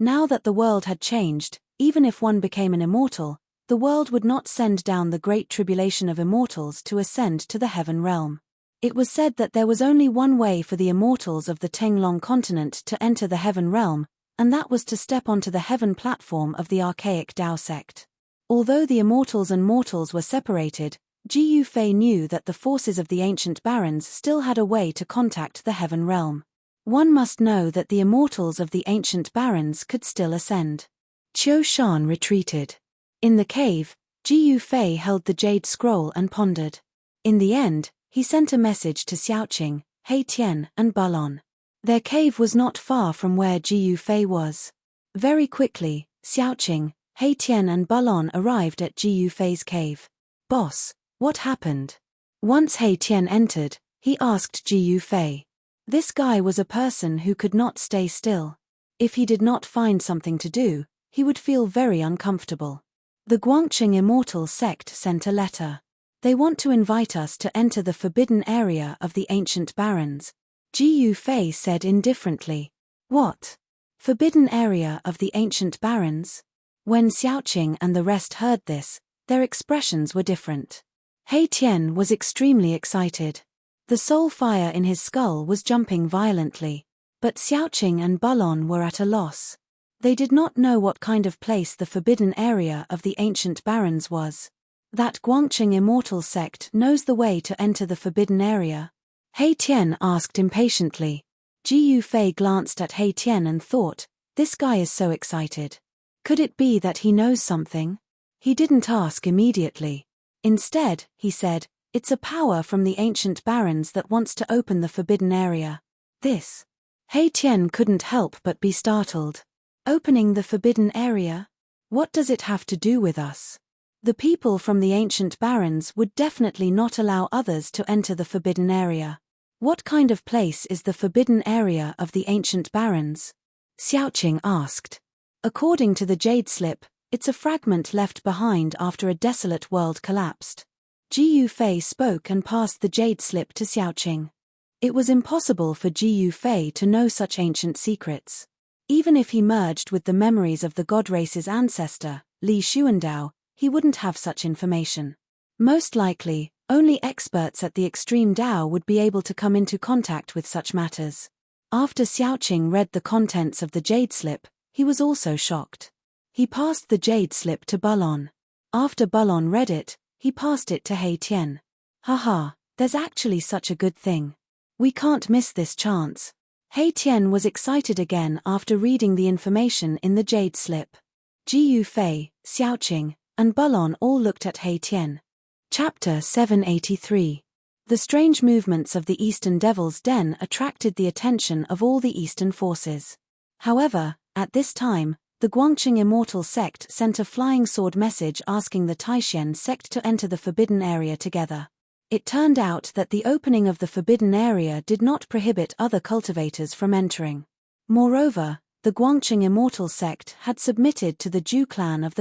Now that the world had changed, even if one became an immortal, the world would not send down the great tribulation of immortals to ascend to the heaven realm. It was said that there was only one way for the immortals of the Tenglong continent to enter the heaven realm, and that was to step onto the heaven platform of the archaic Tao sect. Although the immortals and mortals were separated, Ji Yufei knew that the forces of the ancient barons still had a way to contact the heaven realm. One must know that the immortals of the ancient barons could still ascend. Qiu Shan retreated. In the cave, Ji Yufei held the jade scroll and pondered. In the end, he sent a message to Xiaoqing, He Tian, and Balon. Their cave was not far from where Ji Yufei was. Very quickly, Xiaoqing, He Tian and Balon arrived at Ji Yufei's cave. "Boss, what happened?" Once He Tian entered, he asked Ji Yufei. This guy was a person who could not stay still. If he did not find something to do, he would feel very uncomfortable. The Guangqing Immortal Sect sent a letter. They want to invite us to enter the forbidden area of the ancient barons. Ji Yufei said indifferently. What? Forbidden area of the ancient barons? When Xiaoqing and the rest heard this, their expressions were different. He Tian was extremely excited. The soul fire in his skull was jumping violently. But Xiaoqing and Bulon were at a loss. They did not know what kind of place the forbidden area of the ancient barons was. That Guangqing Immortal Sect knows the way to enter the forbidden area? He Tian asked impatiently. Ji Yufei glanced at He Tian and thought, this guy is so excited. Could it be that he knows something? He didn't ask immediately. Instead, he said, it's a power from the ancient barons that wants to open the forbidden area. This. He Tian couldn't help but be startled. Opening the forbidden area? What does it have to do with us? The people from the ancient barons would definitely not allow others to enter the forbidden area. What kind of place is the forbidden area of the ancient barons? Xiaoqing asked. According to the Jade Slip, it's a fragment left behind after a desolate world collapsed. Ji Yufei spoke and passed the Jade Slip to Xiaoqing. It was impossible for Ji Yufei to know such ancient secrets. Even if he merged with the memories of the god race's ancestor, Li Xuandao, he wouldn't have such information. Most likely, only experts at the extreme Dao would be able to come into contact with such matters. After Xiaoqing read the contents of the Jade Slip, he was also shocked. He passed the Jade Slip to Bulon. After Bulon read it, he passed it to He Tian. Haha, there's actually such a good thing. We can't miss this chance. He Tian was excited again after reading the information in the Jade Slip. Ji Yufei, Xiaoqing, and Bulon all looked at He Tian. Chapter 783. The strange movements of the Eastern Devil's Den attracted the attention of all the Eastern forces. However, at this time, the Guangqing Immortal Sect sent a flying sword message asking the Taishan sect to enter the forbidden area together. It turned out that the opening of the forbidden area did not prohibit other cultivators from entering. Moreover, the Guangqing Immortal Sect had submitted to the Zhu clan of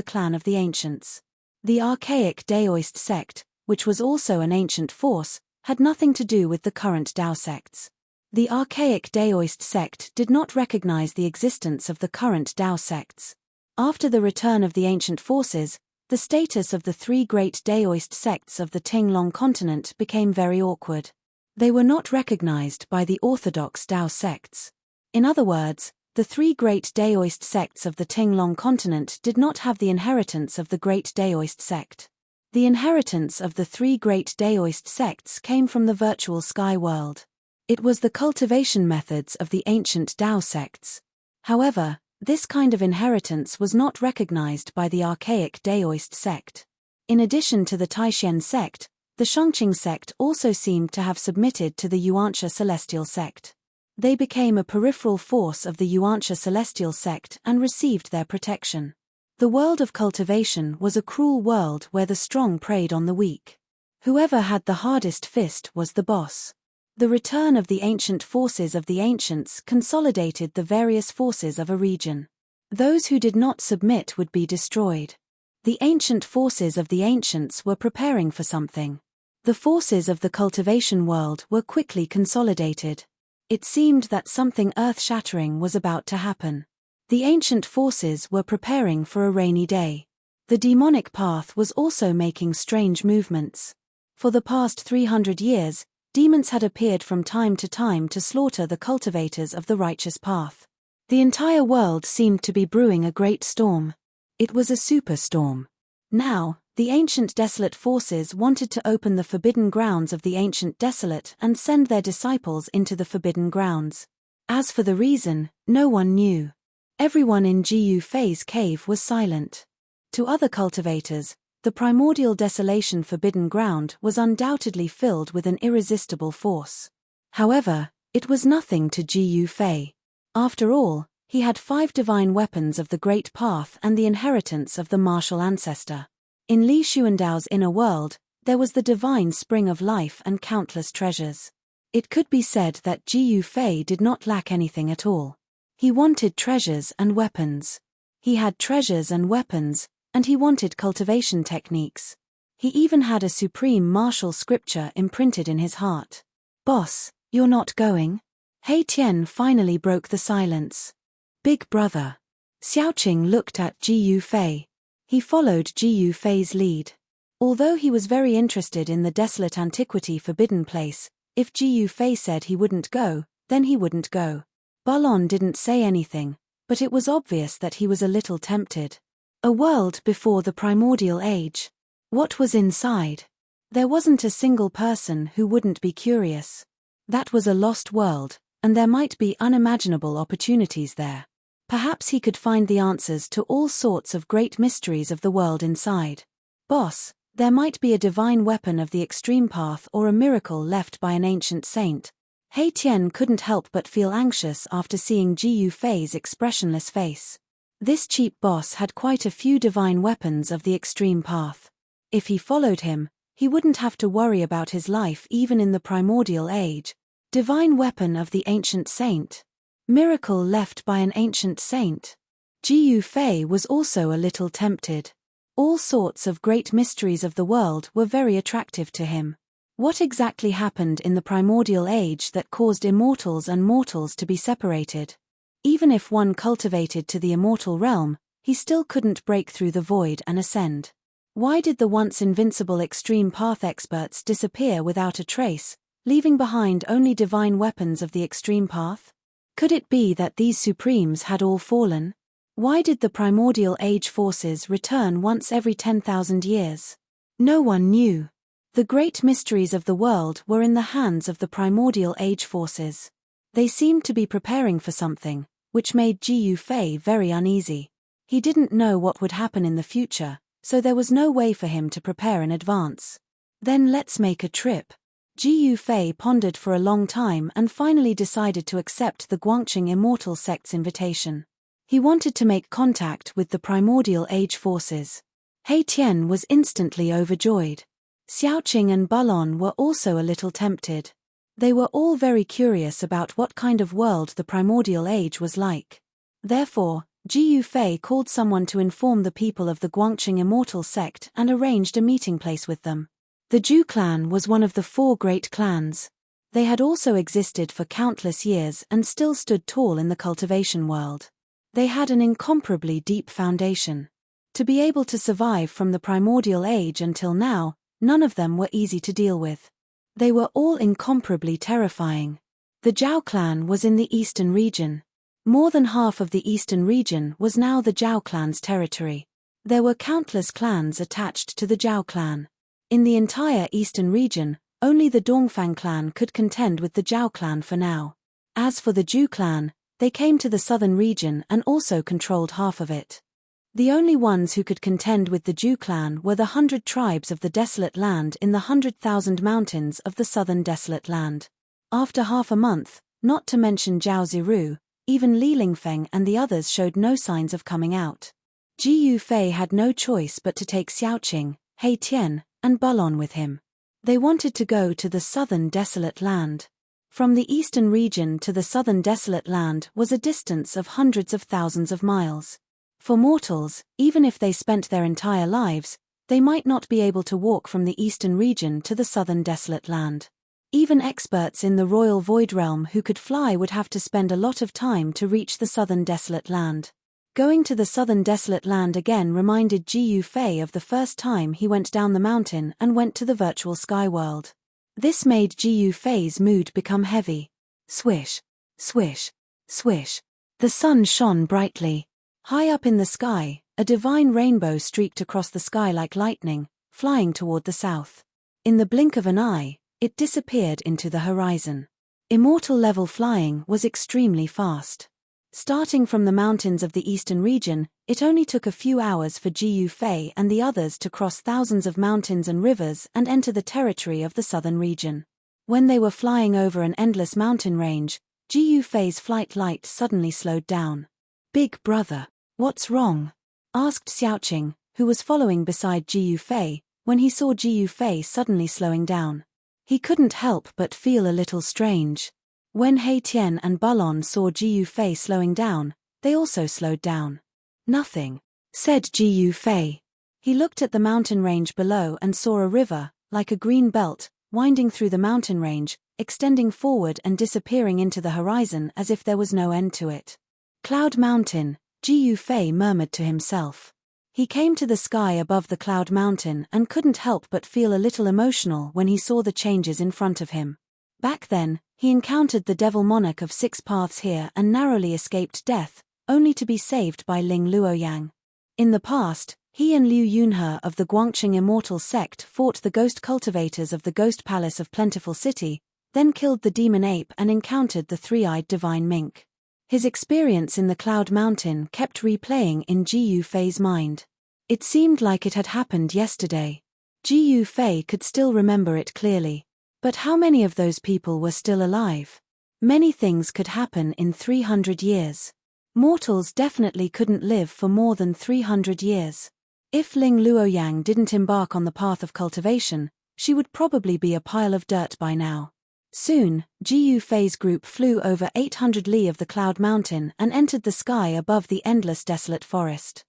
the Ancients. The archaic Daoist sect, which was also an ancient force, had nothing to do with the current Dao sects. The archaic Daoist sect did not recognize the existence of the current Dao sects. After the return of the ancient forces, the status of the three great Daoist sects of the Tinglong continent became very awkward. They were not recognized by the orthodox Dao sects. In other words, the three great Daoist sects of the Tinglong continent did not have the inheritance of the great Daoist sect. The inheritance of the three great Daoist sects came from the virtual sky world. It was the cultivation methods of the ancient Dao sects. However, this kind of inheritance was not recognized by the archaic Daoist sect. In addition to the Taishan sect, the Shangqing sect also seemed to have submitted to the Yuanxia celestial sect. They became a peripheral force of the Yuanxia celestial sect and received their protection. The world of cultivation was a cruel world where the strong preyed on the weak. Whoever had the hardest fist was the boss. The return of the ancient forces of the ancients consolidated the various forces of a region. Those who did not submit would be destroyed. The ancient forces of the ancients were preparing for something. The forces of the cultivation world were quickly consolidated. It seemed that something earth-shattering was about to happen. The ancient forces were preparing for a rainy day. The demonic path was also making strange movements. For the past 300 years, demons had appeared from time to slaughter the cultivators of the righteous path. The entire world seemed to be brewing a great storm. It was a superstorm. Now, the ancient desolate forces wanted to open the forbidden grounds of the ancient desolate and send their disciples into the forbidden grounds. As for the reason, no one knew. Everyone in Ji Yufei's cave was silent. To other cultivators, the primordial desolation forbidden ground was undoubtedly filled with an irresistible force. However, it was nothing to Ji Yufei. After all, he had 5 divine weapons of the Great Path and the inheritance of the martial ancestor. In Li Xuandao's inner world, there was the divine spring of life and countless treasures. It could be said that Ji Yufei did not lack anything at all. He wanted treasures and weapons. He had treasures and weapons, and he wanted cultivation techniques. He even had a supreme martial scripture imprinted in his heart. "Boss, you're not going?" He Tian finally broke the silence. "Big brother." Xiaoqing looked at Ji Yufei. He followed Ji Yufei's lead. Although he was very interested in the desolate antiquity forbidden place, if Ji Yufei said he wouldn't go, then he wouldn't go. Balon didn't say anything, but it was obvious that he was a little tempted. A world before the primordial age. What was inside? There wasn't a single person who wouldn't be curious. That was a lost world, and there might be unimaginable opportunities there. Perhaps he could find the answers to all sorts of great mysteries of the world inside. "Boss, there might be a divine weapon of the extreme path or a miracle left by an ancient saint." He Tian couldn't help but feel anxious after seeing Ji Yufei's expressionless face. This cheap boss had quite a few divine weapons of the extreme path. If he followed him, he wouldn't have to worry about his life even in the primordial age. Divine weapon of the ancient saint. Miracle left by an ancient saint. Ji Yufei was also a little tempted. All sorts of great mysteries of the world were very attractive to him. What exactly happened in the primordial age that caused immortals and mortals to be separated? Even if one cultivated to the immortal realm, he still couldn't break through the void and ascend. Why did the once invincible extreme path experts disappear without a trace, leaving behind only divine weapons of the extreme path? Could it be that these supremes had all fallen? Why did the primordial age forces return once every 10,000 years? No one knew. The great mysteries of the world were in the hands of the primordial age forces. They seemed to be preparing for something, which made Ji Yufei very uneasy. He didn't know what would happen in the future, so there was no way for him to prepare in advance. "Then let's make a trip." Ji Yufei pondered for a long time and finally decided to accept the Guangqing Immortal Sect's invitation. He wanted to make contact with the primordial age forces. He Tian was instantly overjoyed. Xiaoqing and Balon were also a little tempted. They were all very curious about what kind of world the primordial age was like. Therefore, Ji Yufei called someone to inform the people of the Guangqing Immortal Sect and arranged a meeting place with them. The Zhu clan was one of the 4 great clans. They had also existed for countless years and still stood tall in the cultivation world. They had an incomparably deep foundation. To be able to survive from the primordial age until now, none of them were easy to deal with. They were all incomparably terrifying. The Zhao clan was in the eastern region. More than half of the eastern region was now the Zhao clan's territory. There were countless clans attached to the Zhao clan. In the entire eastern region, only the Dongfang clan could contend with the Zhao clan for now. As for the Zhu clan, they came to the southern region and also controlled half of it. The only ones who could contend with the Zhu clan were the 100 tribes of the desolate land in the 100,000 mountains of the southern desolate land. After half a month, not to mention Zhao Ziru, even Li Lingfeng and the others showed no signs of coming out. Ji Yufei had no choice but to take Xiaoqing, He Tian, and Balon with him. They wanted to go to the southern desolate land. From the eastern region to the southern desolate land was a distance of hundreds of thousands of miles. For mortals, even if they spent their entire lives, they might not be able to walk from the eastern region to the southern desolate land. Even experts in the royal void realm who could fly would have to spend a lot of time to reach the southern desolate land. Going to the southern desolate land again reminded Ji Yufei of the first time he went down the mountain and went to the virtual sky world. This made Ji Yufei's mood become heavy. Swish, swish, swish. The sun shone brightly. High up in the sky, a divine rainbow streaked across the sky like lightning, flying toward the south. In the blink of an eye, it disappeared into the horizon. Immortal level flying was extremely fast. Starting from the mountains of the eastern region, it only took a few hours for Ji Yufei and the others to cross thousands of mountains and rivers and enter the territory of the southern region. When they were flying over an endless mountain range, Ji Yufei's flight light suddenly slowed down. "Big brother, what's wrong?" asked Xiaoqing, who was following beside Ji Yufei, when he saw Ji Yufei suddenly slowing down. He couldn't help but feel a little strange. When He Tian and Balon saw Ji Yufei slowing down, they also slowed down. "Nothing," said Ji Yufei. He looked at the mountain range below and saw a river, like a green belt, winding through the mountain range, extending forward and disappearing into the horizon as if there was no end to it. "Cloud Mountain," Ji Yufei murmured to himself. He came to the sky above the Cloud Mountain and couldn't help but feel a little emotional when he saw the changes in front of him. Back then, he encountered the Devil Monarch of 6 Paths here and narrowly escaped death, only to be saved by Ling Luoyang. In the past, he and Liu Yunhe of the Guangqing Immortal Sect fought the ghost cultivators of the Ghost Palace of Plentiful City, then killed the demon ape and encountered the three-eyed divine mink. His experience in the Cloud Mountain kept replaying in Ji Yufei's mind. It seemed like it had happened yesterday. Ji Yufei could still remember it clearly. But how many of those people were still alive? Many things could happen in 300 years. Mortals definitely couldn't live for more than 300 years. If Ling Luoyang didn't embark on the path of cultivation, she would probably be a pile of dirt by now. Soon, Ji Yufei's group flew over 800 li of the Cloud Mountain and entered the sky above the endless desolate forest.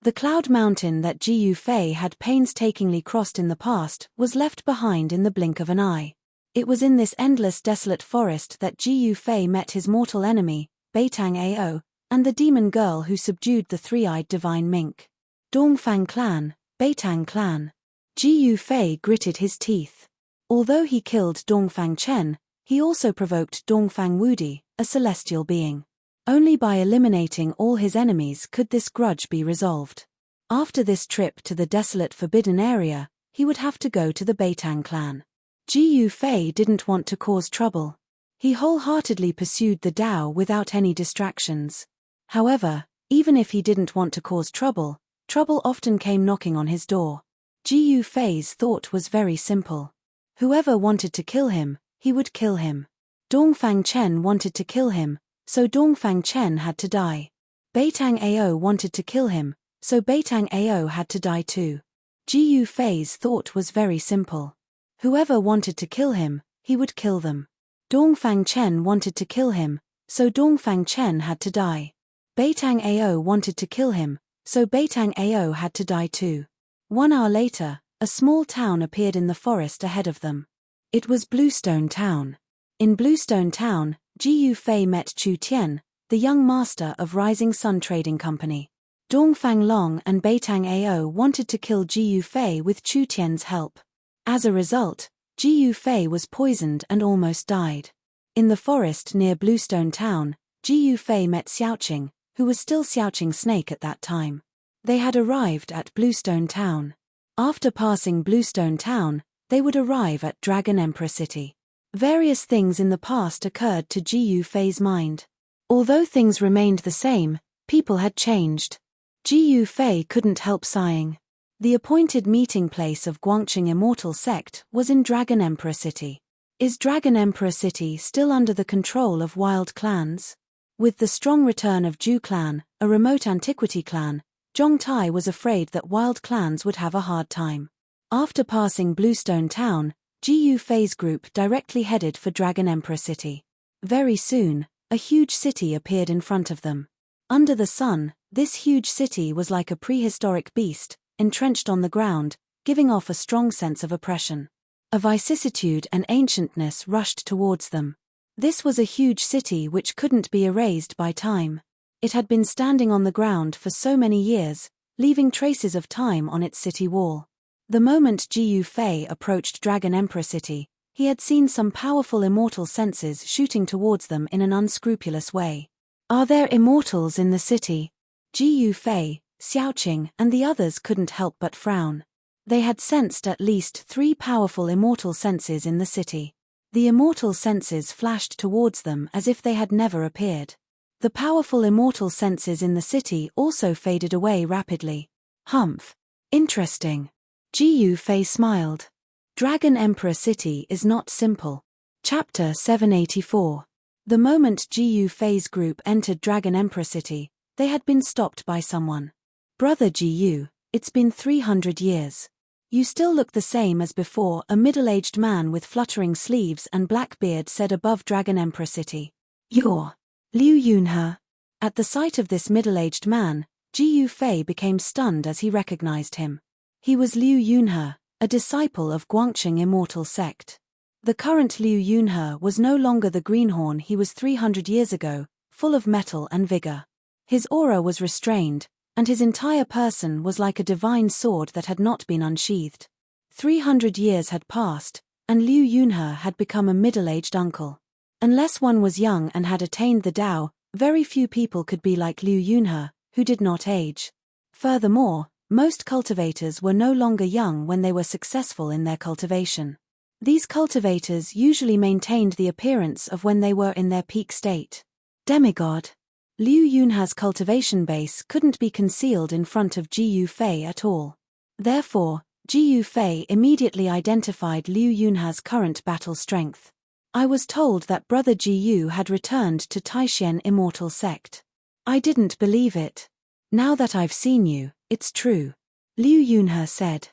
The Cloud Mountain that Ji Yufei had painstakingly crossed in the past was left behind in the blink of an eye. It was in this endless desolate forest that Ji Yufei met his mortal enemy, Beitang Ao, and the demon girl who subdued the three-eyed divine mink. Dongfang Clan, Beitang Clan. Ji Yufei gritted his teeth. Although he killed Dongfang Chen, he also provoked Dongfang Wudi, a celestial being. Only by eliminating all his enemies could this grudge be resolved. After this trip to the desolate forbidden area, he would have to go to the Beitang clan. Ji Yufei didn't want to cause trouble. He wholeheartedly pursued the Dao without any distractions. However, even if he didn't want to cause trouble, trouble often came knocking on his door. Ji Yufei's thought was very simple. Whoever wanted to kill him, he would kill him. Dongfang Chen wanted to kill him, so Dongfang Chen had to die. Beitang Ao wanted to kill him, so Beitang Ao had to die too. Ji Yufei's thought was very simple. Whoever wanted to kill him, he would kill them. Dongfang Chen wanted to kill him, so Dongfang Chen had to die. Beitang Ao wanted to kill him, so Beitang Ao had to die too. 1 hour later, a small town appeared in the forest ahead of them. It was Bluestone Town. In Bluestone Town, Ji Yufei met Chu Tian, the young master of Rising Sun Trading Company. Dongfang Long and Beitang Ao wanted to kill Ji Yufei with Chu Tian's help. As a result, Ji Yufei was poisoned and almost died. In the forest near Bluestone Town, Ji Yufei met Xiaoqing, who was still Xiaoqing Snake at that time. They had arrived at Bluestone Town. After passing Bluestone Town, they would arrive at Dragon Emperor City. Various things in the past occurred to Ji Yufei's mind. Although things remained the same, people had changed. Ji Yufei couldn't help sighing. The appointed meeting place of Guangqing Immortal Sect was in Dragon Emperor City. Is Dragon Emperor City still under the control of wild clans? With the strong return of Zhu clan, a remote antiquity clan, Zhong Tai was afraid that wild clans would have a hard time. After passing Bluestone Town, Ji Yufei's group directly headed for Dragon Emperor City. Very soon, a huge city appeared in front of them. Under the sun, this huge city was like a prehistoric beast, entrenched on the ground, giving off a strong sense of oppression. A vicissitude and ancientness rushed towards them. This was a huge city which couldn't be erased by time. It had been standing on the ground for so many years, leaving traces of time on its city wall. The moment Ji Yufei approached Dragon Emperor City, he had seen some powerful immortal senses shooting towards them in an unscrupulous way. Are there immortals in the city? Ji Yufei, Xiaoqing, and the others couldn't help but frown. They had sensed at least 3 powerful immortal senses in the city. The immortal senses flashed towards them as if they had never appeared. The powerful immortal senses in the city also faded away rapidly. Humph. Interesting. Ji Yufei smiled. Dragon Emperor City is not simple. Chapter 784. The moment Ji Yufei's group entered Dragon Emperor City, they had been stopped by someone. Brother Ji Yu, It's been 300 years. You still look the same as before, a middle-aged man with fluttering sleeves and black beard said above Dragon Emperor City. You're Liu Yunhe. At the sight of this middle-aged man, Ji Yufei became stunned as he recognized him. He was Liu Yunhe, a disciple of Guangqing immortal sect. The current Liu Yunhe was no longer the greenhorn he was 300 years ago, full of mettle and vigor. His aura was restrained, and his entire person was like a divine sword that had not been unsheathed. 300 years had passed, and Liu Yunhe had become a middle-aged uncle. Unless one was young and had attained the Tao, very few people could be like Liu Yunhe, who did not age. Furthermore, most cultivators were no longer young when they were successful in their cultivation. These cultivators usually maintained the appearance of when they were in their peak state. Demigod. Liu Yunhe's cultivation base couldn't be concealed in front of Ji Yufei at all. Therefore, Ji Yufei immediately identified Liu Yunhe's current battle strength. I was told that Brother Ji Yu had returned to Taishan immortal sect. I didn't believe it. Now that I've seen you, it's true. Liu Yunhe said.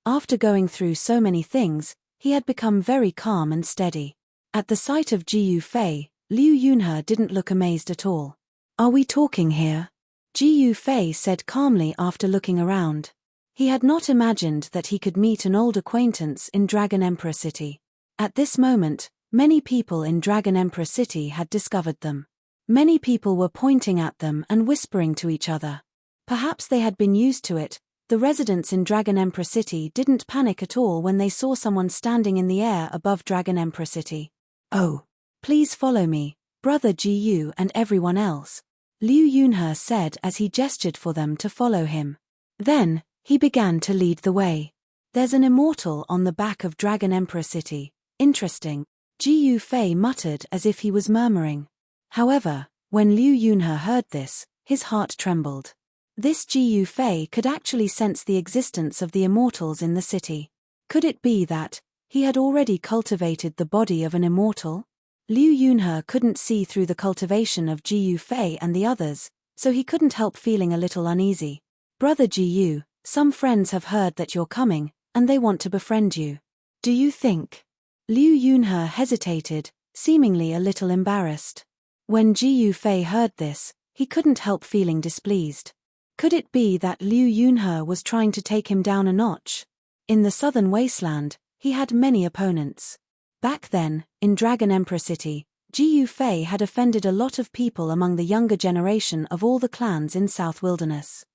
After going through so many things, he had become very calm and steady. At the sight of Ji Yufei, Liu Yunhe didn't look amazed at all. Are we talking here? Ji Yufei said calmly after looking around. He had not imagined that he could meet an old acquaintance in Dragon Emperor City. At this moment, many people in Dragon Emperor City had discovered them. Many people were pointing at them and whispering to each other. Perhaps they had been used to it. The residents in Dragon Emperor City didn't panic at all when they saw someone standing in the air above Dragon Emperor City. Oh, please follow me, Brother Ji Yu and everyone else, Liu Yunhe said as he gestured for them to follow him. Then, he began to lead the way. There's an immortal on the back of Dragon Emperor City. Interesting, Ji Yufei muttered as if he was murmuring. However, when Liu Yunhe heard this, his heart trembled. This Ji Yufei could actually sense the existence of the immortals in the city. Could it be that he had already cultivated the body of an immortal? Liu Yunhe couldn't see through the cultivation of Ji Yufei and the others, so he couldn't help feeling a little uneasy. Brother Ji Yu, some friends have heard that you're coming, and they want to befriend you. Do you think? Liu Yunhe hesitated, seemingly a little embarrassed. When Ji Yufei heard this, he couldn't help feeling displeased. Could it be that Liu Yunhe was trying to take him down a notch? In the southern wasteland, he had many opponents. Back then, in Dragon Emperor City, Ji Yufei had offended a lot of people among the younger generation of all the clans in South Wilderness.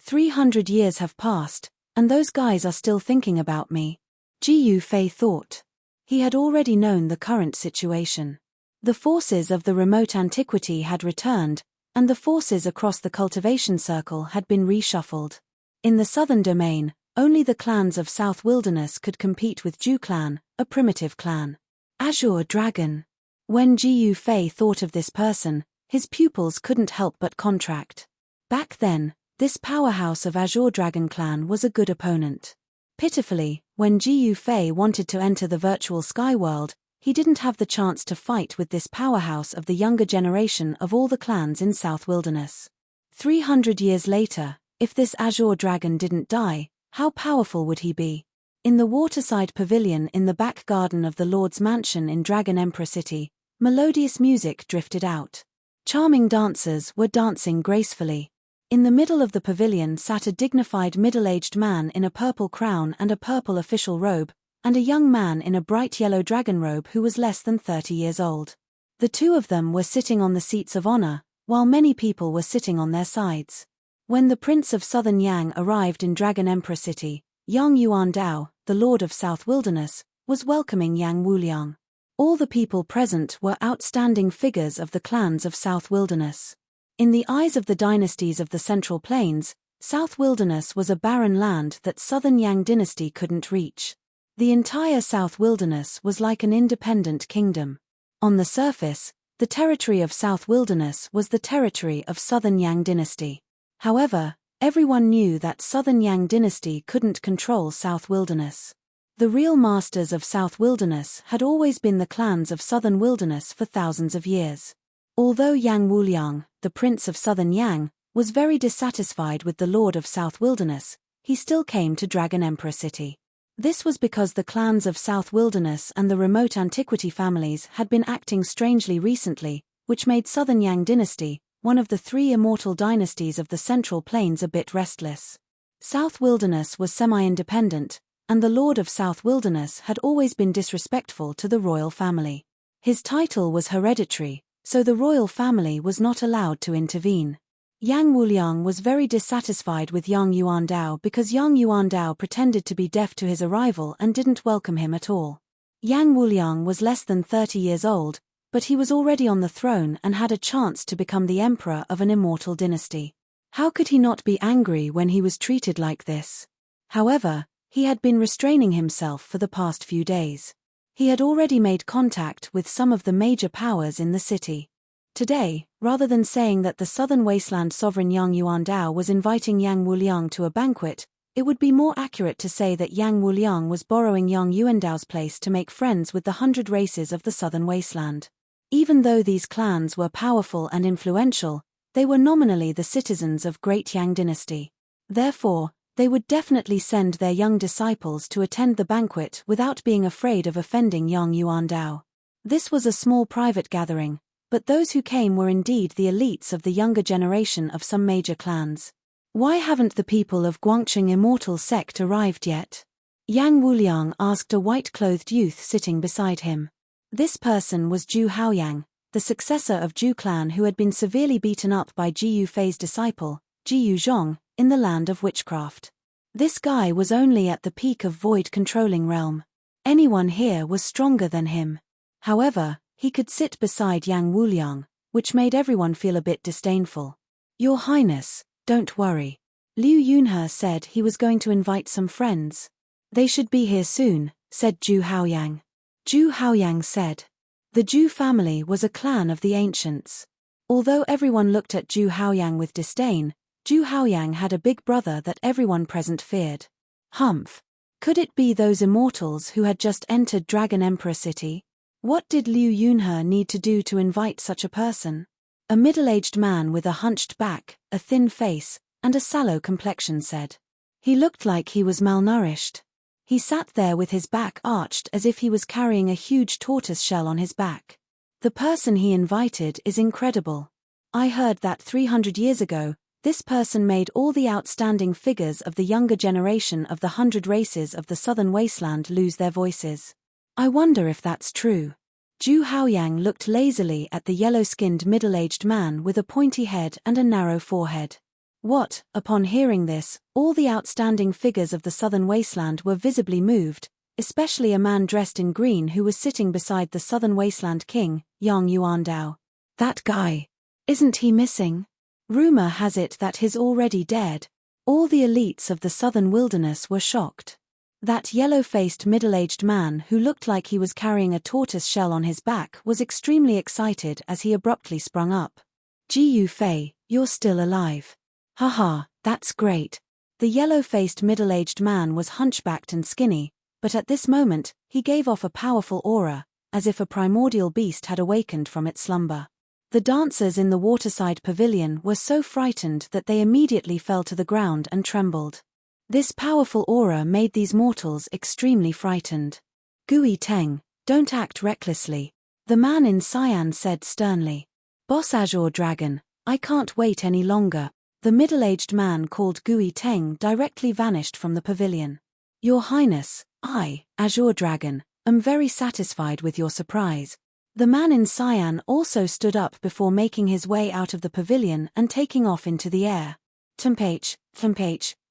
300 years have passed, and those guys are still thinking about me, Ji Yufei thought. He had already known the current situation. The forces of the remote antiquity had returned, and the forces across the cultivation circle had been reshuffled. In the southern domain, only the clans of South Wilderness could compete with Ju clan, a primitive clan. Azure Dragon. When Ji Yufei thought of this person, his pupils couldn't help but contract. Back then, this powerhouse of Azure Dragon clan was a good opponent. Pitifully, when Ji Yufei wanted to enter the virtual sky world, he didn't have the chance to fight with this powerhouse of the younger generation of all the clans in South Wilderness. 300 years later, if this Azure Dragon didn't die, how powerful would he be? In the waterside pavilion in the back garden of the Lord's mansion in Dragon Emperor City, melodious music drifted out. Charming dancers were dancing gracefully. In the middle of the pavilion sat a dignified middle-aged man in a purple crown and a purple official robe, and a young man in a bright yellow dragon robe who was less than 30 years old. The two of them were sitting on the seats of honor, while many people were sitting on their sides. When the Prince of Southern Yang arrived in Dragon Emperor City, Yang Yuandao, the Lord of South Wilderness, was welcoming Yang Wuliang. All the people present were outstanding figures of the clans of South Wilderness. In the eyes of the dynasties of the Central Plains, South Wilderness was a barren land that Southern Yang dynasty couldn't reach. The entire South Wilderness was like an independent kingdom. On the surface, the territory of South Wilderness was the territory of Southern Yang dynasty. However, everyone knew that Southern Yang dynasty couldn't control South Wilderness. The real masters of South Wilderness had always been the clans of Southern Wilderness for thousands of years. Although Yang Wuliang, the Prince of Southern Yang, was very dissatisfied with the Lord of South Wilderness, he still came to Dragon Emperor City. This was because the clans of South Wilderness and the remote antiquity families had been acting strangely recently, which made Southern Yang Dynasty, one of the three immortal dynasties of the Central Plains, a bit restless. South Wilderness was semi-independent, and the Lord of South Wilderness had always been disrespectful to the royal family. His title was hereditary, so the royal family was not allowed to intervene. Yang Wuliang was very dissatisfied with Yang Yuandao because Yang Yuandao pretended to be deaf to his arrival and didn't welcome him at all. Yang Wuliang was less than 30 years old, but he was already on the throne and had a chance to become the emperor of an immortal dynasty. How could he not be angry when he was treated like this? However, he had been restraining himself for the past few days. He had already made contact with some of the major powers in the city. Today, rather than saying that the Southern Wasteland sovereign Yang Yuandao was inviting Yang Wuliang to a banquet, it would be more accurate to say that Yang Wuliang was borrowing Yang Yuandao's place to make friends with the 100 races of the Southern Wasteland. Even though these clans were powerful and influential, they were nominally the citizens of Great Yang Dynasty. Therefore, they would definitely send their young disciples to attend the banquet without being afraid of offending Yang Yuandao. This was a small private gathering, but those who came were indeed the elites of the younger generation of some major clans. Why haven't the people of Guangcheng Immortal Sect arrived yet? Yang Wuliang asked a white-clothed youth sitting beside him. This person was Zhu Haoyang, the successor of Zhu clan who had been severely beaten up by Ji Yufei's disciple, Ji Yuzhong, in the land of witchcraft. This guy was only at the peak of void controlling realm. Anyone here was stronger than him. However, he could sit beside Yang Wuliang, which made everyone feel a bit disdainful. Your Highness, don't worry. Liu Yunhe said he was going to invite some friends. They should be here soon, said Zhu Haoyang. Zhu Haoyang said. The Zhu family was a clan of the ancients. Although everyone looked at Zhu Haoyang with disdain, Zhu Haoyang had a big brother that everyone present feared. Humph. Could it be those immortals who had just entered Dragon Emperor City? What did Liu Yunhe need to do to invite such a person? A middle-aged man with a hunched back, a thin face, and a sallow complexion said. He looked like he was malnourished. He sat there with his back arched as if he was carrying a huge tortoise shell on his back. The person he invited is incredible. I heard that 300 years ago, this person made all the outstanding figures of the younger generation of the 100 races of the Southern Wasteland lose their voices. I wonder if that's true. Zhu Haoyang looked lazily at the yellow-skinned middle-aged man with a pointy head and a narrow forehead. What, upon hearing this, all the outstanding figures of the Southern Wasteland were visibly moved, especially a man dressed in green who was sitting beside the Southern Wasteland king, Yang Yuandao. That guy. Isn't he missing? Rumor has it that he's already dead. All the elites of the Southern Wilderness were shocked. That yellow-faced middle-aged man who looked like he was carrying a tortoise shell on his back was extremely excited as he abruptly sprung up. Ji Yufei, you're still alive. Haha, that's great. The yellow-faced middle-aged man was hunchbacked and skinny, but at this moment, he gave off a powerful aura, as if a primordial beast had awakened from its slumber. The dancers in the waterside pavilion were so frightened that they immediately fell to the ground and trembled. This powerful aura made these mortals extremely frightened. Gui Teng, don't act recklessly, the man in cyan said sternly. Boss Azure Dragon, I can't wait any longer. The middle-aged man called Gui Teng directly vanished from the pavilion. Your Highness, I, Azure Dragon, am very satisfied with your surprise. The man in cyan also stood up before making his way out of the pavilion and taking off into the air. Tempage,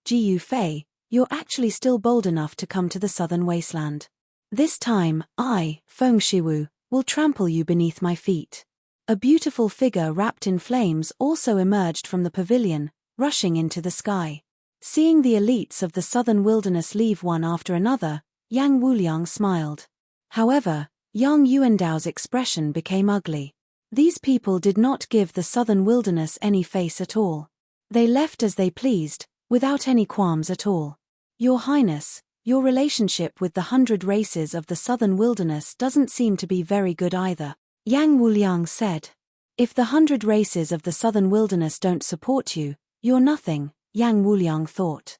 Ji Yufei, you're actually still bold enough to come to the Southern Wasteland. This time, I, Feng Shiwu, will trample you beneath my feet. A beautiful figure wrapped in flames also emerged from the pavilion, rushing into the sky. Seeing the elites of the Southern Wilderness leave one after another, Yang Wuliang smiled. However, Yang Yuandao's expression became ugly. These people did not give the Southern Wilderness any face at all. They left as they pleased, without any qualms at all. Your Highness, your relationship with the 100 races of the Southern Wilderness doesn't seem to be very good either, Yang Wuliang said. If the 100 races of the Southern Wilderness don't support you, you're nothing, Yang Wuliang thought.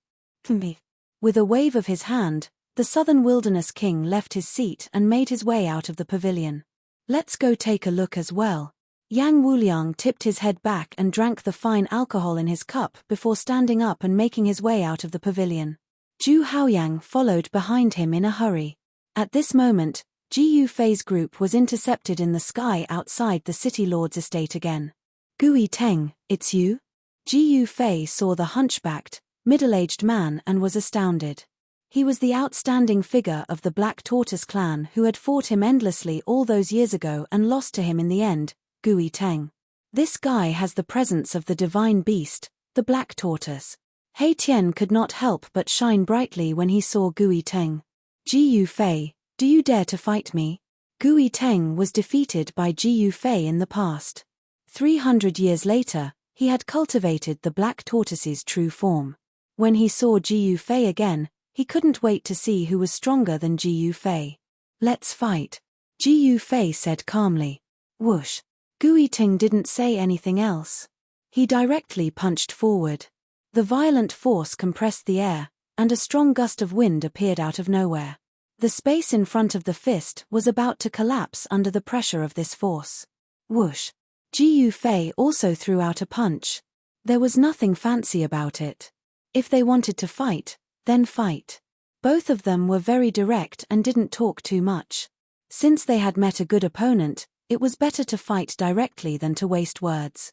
Me. With a wave of his hand, the Southern Wilderness King left his seat and made his way out of the pavilion. Let's go take a look as well. Yang Wuliang tipped his head back and drank the fine alcohol in his cup before standing up and making his way out of the pavilion. Zhu Haoyang followed behind him in a hurry. At this moment, Ji Yufei's group was intercepted in the sky outside the city lord's estate again. Gui Teng, it's you? Ji Yufei saw the hunchbacked, middle-aged man and was astounded. He was the outstanding figure of the Black Tortoise clan who had fought him endlessly all those years ago and lost to him in the end, Gui Teng. This guy has the presence of the divine beast, the Black Tortoise. He Tian could not help but shine brightly when he saw Gui Teng. Ji Yufei, do you dare to fight me? Gui Teng was defeated by Ji Yufei in the past. 300 years later, he had cultivated the Black Tortoise's true form. When he saw Ji Yufei again, he couldn't wait to see who was stronger than Ji Yufei. Let's fight, Ji Yufei said calmly. Whoosh. Gui Teng didn't say anything else. He directly punched forward. The violent force compressed the air, and a strong gust of wind appeared out of nowhere. The space in front of the fist was about to collapse under the pressure of this force. Whoosh. Ji Yufei also threw out a punch. There was nothing fancy about it. If they wanted to fight, then fight. Both of them were very direct and didn't talk too much. Since they had met a good opponent, it was better to fight directly than to waste words.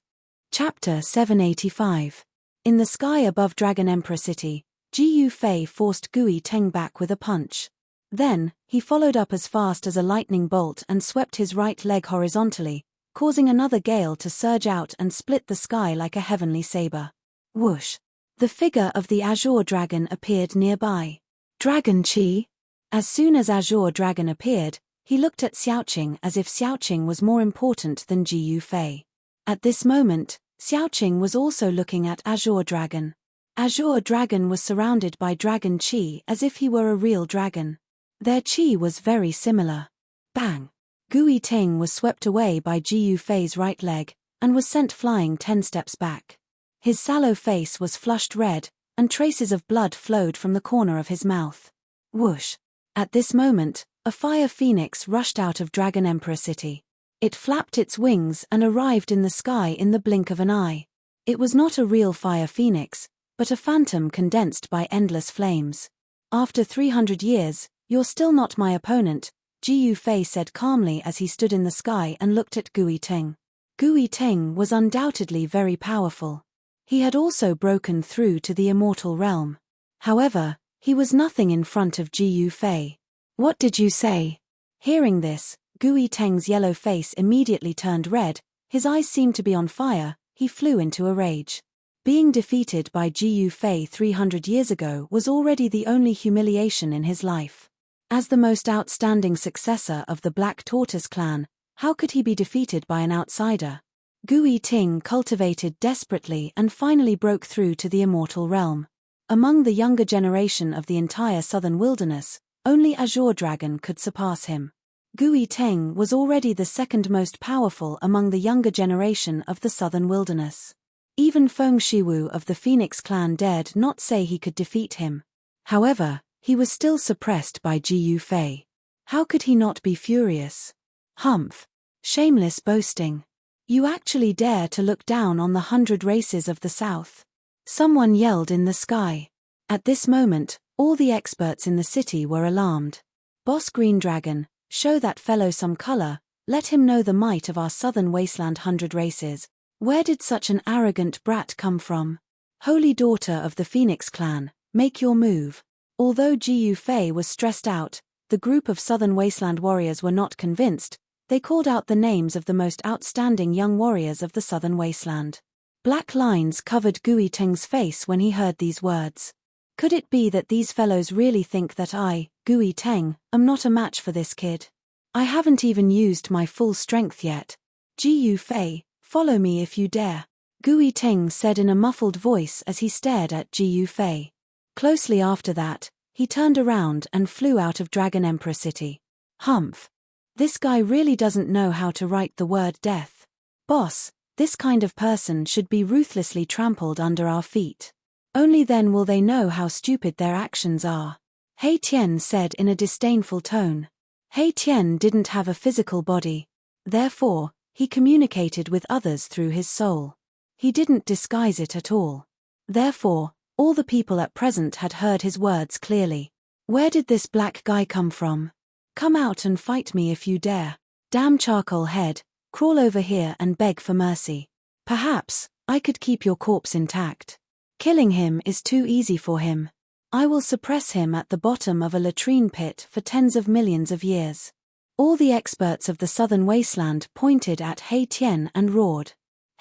Chapter 785. In the sky above Dragon Emperor City, Ji Yufei forced Gui Teng back with a punch. Then, he followed up as fast as a lightning bolt and swept his right leg horizontally, causing another gale to surge out and split the sky like a heavenly saber. Whoosh. The figure of the Azure Dragon appeared nearby. Dragon Chi? As soon as Azure Dragon appeared, he looked at Xiaoqing as if Xiaoqing was more important than Ji Yufei. At this moment, Xiaoqing was also looking at Azure Dragon. Azure Dragon was surrounded by Dragon Chi as if he were a real dragon. Their chi was very similar. Bang! Gui Teng was swept away by Ji Yufei's right leg, and was sent flying 10 steps back. His sallow face was flushed red, and traces of blood flowed from the corner of his mouth. Whoosh! At this moment, a fire phoenix rushed out of Dragon Emperor City. It flapped its wings and arrived in the sky in the blink of an eye. It was not a real fire phoenix, but a phantom condensed by endless flames. After 300 years, you're still not my opponent, Ji Yufei said calmly as he stood in the sky and looked at Gui Teng. Gui Teng was undoubtedly very powerful. He had also broken through to the immortal realm. However, he was nothing in front of Ji Yufei. What did you say? Hearing this, Gui Teng's yellow face immediately turned red, his eyes seemed to be on fire, he flew into a rage. Being defeated by Ji Yufei 300 years ago was already the only humiliation in his life. As the most outstanding successor of the Black Tortoise clan, how could he be defeated by an outsider? Gui Teng cultivated desperately and finally broke through to the immortal realm. Among the younger generation of the entire southern wilderness, only Azure Dragon could surpass him. Gui Teng was already the second most powerful among the younger generation of the southern wilderness. Even Feng Shiwu of the Phoenix clan dared not say he could defeat him. However, he was still suppressed by Ji Yufei. How could he not be furious? Humph! Shameless boasting. You actually dare to look down on the 100 races of the South? Someone yelled in the sky. At this moment, all the experts in the city were alarmed. Boss Green Dragon, show that fellow some color, let him know the might of our southern wasteland 100 races. Where did such an arrogant brat come from? Holy daughter of the Phoenix clan, make your move. Although Ji Yufei was stressed out, the group of southern wasteland warriors were not convinced. They called out the names of the most outstanding young warriors of the southern wasteland. Black lines covered Gui Teng's face when he heard these words. Could it be that these fellows really think that I, Gui Teng, am not a match for this kid? I haven't even used my full strength yet. Ji Yufei, follow me if you dare. Gui Teng said in a muffled voice as he stared at Ji Yufei. Closely after that, he turned around and flew out of Dragon Emperor City. Humph! This guy really doesn't know how to write the word death. Boss, this kind of person should be ruthlessly trampled under our feet. Only then will they know how stupid their actions are. He Tian said in a disdainful tone. He Tian didn't have a physical body. Therefore, he communicated with others through his soul. He didn't disguise it at all. Therefore, all the people at present had heard his words clearly. Where did this black guy come from? Come out and fight me if you dare. Damn charcoal head, crawl over here and beg for mercy. Perhaps, I could keep your corpse intact. Killing him is too easy for him. I will suppress him at the bottom of a latrine pit for tens of millions of years. All the experts of the southern wasteland pointed at He Tian and roared.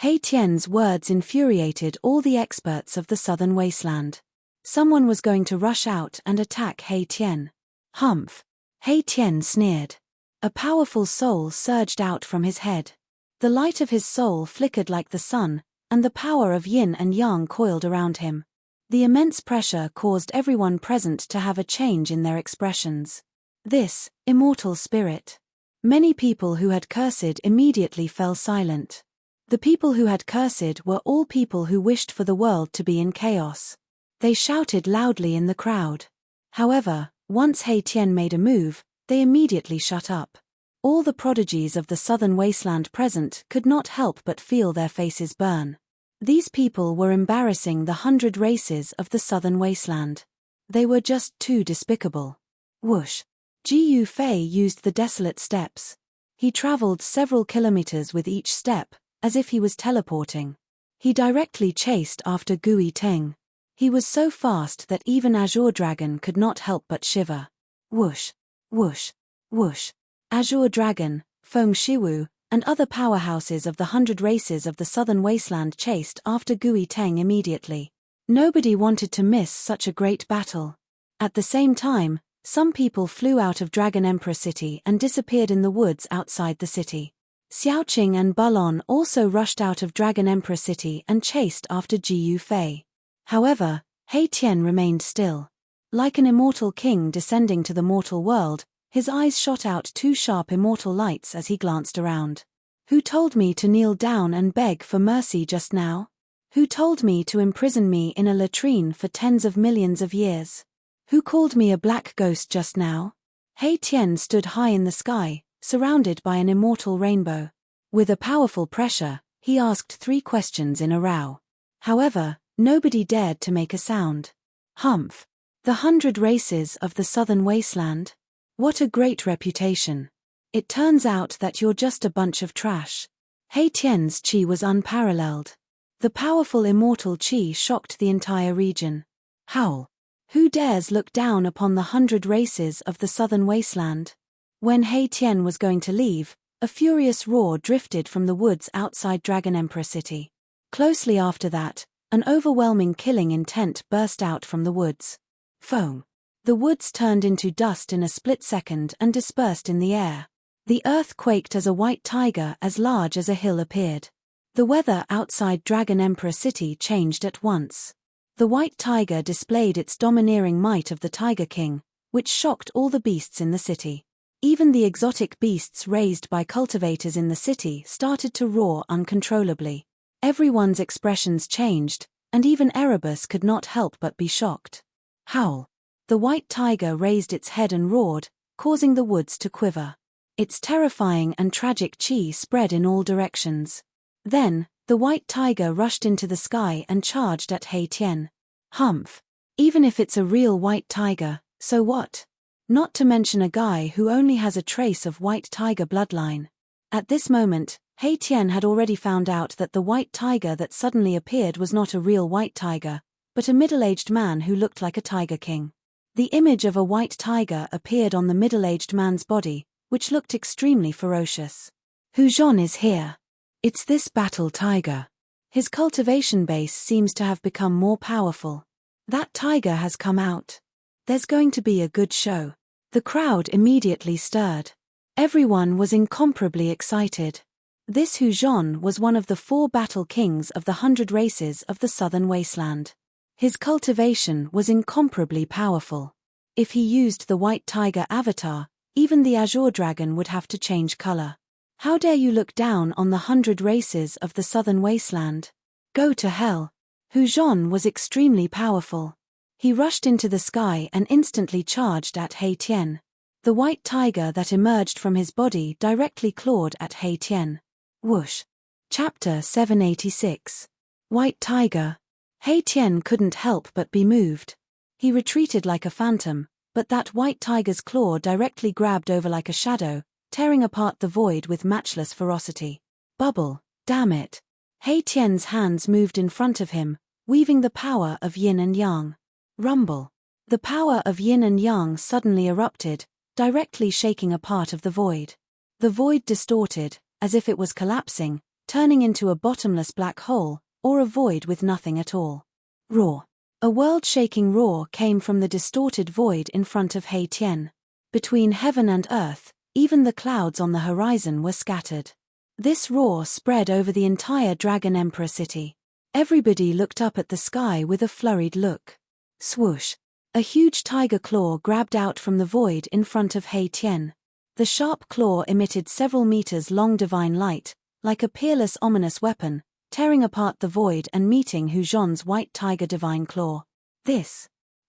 He Tian's words infuriated all the experts of the southern wasteland. Someone was going to rush out and attack He Tian. Humph! He Tian sneered. A powerful soul surged out from his head. The light of his soul flickered like the sun, and the power of yin and yang coiled around him. The immense pressure caused everyone present to have a change in their expressions. This, immortal spirit. Many people who had cursed immediately fell silent. The people who had cursed were all people who wished for the world to be in chaos. They shouted loudly in the crowd. However, once He Tian made a move, they immediately shut up. All the prodigies of the southern wasteland present could not help but feel their faces burn. These people were embarrassing the 100 races of the southern wasteland. They were just too despicable. Whoosh! Jiu Fei used the desolate steps. He traveled several kilometers with each step, as if he was teleporting. He directly chased after Gui Teng. He was so fast that even Azure Dragon could not help but shiver. Whoosh! Whoosh! Whoosh! Azure Dragon, Feng Shiwu, and other powerhouses of the 100 races of the southern wasteland chased after Gui Teng immediately. Nobody wanted to miss such a great battle. At the same time, some people flew out of Dragon Emperor City and disappeared in the woods outside the city. Xiaoqing and Bulon also rushed out of Dragon Emperor City and chased after Jiu Fei. However, He Tian remained still. Like an immortal king descending to the mortal world, his eyes shot out two sharp immortal lights as he glanced around. Who told me to kneel down and beg for mercy just now? Who told me to imprison me in a latrine for tens of millions of years? Who called me a black ghost just now? He Tian stood high in the sky, surrounded by an immortal rainbow. With a powerful pressure, he asked 3 questions in a row. However, nobody dared to make a sound. Humph! The 100 races of the southern wasteland? What a great reputation. It turns out that you're just a bunch of trash. He Tian's qi was unparalleled. The powerful immortal qi shocked the entire region. Howl! Who dares look down upon the 100 races of the southern wasteland? When He Tian was going to leave, a furious roar drifted from the woods outside Dragon Emperor City. Closely after that, an overwhelming killing intent burst out from the woods. Foam! The woods turned into dust in a split second and dispersed in the air. The earth quaked as a white tiger as large as a hill appeared. The weather outside Dragon Emperor City changed at once. The white tiger displayed its domineering might of the Tiger King, which shocked all the beasts in the city. Even the exotic beasts raised by cultivators in the city started to roar uncontrollably. Everyone's expressions changed, and even Erebus could not help but be shocked. Howl! The white tiger raised its head and roared, causing the woods to quiver. Its terrifying and tragic qi spread in all directions. Then, the white tiger rushed into the sky and charged at He Tian. Humph! Even if it's a real white tiger, so what? Not to mention a guy who only has a trace of white tiger bloodline. At this moment, He Tian had already found out that the white tiger that suddenly appeared was not a real white tiger, but a middle-aged man who looked like a tiger king. The image of a white tiger appeared on the middle-aged man's body, which looked extremely ferocious. Hu Zhon is here. It's this battle tiger. His cultivation base seems to have become more powerful. That tiger has come out. There's going to be a good show. The crowd immediately stirred. Everyone was incomparably excited. This Hu Zhon was one of the 4 battle kings of the 100 races of the southern wasteland. His cultivation was incomparably powerful. If he used the white tiger avatar, even the Azure Dragon would have to change color. How dare you look down on the 100 races of the southern wasteland? Go to hell. Hu Zhon was extremely powerful. He rushed into the sky and instantly charged at He Tian. The white tiger that emerged from his body directly clawed at He Tian. Whoosh. Chapter 786. White Tiger. He Tian couldn't help but be moved. He retreated like a phantom, but that white tiger's claw directly grabbed over like a shadow, tearing apart the void with matchless ferocity. Bubble, damn it. He Tian's hands moved in front of him, weaving the power of yin and yang. Rumble. The power of yin and yang suddenly erupted, directly shaking a part of the void. The void distorted, as if it was collapsing, turning into a bottomless black hole, or a void with nothing at all. Roar. A world-shaking roar came from the distorted void in front of He Tian. Between heaven and earth, even the clouds on the horizon were scattered. This roar spread over the entire Dragon Emperor city. Everybody looked up at the sky with a flurried look. Swoosh. A huge tiger claw grabbed out from the void in front of He Tian. The sharp claw emitted several meters-long divine light, like a peerless ominous weapon, tearing apart the void and meeting Hu Zhon's white tiger divine claw.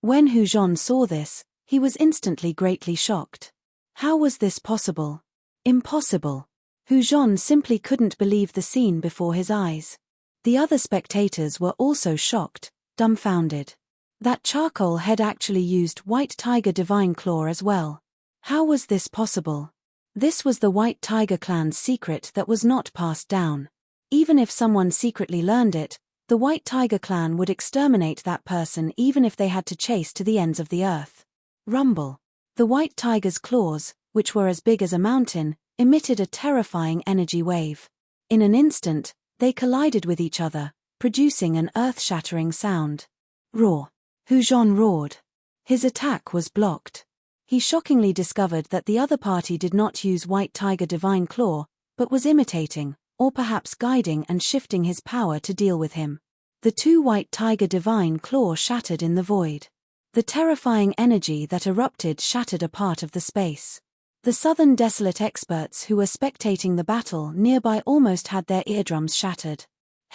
When Hu Zhon saw this, he was instantly greatly shocked. How was this possible? Impossible. Hu Zhon simply couldn't believe the scene before his eyes. The other spectators were also shocked, dumbfounded. That charcoal head actually used white tiger divine claw as well. How was this possible? This was the White Tiger clan's secret that was not passed down. Even if someone secretly learned it, the White Tiger clan would exterminate that person even if they had to chase to the ends of the earth. Rumble. The White Tiger's claws, which were as big as a mountain, emitted a terrifying energy wave. In an instant, they collided with each other, producing an earth-shattering sound. Roar. Hu Zhon roared. His attack was blocked. He shockingly discovered that the other party did not use White Tiger Divine Claw, but was imitating, or perhaps guiding and shifting his power to deal with him. The two White Tiger Divine Claw shattered in the void. The terrifying energy that erupted shattered a part of the space. The Southern Desolate experts who were spectating the battle nearby almost had their eardrums shattered.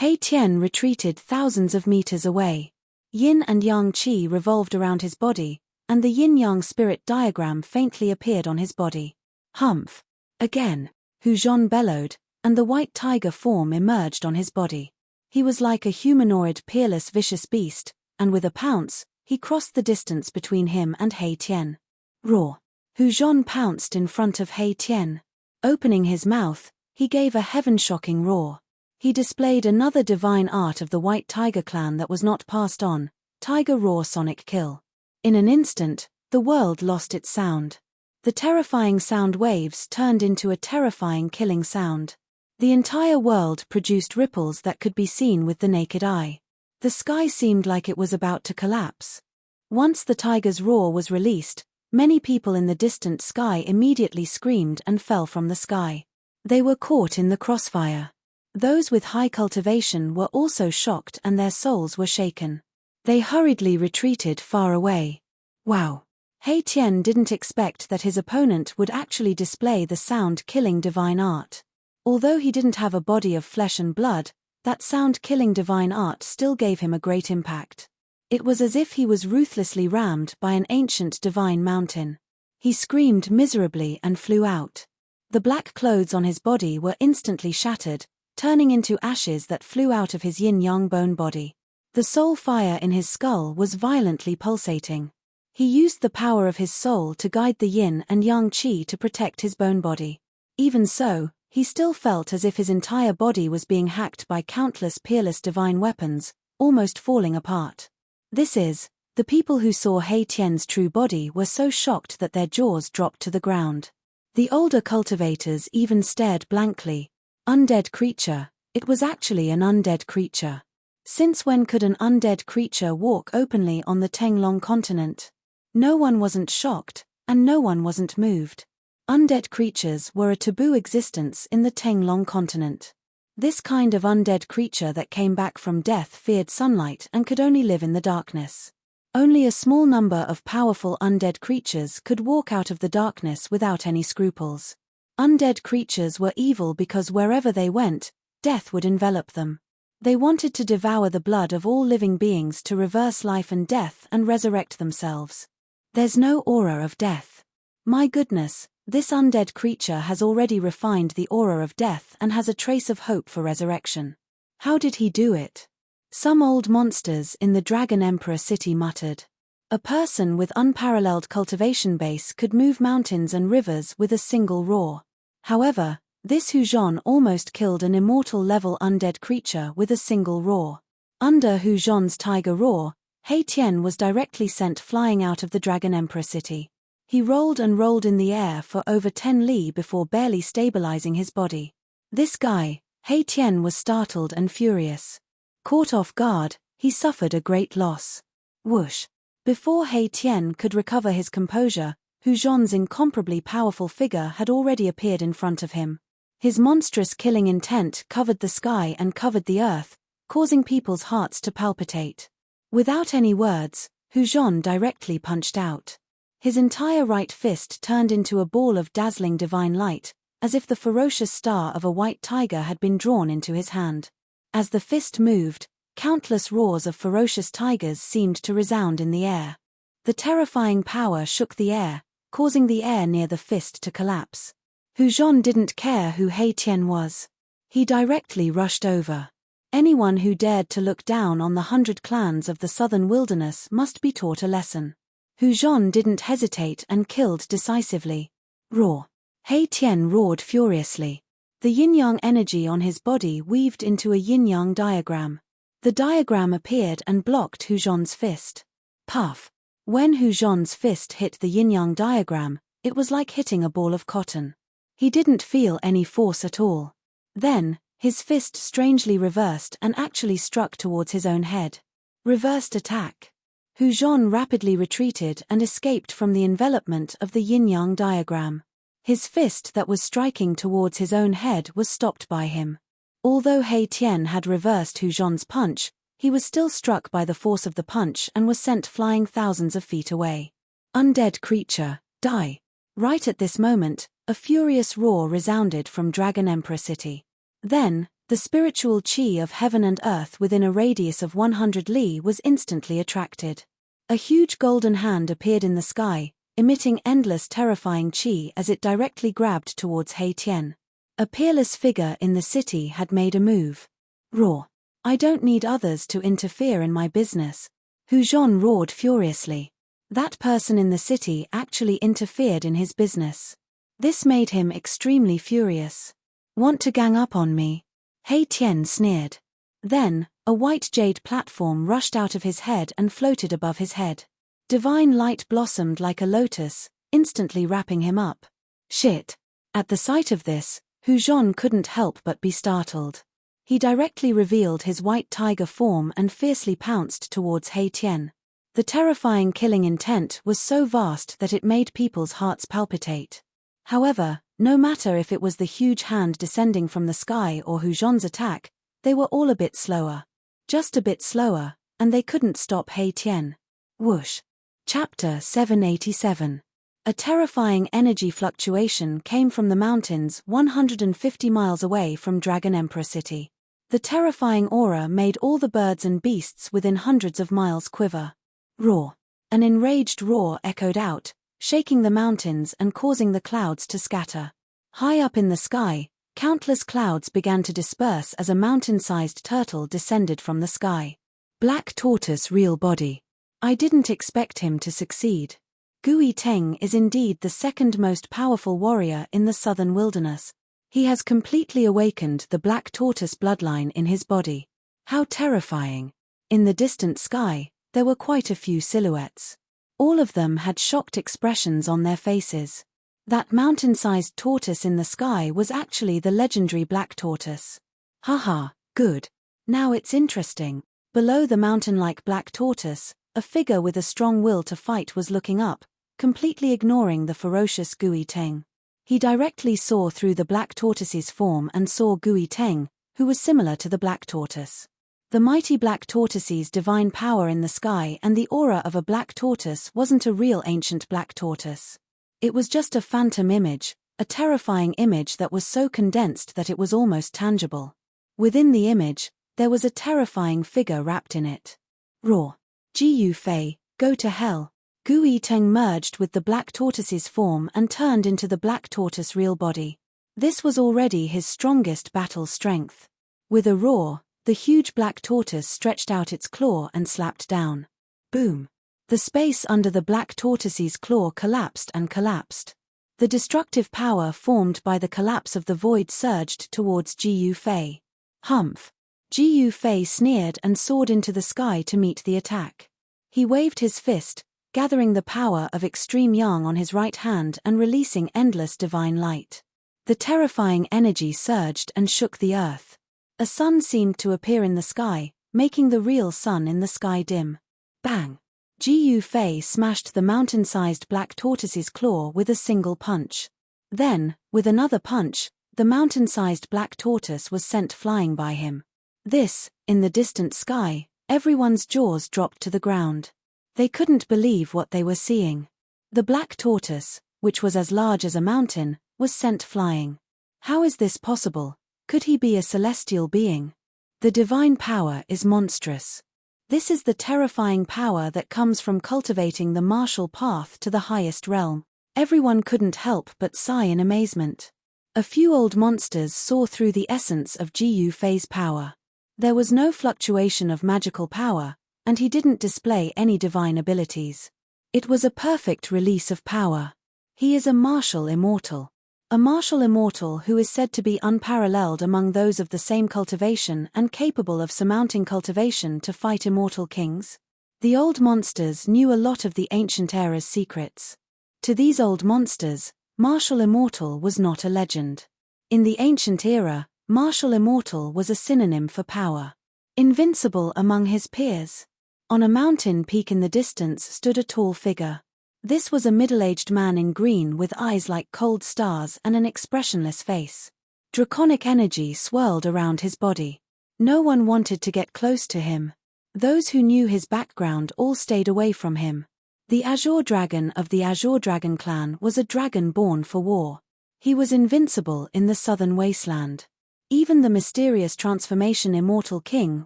He Tian retreated thousands of meters away. Yin and Yang Qi revolved around his body, and the yin-yang spirit diagram faintly appeared on his body. Humph! Again, Hu Zhon bellowed, and the white tiger form emerged on his body. He was like a humanoid peerless vicious beast, and with a pounce, he crossed the distance between him and He Tian. Roar! Hu Zhon pounced in front of He Tian. Opening his mouth, he gave a heaven-shocking roar. He displayed another divine art of the White Tiger clan that was not passed on, Tiger Roar Sonic Kill. In an instant, the world lost its sound. The terrifying sound waves turned into a terrifying killing sound. The entire world produced ripples that could be seen with the naked eye. The sky seemed like it was about to collapse. Once the tiger's roar was released, many people in the distant sky immediately screamed and fell from the sky. They were caught in the crossfire. Those with high cultivation were also shocked and their souls were shaken. They hurriedly retreated far away. Wow! He Tian didn't expect that his opponent would actually display the sound-killing divine art. Although he didn't have a body of flesh and blood, that sound-killing divine art still gave him a great impact. It was as if he was ruthlessly rammed by an ancient divine mountain. He screamed miserably and flew out. The black clothes on his body were instantly shattered, turning into ashes that flew out of his yin-yang bone body. The soul fire in his skull was violently pulsating. He used the power of his soul to guide the yin and yang qi to protect his bone body. Even so, he still felt as if his entire body was being hacked by countless peerless divine weapons, almost falling apart. The people who saw He Tian's true body were so shocked that their jaws dropped to the ground. The older cultivators even stared blankly. Undead creature. It was actually an undead creature. Since when could an undead creature walk openly on the Tenglong continent? No one wasn't shocked, and no one wasn't moved. Undead creatures were a taboo existence in the Tenglong continent. This kind of undead creature that came back from death feared sunlight and could only live in the darkness. Only a small number of powerful undead creatures could walk out of the darkness without any scruples. Undead creatures were evil because wherever they went, death would envelop them. They wanted to devour the blood of all living beings to reverse life and death and resurrect themselves. There's no aura of death. My goodness, this undead creature has already refined the aura of death and has a trace of hope for resurrection. How did he do it? Some old monsters in the Dragon Emperor city muttered. A person with unparalleled cultivation base could move mountains and rivers with a single roar. However, this Hu Zhan almost killed an immortal-level undead creature with a single roar. Under Hu Zhan's tiger roar, He Tian was directly sent flying out of the Dragon Emperor city. He rolled and rolled in the air for over 10 li before barely stabilizing his body. This guy, He Tian, was startled and furious. Caught off guard, he suffered a great loss. Whoosh! Before He Tian could recover his composure, Hu Zhan's incomparably powerful figure had already appeared in front of him. His monstrous killing intent covered the sky and covered the earth, causing people's hearts to palpitate. Without any words, Hu Zhan directly punched out. His entire right fist turned into a ball of dazzling divine light, as if the ferocious star of a white tiger had been drawn into his hand. As the fist moved, countless roars of ferocious tigers seemed to resound in the air. The terrifying power shook the air, causing the air near the fist to collapse. Hu Zhan didn't care who He Tian was. He directly rushed over. Anyone who dared to look down on the 100 clans of the southern wilderness must be taught a lesson. Hu Zhan didn't hesitate and killed decisively. Roar! He Tian roared furiously. The yin-yang energy on his body weaved into a yin-yang diagram. The diagram appeared and blocked Hu Zhan's fist. Puff! When Hu Zhan's fist hit the yin-yang diagram, it was like hitting a ball of cotton. He didn't feel any force at all. Then, his fist strangely reversed and actually struck towards his own head. Reversed attack. Hu Zhan rapidly retreated and escaped from the envelopment of the yin-yang diagram. His fist that was striking towards his own head was stopped by him. Although He Tian had reversed Hu Zhan's punch, he was still struck by the force of the punch and was sent flying thousands of feet away. Undead creature, die! Right at this moment, a furious roar resounded from Dragon Emperor City. Then, the spiritual chi of heaven and earth within a radius of 100 li was instantly attracted. A huge golden hand appeared in the sky, emitting endless terrifying chi as it directly grabbed towards He Tian. A peerless figure in the city had made a move. Roar! I don't need others to interfere in my business. Hu Zhan roared furiously. That person in the city actually interfered in his business. This made him extremely furious. Want to gang up on me? He Tian sneered. Then, a white jade platform rushed out of his head and floated above his head. Divine light blossomed like a lotus, instantly wrapping him up. Shit! At the sight of this, Hu Zhan couldn't help but be startled. He directly revealed his white tiger form and fiercely pounced towards He Tian. The terrifying killing intent was so vast that it made people's hearts palpitate. However, no matter if it was the huge hand descending from the sky or Hu Zhan's attack, they were all a bit slower. Just a bit slower, and they couldn't stop He Tian. Whoosh! Chapter 787. A terrifying energy fluctuation came from the mountains 150 miles away from Dragon Emperor City. The terrifying aura made all the birds and beasts within hundreds of miles quiver. Roar! An enraged roar echoed out, shaking the mountains and causing the clouds to scatter. High up in the sky, countless clouds began to disperse as a mountain-sized turtle descended from the sky. Black Tortoise real body. I didn't expect him to succeed. Gui Teng is indeed the second most powerful warrior in the southern wilderness. He has completely awakened the Black Tortoise bloodline in his body. How terrifying! In the distant sky, there were quite a few silhouettes. All of them had shocked expressions on their faces. That mountain-sized tortoise in the sky was actually the legendary Black Tortoise. Haha, good. Now it's interesting. Below the mountain-like Black Tortoise, a figure with a strong will to fight was looking up, completely ignoring the ferocious Gui Teng. He directly saw through the Black Tortoise's form and saw Gui Teng, who was similar to the Black Tortoise. The mighty Black Tortoise's divine power in the sky and the aura of a Black Tortoise wasn't a real ancient Black Tortoise. It was just a phantom image, a terrifying image that was so condensed that it was almost tangible. Within the image, There was a terrifying figure wrapped in it. Roar. Ji Fei, go to hell. Gu Yiteng merged with the black tortoise's form and turned into the black tortoise real body. This was already his strongest battle strength. With a roar, the huge black tortoise stretched out its claw and slapped down. Boom. The space under the black tortoise's claw collapsed and collapsed. The destructive power formed by the collapse of the void surged towards Ji Fei. Humph. Ji Fei sneered and soared into the sky to meet the attack. He waved his fist, gathering the power of extreme yang on his right hand and releasing endless divine light. The terrifying energy surged and shook the earth. A sun seemed to appear in the sky, making the real sun in the sky dim. Bang! Ji Fei smashed the mountain-sized black tortoise's claw with a single punch. Then, with another punch, the mountain-sized black tortoise was sent flying by him. This, in the distant sky, everyone's jaws dropped to the ground. They couldn't believe what they were seeing. The black tortoise, which was as large as a mountain, was sent flying. How is this possible? Could he be a celestial being? The divine power is monstrous. This is the terrifying power that comes from cultivating the martial path to the highest realm. Everyone couldn't help but sigh in amazement. A few old monsters saw through the essence of Ji Fei's power. There was no fluctuation of magical power, and he didn't display any divine abilities. It was a perfect release of power. He is a martial immortal. A martial immortal who is said to be unparalleled among those of the same cultivation and capable of surmounting cultivation to fight immortal kings. The old monsters knew a lot of the ancient era's secrets. To these old monsters, martial immortal was not a legend. In the ancient era, martial immortal was a synonym for power. Invincible among his peers. On a mountain peak in the distance stood a tall figure. This was a middle-aged man in green with eyes like cold stars and an expressionless face. Draconic energy swirled around his body. No one wanted to get close to him. Those who knew his background all stayed away from him. The Azure Dragon of the Azure Dragon clan was a dragon born for war. He was invincible in the southern wasteland. Even the mysterious transformation immortal king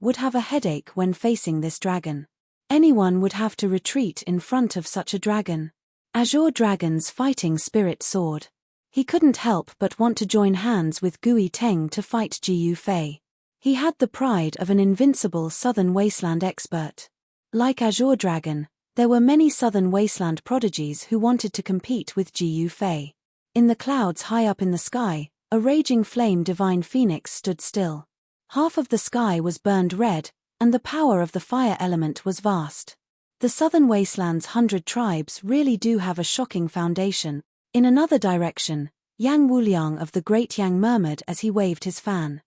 would have a headache when facing this dragon. Anyone would have to retreat in front of such a dragon. Azure Dragon's fighting spirit soared. He couldn't help but want to join hands with Gu Yiteng to fight Ji Fei. He had the pride of an invincible southern wasteland expert. Like Azure Dragon, there were many southern wasteland prodigies who wanted to compete with Ji Fei. In the clouds high up in the sky, a raging flame divine phoenix stood still. Half of the sky was burned red, and the power of the fire element was vast. The southern wasteland's 100 tribes really do have a shocking foundation. In another direction, Yang Wuliang of the Great Yang murmured as he waved his fan.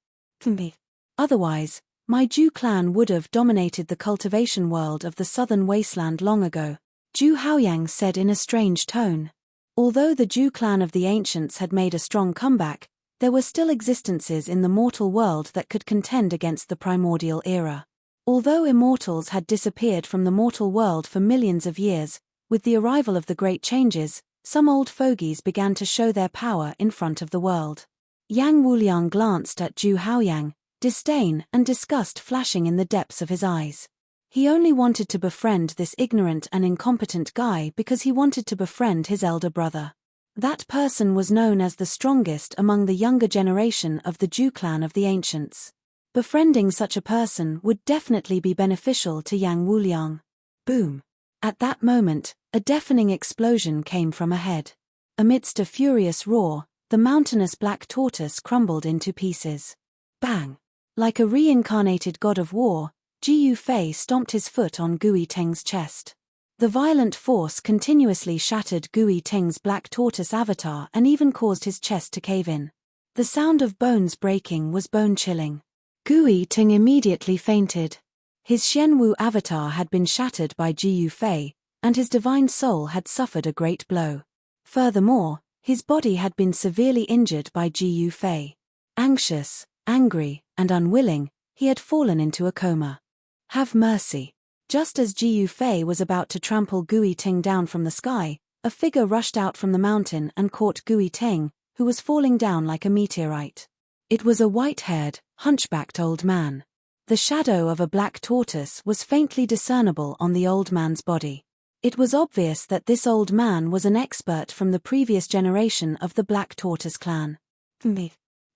Otherwise, my Zhu clan would have dominated the cultivation world of the southern wasteland long ago, Zhu Haoyang said in a strange tone. Although the Zhu clan of the ancients had made a strong comeback, there were still existences in the mortal world that could contend against the primordial era. Although immortals had disappeared from the mortal world for millions of years, with the arrival of the great changes, some old fogies began to show their power in front of the world. Yang Wuliang glanced at Zhu Haoyang, disdain and disgust flashing in the depths of his eyes. He only wanted to befriend this ignorant and incompetent guy because he wanted to befriend his elder brother. That person was known as the strongest among the younger generation of the Zhu clan of the ancients. Befriending such a person would definitely be beneficial to Yang Wuliang. Boom! At that moment, a deafening explosion came from ahead. Amidst a furious roar, the mountainous black tortoise crumbled into pieces. Bang! Like a reincarnated god of war, Ji Fei stomped his foot on Gu Yiteng's chest. The violent force continuously shattered Gu Yiteng's black tortoise avatar and even caused his chest to cave in. The sound of bones breaking was bone-chilling. Gu Yiteng immediately fainted. His Xianwu avatar had been shattered by Ji Fei, and his divine soul had suffered a great blow. Furthermore, his body had been severely injured by Ji Fei. Anxious, angry, and unwilling, he had fallen into a coma. Have mercy. Just as Ji Fei was about to trample Gu Yiteng down from the sky, a figure rushed out from the mountain and caught Gu Yiteng, who was falling down like a meteorite. It was a white-haired, hunchbacked old man. The shadow of a black tortoise was faintly discernible on the old man's body. It was obvious that this old man was an expert from the previous generation of the Black Tortoise clan.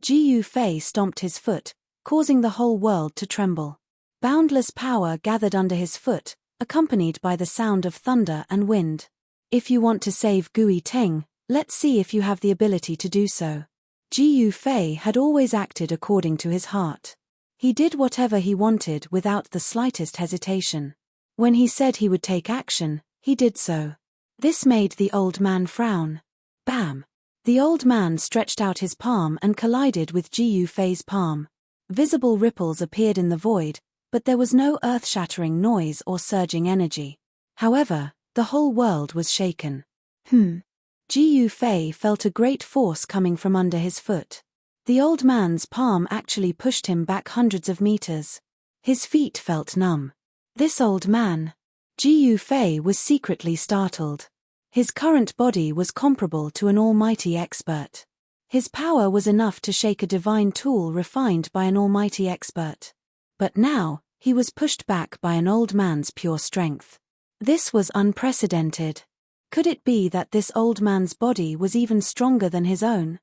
Jiu Fei stomped his foot, causing the whole world to tremble. Boundless power gathered under his foot, accompanied by the sound of thunder and wind. If you want to save Gui Teng, let's see if you have the ability to do so. Jiu Fei had always acted according to his heart. He did whatever he wanted without the slightest hesitation. When he said he would take action, he did so. This made the old man frown. Bam! The old man stretched out his palm and collided with Jiu Fei's palm. Visible ripples appeared in the void, but there was no earth-shattering noise or surging energy. However, the whole world was shaken. Jiu Fei felt a great force coming from under his foot. The old man's palm actually pushed him back hundreds of meters. His feet felt numb. This old man. Jiu Fei was secretly startled. His current body was comparable to an almighty expert. His power was enough to shake a divine tool refined by an almighty expert. But now, he was pushed back by an old man's pure strength. This was unprecedented. Could it be that this old man's body was even stronger than his own?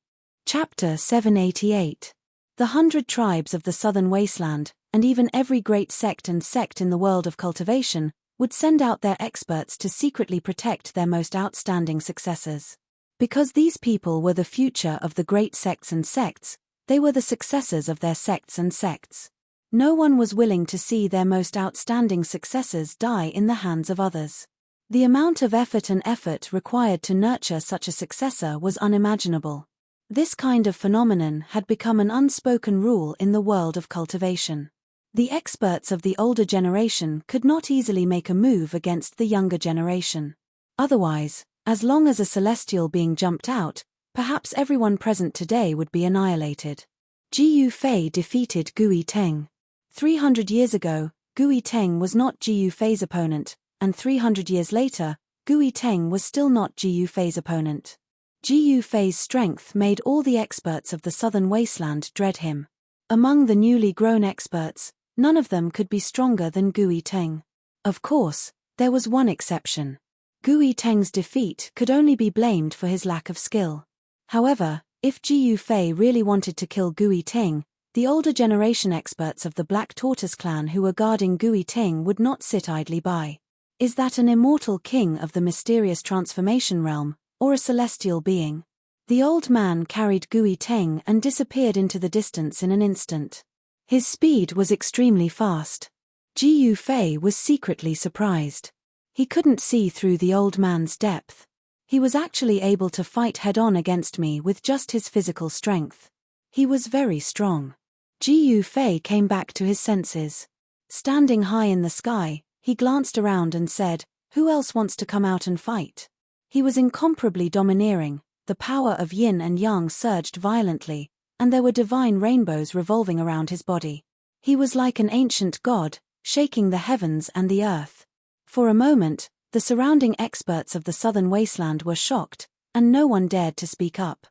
Chapter 788. The 100 tribes of the southern wasteland, and even every great sect in the world of cultivation, would send out their experts to secretly protect their most outstanding successors. Because these people were the future of the great sects, they were the successors of their sects. No one was willing to see their most outstanding successors die in the hands of others. The amount of effort required to nurture such a successor was unimaginable. This kind of phenomenon had become an unspoken rule in the world of cultivation. The experts of the older generation could not easily make a move against the younger generation. Otherwise, as long as a celestial being jumped out, perhaps everyone present today would be annihilated. Jiu Fei defeated Gui Teng. 300 years ago, Gui Teng was not Jiu Fei's opponent, and 300 years later, Gui Teng was still not Jiu Fei's opponent. Jiu Fei's strength made all the experts of the southern wasteland dread him. Among the newly grown experts, none of them could be stronger than Gui Teng. Of course, there was one exception. Gui Teng's defeat could only be blamed for his lack of skill. However, if Jiu Fei really wanted to kill Gui Teng, the older generation experts of the Black Tortoise clan who were guarding Gui Teng would not sit idly by. Is that an immortal king of the mysterious transformation realm, or a celestial being? The old man carried Gui Teng and disappeared into the distance in an instant. His speed was extremely fast. Jiu Fei was secretly surprised. He couldn't see through the old man's depth. He was actually able to fight head-on against me with just his physical strength. He was very strong. Jiu Fei came back to his senses. Standing high in the sky, he glanced around and said, "Who else wants to come out and fight?" He was incomparably domineering, the power of yin and yang surged violently, and there were divine rainbows revolving around his body. He was like an ancient god, shaking the heavens and the earth. For a moment, the surrounding experts of the southern wasteland were shocked, and no one dared to speak up.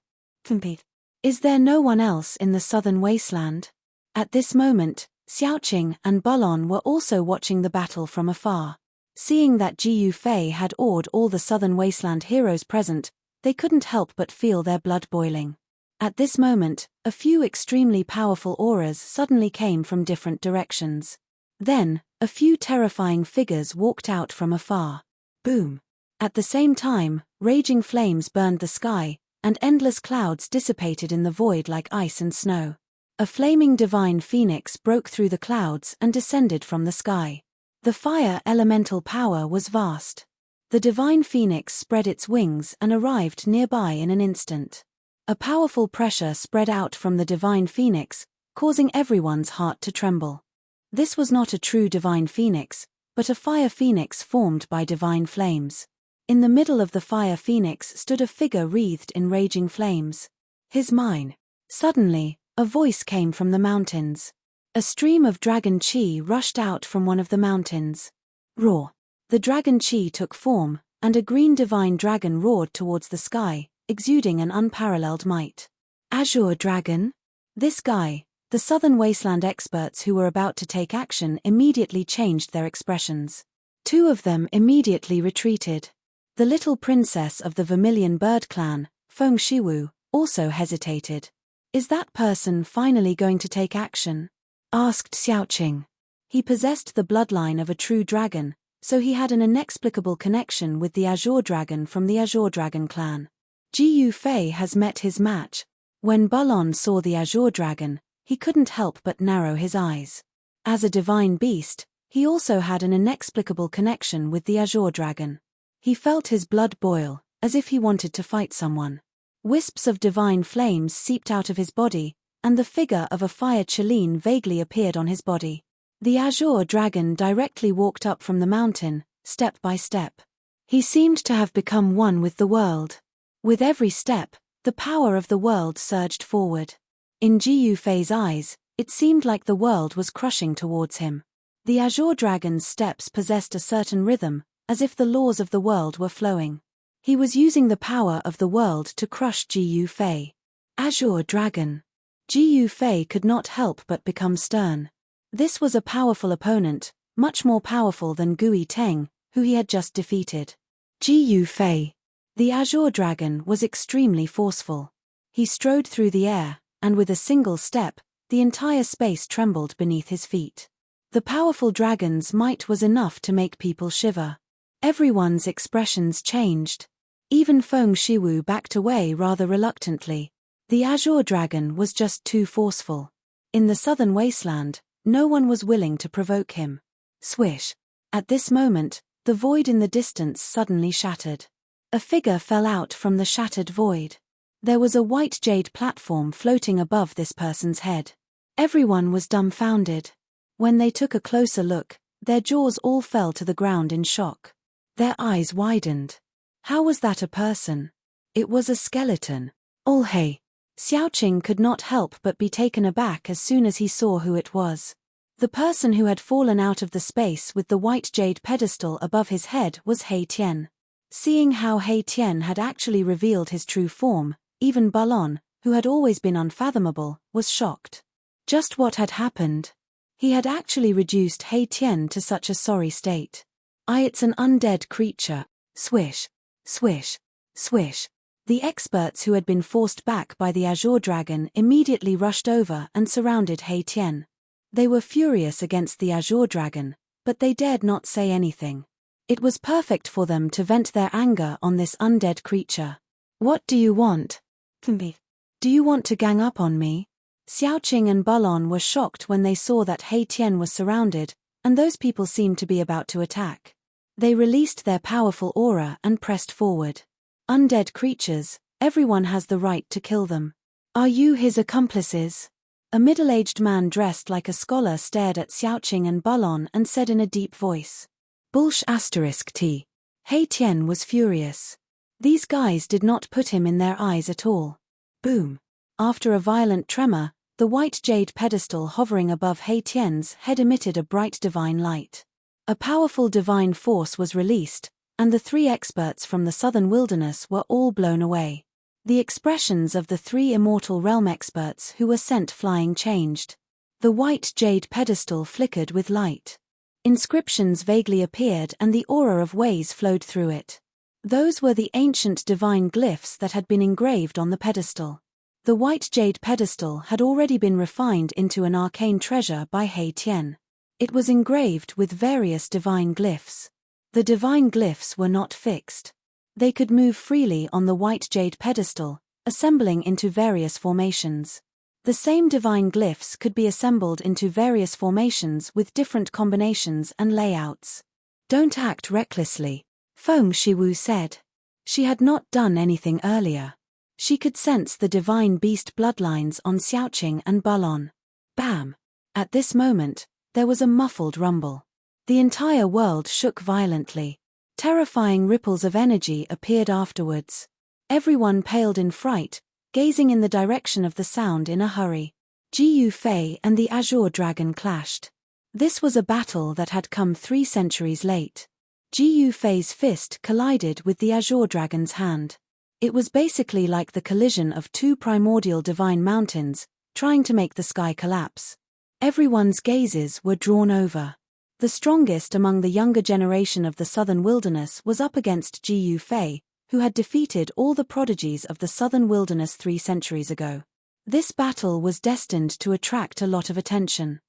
Is there no one else in the southern wasteland? At this moment, Xiaoqing and Bulon were also watching the battle from afar. Seeing that Jiu Fei had awed all the southern wasteland heroes present, they couldn't help but feel their blood boiling. At this moment, a few extremely powerful auras suddenly came from different directions. Then, a few terrifying figures walked out from afar. Boom! At the same time, raging flames burned the sky, and endless clouds dissipated in the void like ice and snow. A flaming divine phoenix broke through the clouds and descended from the sky. The fire elemental power was vast. The divine phoenix spread its wings and arrived nearby in an instant. A powerful pressure spread out from the divine phoenix, causing everyone's heart to tremble. This was not a true divine phoenix, but a fire phoenix formed by divine flames. In the middle of the fire phoenix stood a figure wreathed in raging flames. His mine. Suddenly, a voice came from the mountains. A stream of dragon chi rushed out from one of the mountains. Roar! The dragon chi took form, and a green divine dragon roared towards the sky, exuding an unparalleled might. Azure Dragon? This guy, the The southern wasteland experts who were about to take action immediately changed their expressions. Two of them immediately retreated. The little princess of the Vermilion Bird clan, Feng Shiwu, also hesitated. Is that person finally going to take action? Asked Xiaoqing. He possessed the bloodline of a true dragon, so he had an inexplicable connection with the Azure Dragon from the Azure Dragon clan. Ji Yufei has met his match. When Balon saw the Azure Dragon, he couldn't help but narrow his eyes. As a divine beast, he also had an inexplicable connection with the Azure Dragon. He felt his blood boil, as if he wanted to fight someone. Wisps of divine flames seeped out of his body, and the figure of a fire Chelin vaguely appeared on his body. The Azure Dragon directly walked up from the mountain, step by step. He seemed to have become one with the world. With every step, the power of the world surged forward. In Ji Yufei's eyes, it seemed like the world was crushing towards him. The Azure Dragon's steps possessed a certain rhythm, as if the laws of the world were flowing. He was using the power of the world to crush Ji Yufei. Azure Dragon. Ji Yufei could not help but become stern. This was a powerful opponent, much more powerful than Gui Teng, who he had just defeated. Ji Yufei. The Azure Dragon was extremely forceful. He strode through the air, and with a single step, the entire space trembled beneath his feet. The powerful dragon's might was enough to make people shiver. Everyone's expressions changed. Even Feng Shiwu backed away rather reluctantly. The Azure Dragon was just too forceful. In the southern wasteland, no one was willing to provoke him. Swish. At this moment, the void in the distance suddenly shattered. A figure fell out from the shattered void. There was a white jade platform floating above this person's head. Everyone was dumbfounded. When they took a closer look, their jaws all fell to the ground in shock. Their eyes widened. How was that a person? It was a skeleton. Oh hey! Xiaoqing could not help but be taken aback as soon as he saw who it was. The person who had fallen out of the space with the white jade pedestal above his head was He Tian. Seeing how He Tian had actually revealed his true form, even Balon, who had always been unfathomable, was shocked. Just what had happened? He had actually reduced He Tian to such a sorry state. It's an undead creature. Swish. Swish. Swish. The experts who had been forced back by the Azure Dragon immediately rushed over and surrounded He Tian. They were furious against the Azure Dragon, but they dared not say anything. It was perfect for them to vent their anger on this undead creature. What do you want? Me. Do you want to gang up on me? Xiaoqing and Balon were shocked when they saw that He Tian was surrounded, and those people seemed to be about to attack. They released their powerful aura and pressed forward. Undead creatures, everyone has the right to kill them. Are you his accomplices? A middle-aged man dressed like a scholar stared at Xiaoqing and Balon and said in a deep voice. T. He Tian was furious. These guys did not put him in their eyes at all. Boom. After a violent tremor, the white jade pedestal hovering above He Tian's head emitted a bright divine light. A powerful divine force was released, and the three experts from the southern wilderness were all blown away. The expressions of the three immortal realm experts who were sent flying changed. The white jade pedestal flickered with light. Inscriptions vaguely appeared and the aura of ways flowed through it. Those were the ancient divine glyphs that had been engraved on the pedestal. The white jade pedestal had already been refined into an arcane treasure by He Tian. It was engraved with various divine glyphs. The divine glyphs were not fixed. They could move freely on the white jade pedestal, assembling into various formations. The same divine glyphs could be assembled into various formations with different combinations and layouts. Don't act recklessly, Feng Shiwu said. She had not done anything earlier. She could sense the divine beast bloodlines on Xiaoqing and Balon. Bam! At this moment, there was a muffled rumble. The entire world shook violently. Terrifying ripples of energy appeared afterwards. Everyone paled in fright, gazing in the direction of the sound in a hurry. Ji Yufei and the Azure Dragon clashed. This was a battle that had come 3 centuries late. Ji Yufei's fist collided with the Azure Dragon's hand. It was basically like the collision of 2 primordial divine mountains, trying to make the sky collapse. Everyone's gazes were drawn over. The strongest among the younger generation of the southern wilderness was up against Gu Fei, who had defeated all the prodigies of the southern wilderness 3 centuries ago. This battle was destined to attract a lot of attention.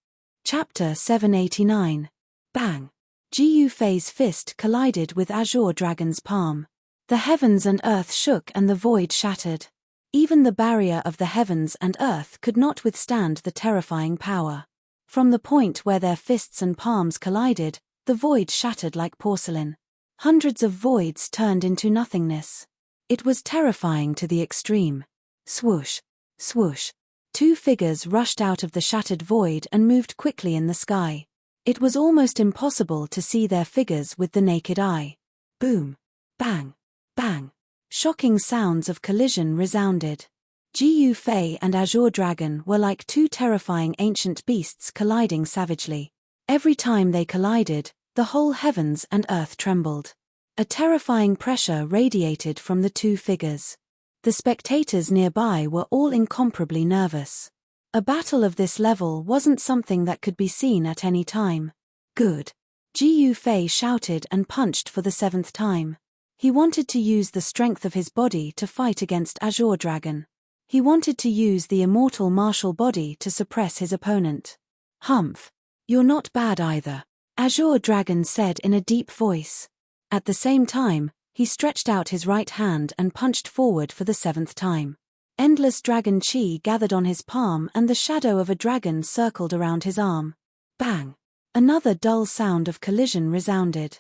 Chapter 789. Bang! Gu Fei's fist collided with Azure Dragon's palm. The heavens and earth shook and the void shattered. Even the barrier of the heavens and earth could not withstand the terrifying power. From the point where their fists and palms collided, the void shattered like porcelain. Hundreds of voids turned into nothingness. It was terrifying to the extreme. Swoosh! Swoosh! 2 figures rushed out of the shattered void and moved quickly in the sky. It was almost impossible to see their figures with the naked eye. Boom! Bang! Bang! Shocking sounds of collision resounded. Gu Fei and Azure Dragon were like 2 terrifying ancient beasts colliding savagely. Every time they collided, the whole heavens and earth trembled. A terrifying pressure radiated from the 2 figures. The spectators nearby were all incomparably nervous. A battle of this level wasn't something that could be seen at any time. Good! Gu Fei shouted and punched for the 7th time. He wanted to use the strength of his body to fight against Azure Dragon. He wanted to use the immortal martial body to suppress his opponent. Humph! You're not bad either, Azure Dragon said in a deep voice. At the same time, he stretched out his right hand and punched forward for the 7th time. Endless dragon chi gathered on his palm and the shadow of a dragon circled around his arm. Bang! Another dull sound of collision resounded.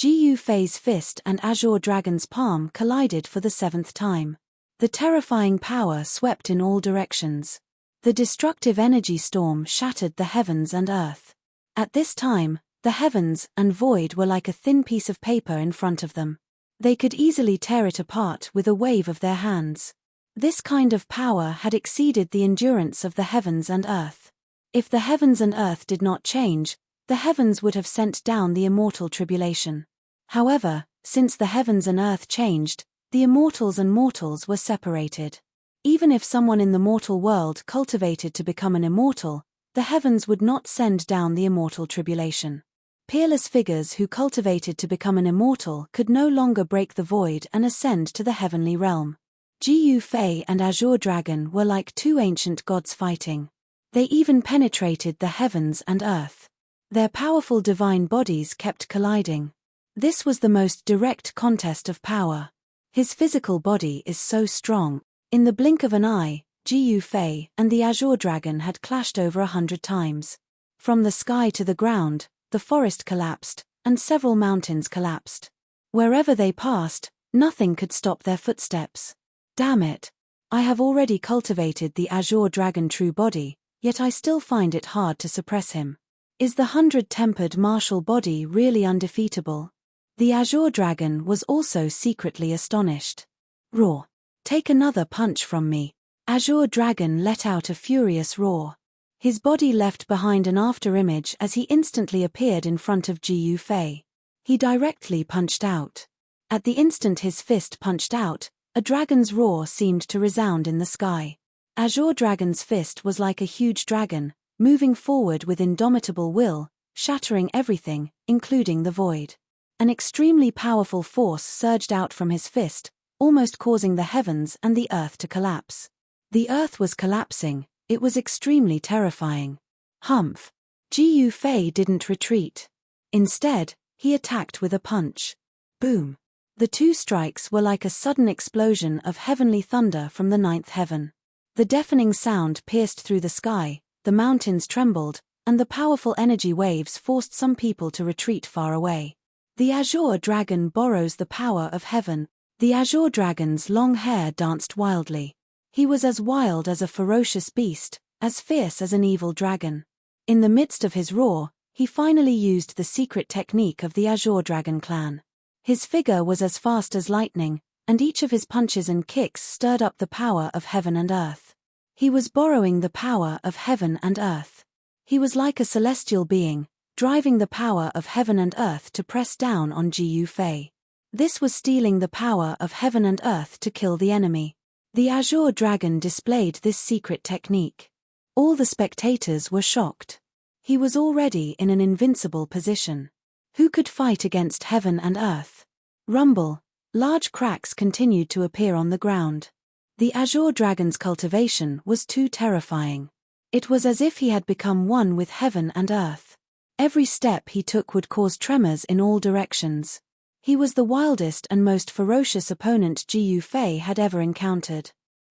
Gu Fei's fist and Azure Dragon's palm collided for the 7th time. The terrifying power swept in all directions. The destructive energy storm shattered the heavens and earth. At this time, the heavens and void were like a thin piece of paper in front of them. They could easily tear it apart with a wave of their hands. This kind of power had exceeded the endurance of the heavens and earth. If the heavens and earth did not change, the heavens would have sent down the immortal tribulation. However, since the heavens and earth changed, the immortals and mortals were separated. Even if someone in the mortal world cultivated to become an immortal, the heavens would not send down the immortal tribulation. Peerless figures who cultivated to become an immortal could no longer break the void and ascend to the heavenly realm. Gu Fei and Azure Dragon were like 2 ancient gods fighting. They even penetrated the heavens and earth. Their powerful divine bodies kept colliding. This was the most direct contest of power. His physical body is so strong. In the blink of an eye, Gu Fei and the Azure Dragon had clashed over 100 times. From the sky to the ground, the forest collapsed, and several mountains collapsed. Wherever they passed, nothing could stop their footsteps. Damn it! I have already cultivated the Azure Dragon true body, yet I still find it hard to suppress him. Is the 100-tempered martial body really undefeatable? The Azure Dragon was also secretly astonished. Roar! Take another punch from me. Azure Dragon let out a furious roar. His body left behind an afterimage as he instantly appeared in front of Gu Fei. He directly punched out. At the instant his fist punched out, a dragon's roar seemed to resound in the sky. Azure Dragon's fist was like a huge dragon, moving forward with indomitable will, shattering everything, including the void. An extremely powerful force surged out from his fist, almost causing the heavens and the earth to collapse. The earth was collapsing. It was extremely terrifying. Humph! Gu Fei didn't retreat. Instead, he attacked with a punch. Boom! The 2 strikes were like a sudden explosion of heavenly thunder from the 9th heaven. The deafening sound pierced through the sky, the mountains trembled, and the powerful energy waves forced some people to retreat far away. The Azure Dragon borrows the power of heaven. The Azure Dragon's long hair danced wildly. He was as wild as a ferocious beast, as fierce as an evil dragon. In the midst of his roar, he finally used the secret technique of the Azure Dragon clan. His figure was as fast as lightning, and each of his punches and kicks stirred up the power of heaven and earth. He was borrowing the power of heaven and earth. He was like a celestial being, driving the power of heaven and earth to press down on Gu Fei. This was stealing the power of heaven and earth to kill the enemy. The Azure Dragon displayed this secret technique. All the spectators were shocked. He was already in an invincible position. Who could fight against heaven and earth? Rumble. Large cracks continued to appear on the ground. The azure dragon's cultivation was too terrifying. It was as if he had become one with heaven and earth. Every step he took would cause tremors in all directions. He was the wildest and most ferocious opponent Jiu Fei had ever encountered.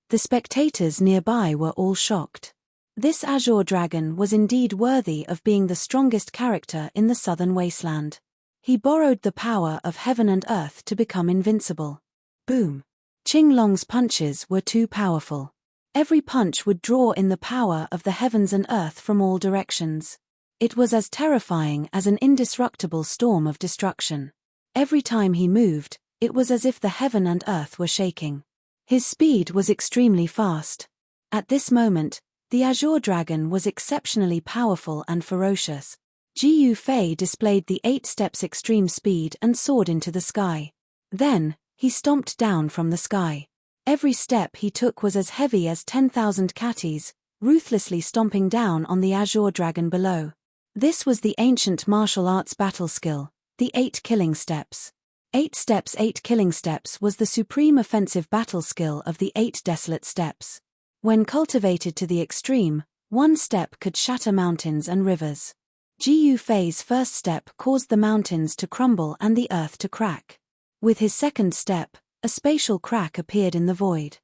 The spectators nearby were all shocked. This azure dragon was indeed worthy of being the strongest character in the southern wasteland. He borrowed the power of heaven and earth to become invincible. Boom! Qing Long's punches were too powerful. Every punch would draw in the power of the heavens and earth from all directions. It was as terrifying as an indestructible storm of destruction. Every time he moved, it was as if the heaven and earth were shaking. His speed was extremely fast. At this moment, the azure dragon was exceptionally powerful and ferocious. Jiu Fei displayed the 8 steps extreme speed and soared into the sky. Then, he stomped down from the sky. Every step he took was as heavy as 10,000 catties, ruthlessly stomping down on the azure dragon below. This was the ancient martial arts battle skill, the 8 killing steps. 8 steps 8 killing steps was the supreme offensive battle skill of the 8 desolate steps. When cultivated to the extreme, one step could shatter mountains and rivers. Jiu Fei's first step caused the mountains to crumble and the earth to crack. With his second step, a spatial crack appeared in the void.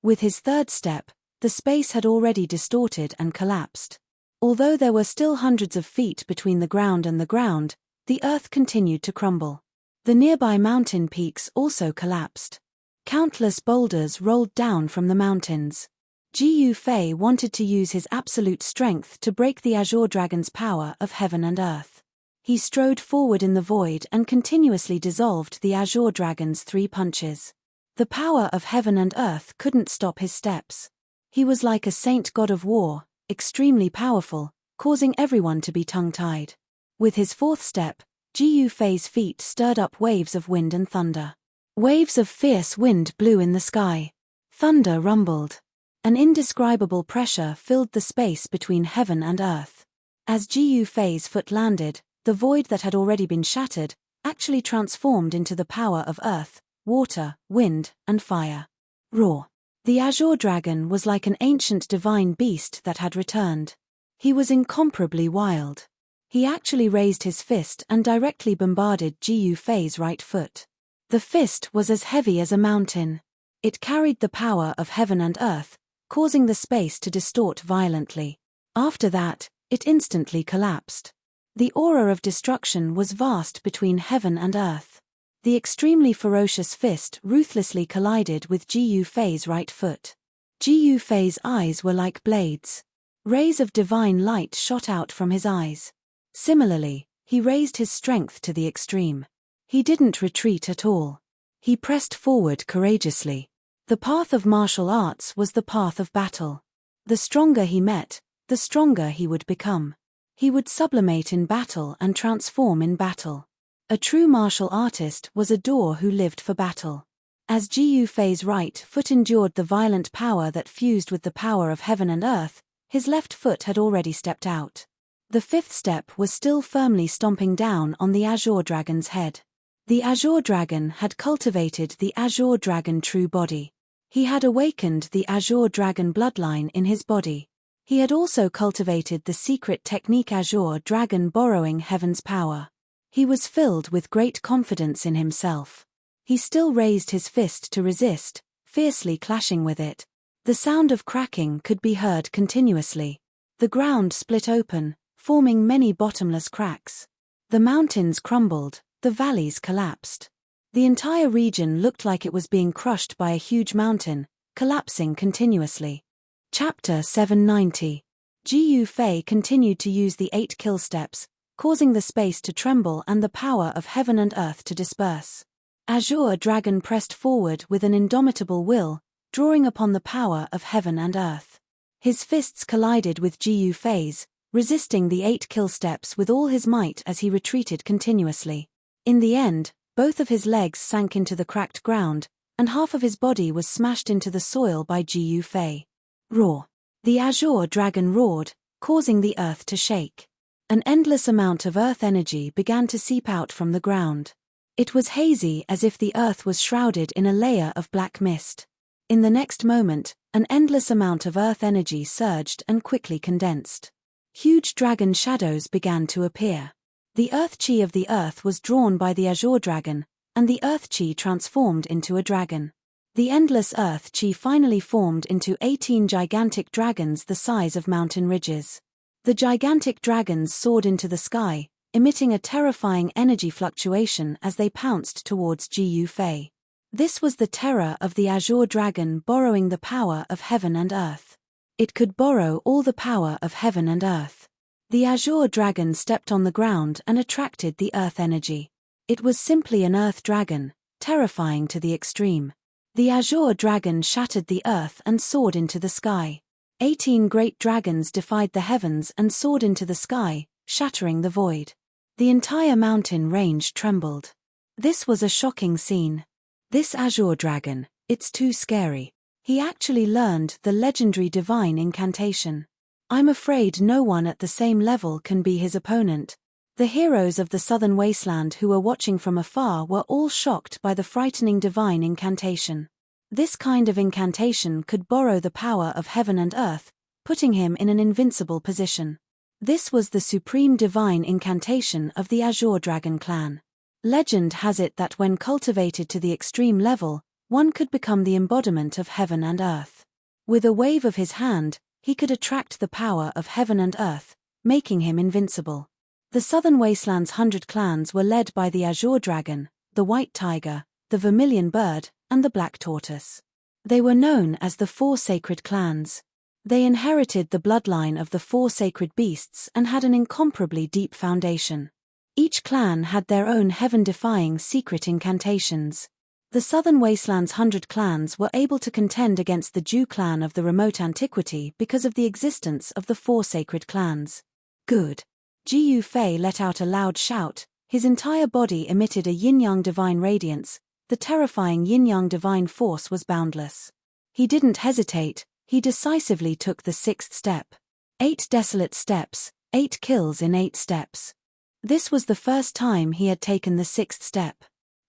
With his third step, the space had already distorted and collapsed. Although there were still hundreds of feet between the ground and the ground, the earth continued to crumble. The nearby mountain peaks also collapsed. Countless boulders rolled down from the mountains. Jiu Fei wanted to use his absolute strength to break the azure dragon's power of heaven and earth. He strode forward in the void and continuously dissolved the azure dragon's 3 punches. The power of heaven and earth couldn't stop his steps. He was like a saint god of war, extremely powerful, causing everyone to be tongue-tied. With his 4th step, Jiu Fei's feet stirred up waves of wind and thunder. Waves of fierce wind blew in the sky. Thunder rumbled. An indescribable pressure filled the space between heaven and earth. As Jiu Fei's foot landed, the void that had already been shattered actually transformed into the power of earth, water, wind, and fire. Roar! The azure dragon was like an ancient divine beast that had returned. He was incomparably wild. He actually raised his fist and directly bombarded Jiu Fei's right foot. The fist was as heavy as a mountain. It carried the power of heaven and earth, causing the space to distort violently. After that, it instantly collapsed. The aura of destruction was vast between heaven and earth. The extremely ferocious fist ruthlessly collided with Jiu Fei's right foot. Jiu Fei's eyes were like blades. Rays of divine light shot out from his eyes. Similarly, he raised his strength to the extreme. He didn't retreat at all. He pressed forward courageously. The path of martial arts was the path of battle. The stronger he met, the stronger he would become. He would sublimate in battle and transform in battle. A true martial artist was a Daw who lived for battle. As Jiu Fei's right foot endured the violent power that fused with the power of heaven and earth, his left foot had already stepped out. The 5th step was still firmly stomping down on the azure dragon's head. The azure dragon had cultivated the azure dragon true body. He had awakened the azure dragon bloodline in his body. He had also cultivated the secret technique azure dragon borrowing heaven's power. He was filled with great confidence in himself. He still raised his fist to resist, fiercely clashing with it. The sound of cracking could be heard continuously. The ground split open, forming many bottomless cracks. The mountains crumbled, the valleys collapsed. The entire region looked like it was being crushed by a huge mountain, collapsing continuously. Chapter 790. Jiu Fei continued to use the 8 kill steps, causing the space to tremble and the power of heaven and earth to disperse. Azure Dragon pressed forward with an indomitable will, drawing upon the power of heaven and earth. His fists collided with Jiu Fei's, resisting the 8 kill steps with all his might as he retreated continuously. In the end, both of his legs sank into the cracked ground, and half of his body was smashed into the soil by Jiu Fei. Roar! The azure dragon roared, causing the earth to shake. An endless amount of earth energy began to seep out from the ground. It was hazy, as if the earth was shrouded in a layer of black mist. In the next moment, an endless amount of earth energy surged and quickly condensed. Huge dragon shadows began to appear. The earth chi of the earth was drawn by the azure dragon, and the earth chi transformed into a dragon. The endless earth chi finally formed into 18 gigantic dragons the size of mountain ridges. The gigantic dragons soared into the sky, emitting a terrifying energy fluctuation as they pounced towards Jiu Fei. This was the terror of the azure dragon, borrowing the power of heaven and earth. It could borrow all the power of heaven and earth. The azure dragon stepped on the ground and attracted the earth energy. It was simply an earth dragon, terrifying to the extreme. The azure dragon shattered the earth and soared into the sky. 18 great dragons defied the heavens and soared into the sky, shattering the void. The entire mountain range trembled. This was a shocking scene. This azure dragon, it's too scary. He actually learned the legendary divine incantation. I'm afraid no one at the same level can be his opponent. The heroes of the southern wasteland who were watching from afar were all shocked by the frightening divine incantation. This kind of incantation could borrow the power of heaven and earth, putting him in an invincible position. This was the supreme divine incantation of the Azure Dragon clan. Legend has it that when cultivated to the extreme level, one could become the embodiment of heaven and earth. With a wave of his hand, he could attract the power of heaven and earth, making him invincible. The southern wasteland's 100 clans were led by the Azure Dragon, the White Tiger, the Vermilion Bird, and the Black Tortoise. They were known as the 4 sacred clans. They inherited the bloodline of the 4 sacred beasts and had an incomparably deep foundation. Each clan had their own heaven-defying secret incantations. The southern wasteland's 100 clans were able to contend against the Jiu clan of the remote antiquity because of the existence of the 4 sacred clans. Good. Jiu Fei let out a loud shout. His entire body emitted a yin-yang divine radiance. The terrifying yin-yang divine force was boundless. He didn't hesitate, he decisively took the 6th step. 8 desolate steps, 8 kills in 8 steps. This was the first time he had taken the 6th step.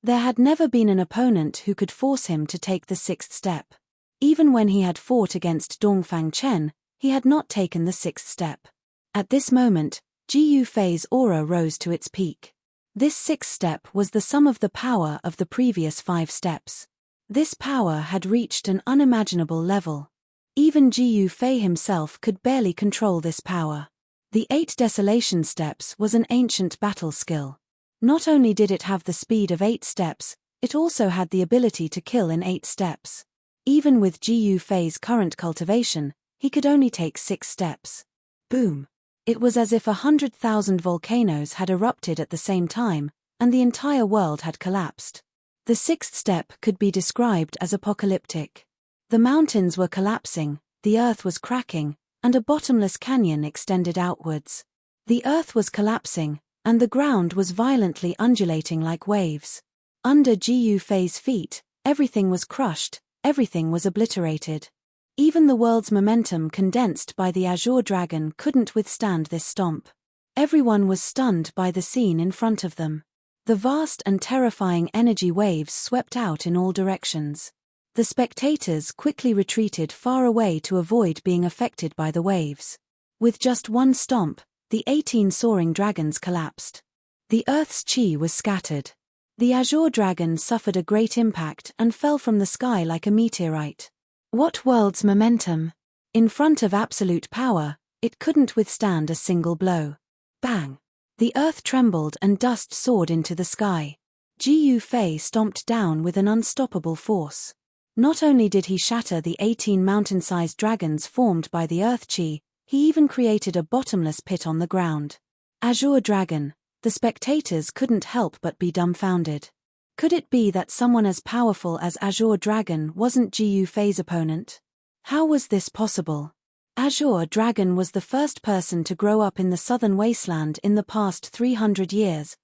There had never been an opponent who could force him to take the 6th step. Even when he had fought against Dongfang Chen, he had not taken the 6th step. At this moment, Jiu Fei's aura rose to its peak. This 6th step was the sum of the power of the previous 5 steps. This power had reached an unimaginable level. Even Jiu Fei himself could barely control this power. The 8 desolation steps was an ancient battle skill. Not only did it have the speed of 8 steps, it also had the ability to kill in 8 steps. Even with Jiu Fei's current cultivation, he could only take 6 steps. Boom! It was as if 100,000 volcanoes had erupted at the same time, and the entire world had collapsed. The 6th step could be described as apocalyptic. The mountains were collapsing, the earth was cracking, and a bottomless canyon extended outwards. The earth was collapsing, and the ground was violently undulating like waves. Under Jiu Fei's feet, everything was crushed, everything was obliterated. Even the world's momentum condensed by the Azure Dragon couldn't withstand this stomp. Everyone was stunned by the scene in front of them. The vast and terrifying energy waves swept out in all directions. The spectators quickly retreated far away to avoid being affected by the waves. With just one stomp, the 18 soaring dragons collapsed. The Earth's chi was scattered. The Azure Dragon suffered a great impact and fell from the sky like a meteorite. What world's momentum! In front of absolute power, it couldn't withstand a single blow. Bang! The earth trembled and dust soared into the sky. Jiu Fei stomped down with an unstoppable force. Not only did he shatter the 18 mountain-sized dragons formed by the earth chi, he even created a bottomless pit on the ground. Azure Dragon, the spectators couldn't help but be dumbfounded. Could it be that someone as powerful as Azure Dragon wasn't Jiu Fei's opponent? How was this possible? Azure Dragon was the first person to grow up in the southern wasteland in the past 300 years.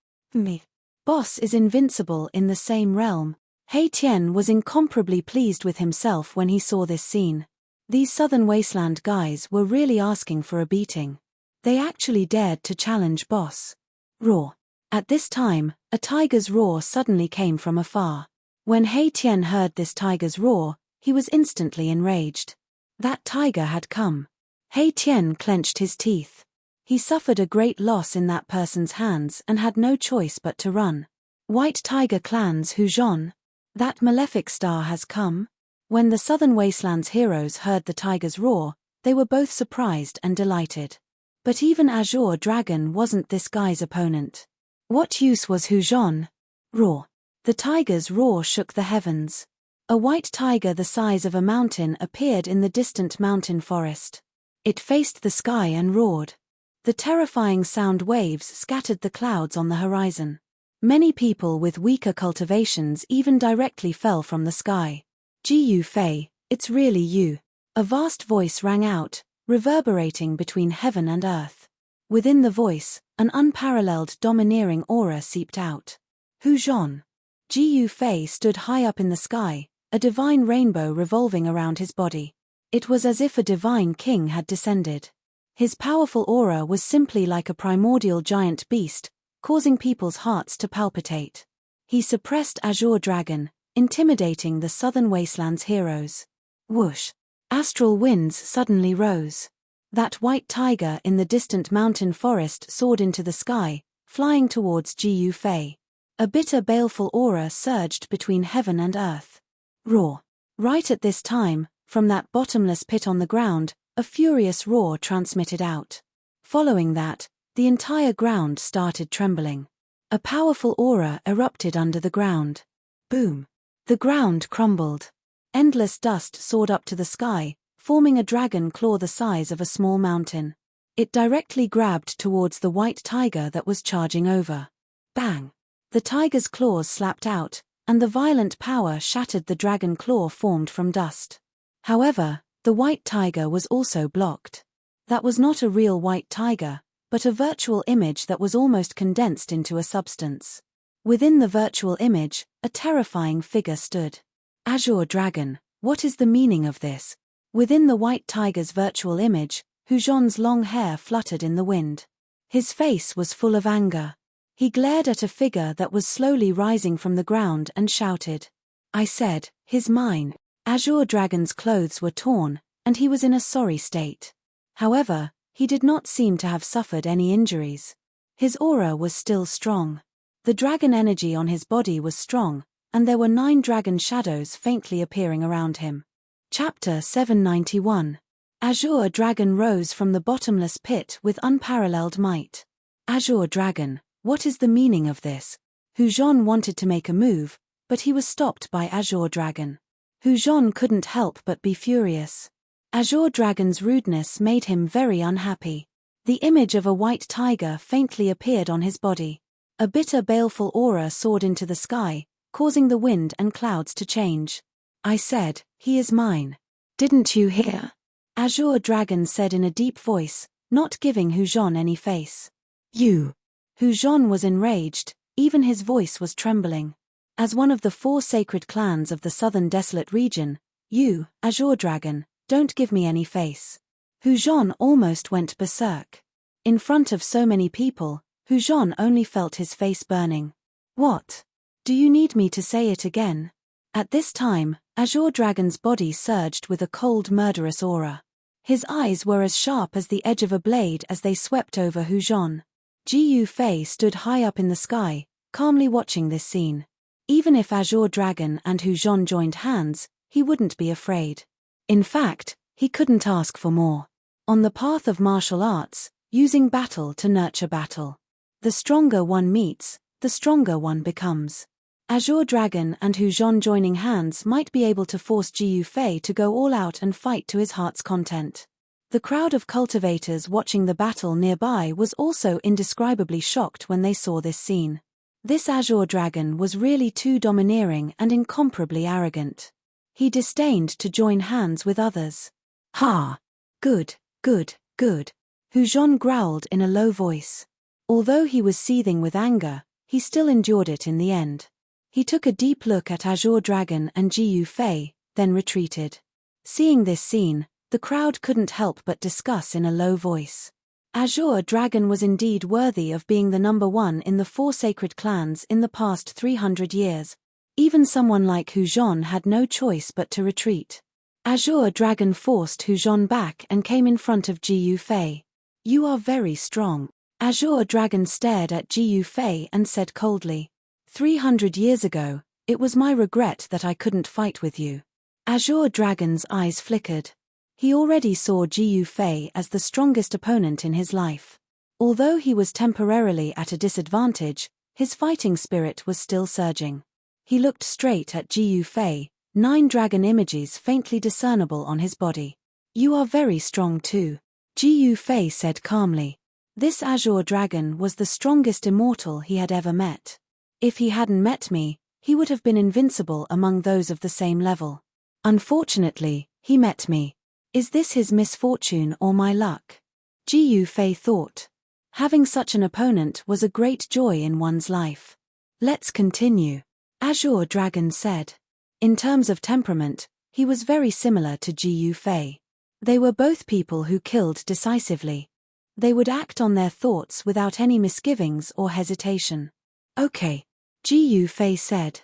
Boss is invincible in the same realm. He Tian was incomparably pleased with himself when he saw this scene. These southern wasteland guys were really asking for a beating. They actually dared to challenge boss. Roar. At this time, a tiger's roar suddenly came from afar. When He Tian heard this tiger's roar, he was instantly enraged. That tiger had come. He Tian clenched his teeth. He suffered a great loss in that person's hands and had no choice but to run. White Tiger Clan's Hu Zhon. That malefic star has come? When the Southern Wastelands heroes heard the tiger's roar, they were both surprised and delighted. But even Azure Dragon wasn't this guy's opponent. What use was Hu Zhon? Roar. The tiger's roar shook the heavens. A white tiger the size of a mountain appeared in the distant mountain forest. It faced the sky and roared. The terrifying sound waves scattered the clouds on the horizon. Many people with weaker cultivations even directly fell from the sky. Ji Fei, it's really you. A vast voice rang out, reverberating between heaven and earth. Within the voice, an unparalleled domineering aura seeped out. Hu Zhon. Ji Fei stood high up in the sky, a divine rainbow revolving around his body. It was as if a divine king had descended. His powerful aura was simply like a primordial giant beast, causing people's hearts to palpitate. He suppressed Azure Dragon, intimidating the Southern Wastelands heroes. Whoosh! Astral winds suddenly rose. That white tiger in the distant mountain forest soared into the sky, flying towards Ji Fei. A bitter baleful aura surged between heaven and earth. Roar. Right at this time, from that bottomless pit on the ground, a furious roar transmitted out. Following that, the entire ground started trembling. A powerful aura erupted under the ground. Boom. The ground crumbled. Endless dust soared up to the sky, forming a dragon claw the size of a small mountain. It directly grabbed towards the white tiger that was charging over. Bang! The tiger's claws slapped out, and the violent power shattered the dragon claw formed from dust. However, the white tiger was also blocked. That was not a real white tiger, but a virtual image that was almost condensed into a substance. Within the virtual image, a terrifying figure stood. Azure Dragon, what is the meaning of this? Within the white tiger's virtual image, Hu Zhon's long hair fluttered in the wind. His face was full of anger. He glared at a figure that was slowly rising from the ground and shouted. I said, "He's mine." Azure Dragon's clothes were torn, and he was in a sorry state. However, he did not seem to have suffered any injuries. His aura was still strong. The dragon energy on his body was strong, and there were 9 dragon shadows faintly appearing around him. Chapter 791. Azure Dragon rose from the bottomless pit with unparalleled might. Azure Dragon, what is the meaning of this? Hu Zhon wanted to make a move, but he was stopped by Azure Dragon. Hu Zhon couldn't help but be furious. Azure Dragon's rudeness made him very unhappy. The image of a white tiger faintly appeared on his body. A bitter baleful aura soared into the sky, causing the wind and clouds to change. I said, "He is mine." Didn't you hear? Azure Dragon said in a deep voice, not giving Hu Zhon any face. You. Hu Zhon was enraged, even his voice was trembling. As one of the 4 sacred clans of the southern desolate region, you, Azure Dragon, don't give me any face. Hu Zhon almost went berserk. In front of so many people, Hu Zhon only felt his face burning. What? Do you need me to say it again? At this time, Azure Dragon's body surged with a cold murderous aura. His eyes were as sharp as the edge of a blade as they swept over Hu Zhon. Ji Fei stood high up in the sky, calmly watching this scene. Even if Azure Dragon and Hu Zhon joined hands, he wouldn't be afraid. In fact, he couldn't ask for more. On the path of martial arts, using battle to nurture battle. The stronger one meets, the stronger one becomes. Azure Dragon and Hu Zhon joining hands might be able to force Ji Fei to go all out and fight to his heart's content. The crowd of cultivators watching the battle nearby was also indescribably shocked when they saw this scene. This Azure Dragon was really too domineering and incomparably arrogant. He disdained to join hands with others. Ha! Good, good, good. Hu Zhon growled in a low voice. Although he was seething with anger, he still endured it in the end. He took a deep look at Azure Dragon and Ji Fei, then retreated. Seeing this scene, The crowd couldn't help but discuss in a low voice. Azure Dragon was indeed worthy of being the number one in the 4 sacred clans in the past 300 years. Even someone like Hu Zhon had no choice but to retreat. Azure Dragon forced Hu Zhon back and came in front of Ji Yufei. "You are very strong." Azure Dragon stared at Ji Yufei and said coldly, 300 years ago, it was my regret that I couldn't fight with you." Azure Dragon's eyes flickered. He already saw Ji Yufei as the strongest opponent in his life. Although he was temporarily at a disadvantage, his fighting spirit was still surging. He looked straight at Ji Yufei, 9 dragon images faintly discernible on his body. "You are very strong too," Ji Yufei said calmly. This Azure Dragon was the strongest immortal he had ever met. If he hadn't met me, he would have been invincible among those of the same level. Unfortunately, he met me. Is this his misfortune or my luck? Ji Yufei thought. Having such an opponent was a great joy in one's life. "Let's continue," Azure Dragon said. In terms of temperament, he was very similar to Ji Yufei. They were both people who killed decisively. They would act on their thoughts without any misgivings or hesitation. "Okay," Ji Yufei said.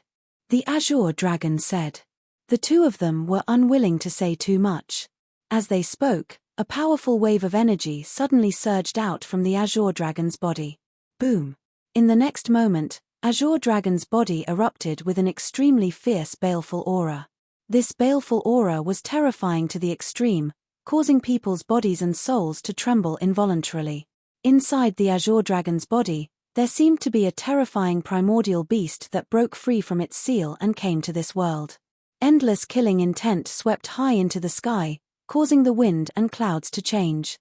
The Azure Dragon said. The two of them were unwilling to say too much. As they spoke, a powerful wave of energy suddenly surged out from the Azure Dragon's body. Boom! In the next moment, Azure Dragon's body erupted with an extremely fierce baleful aura. This baleful aura was terrifying to the extreme, causing people's bodies and souls to tremble involuntarily. Inside the Azure Dragon's body, there seemed to be a terrifying primordial beast that broke free from its seal and came to this world. Endless killing intent swept high into the sky, causing the wind and clouds to change.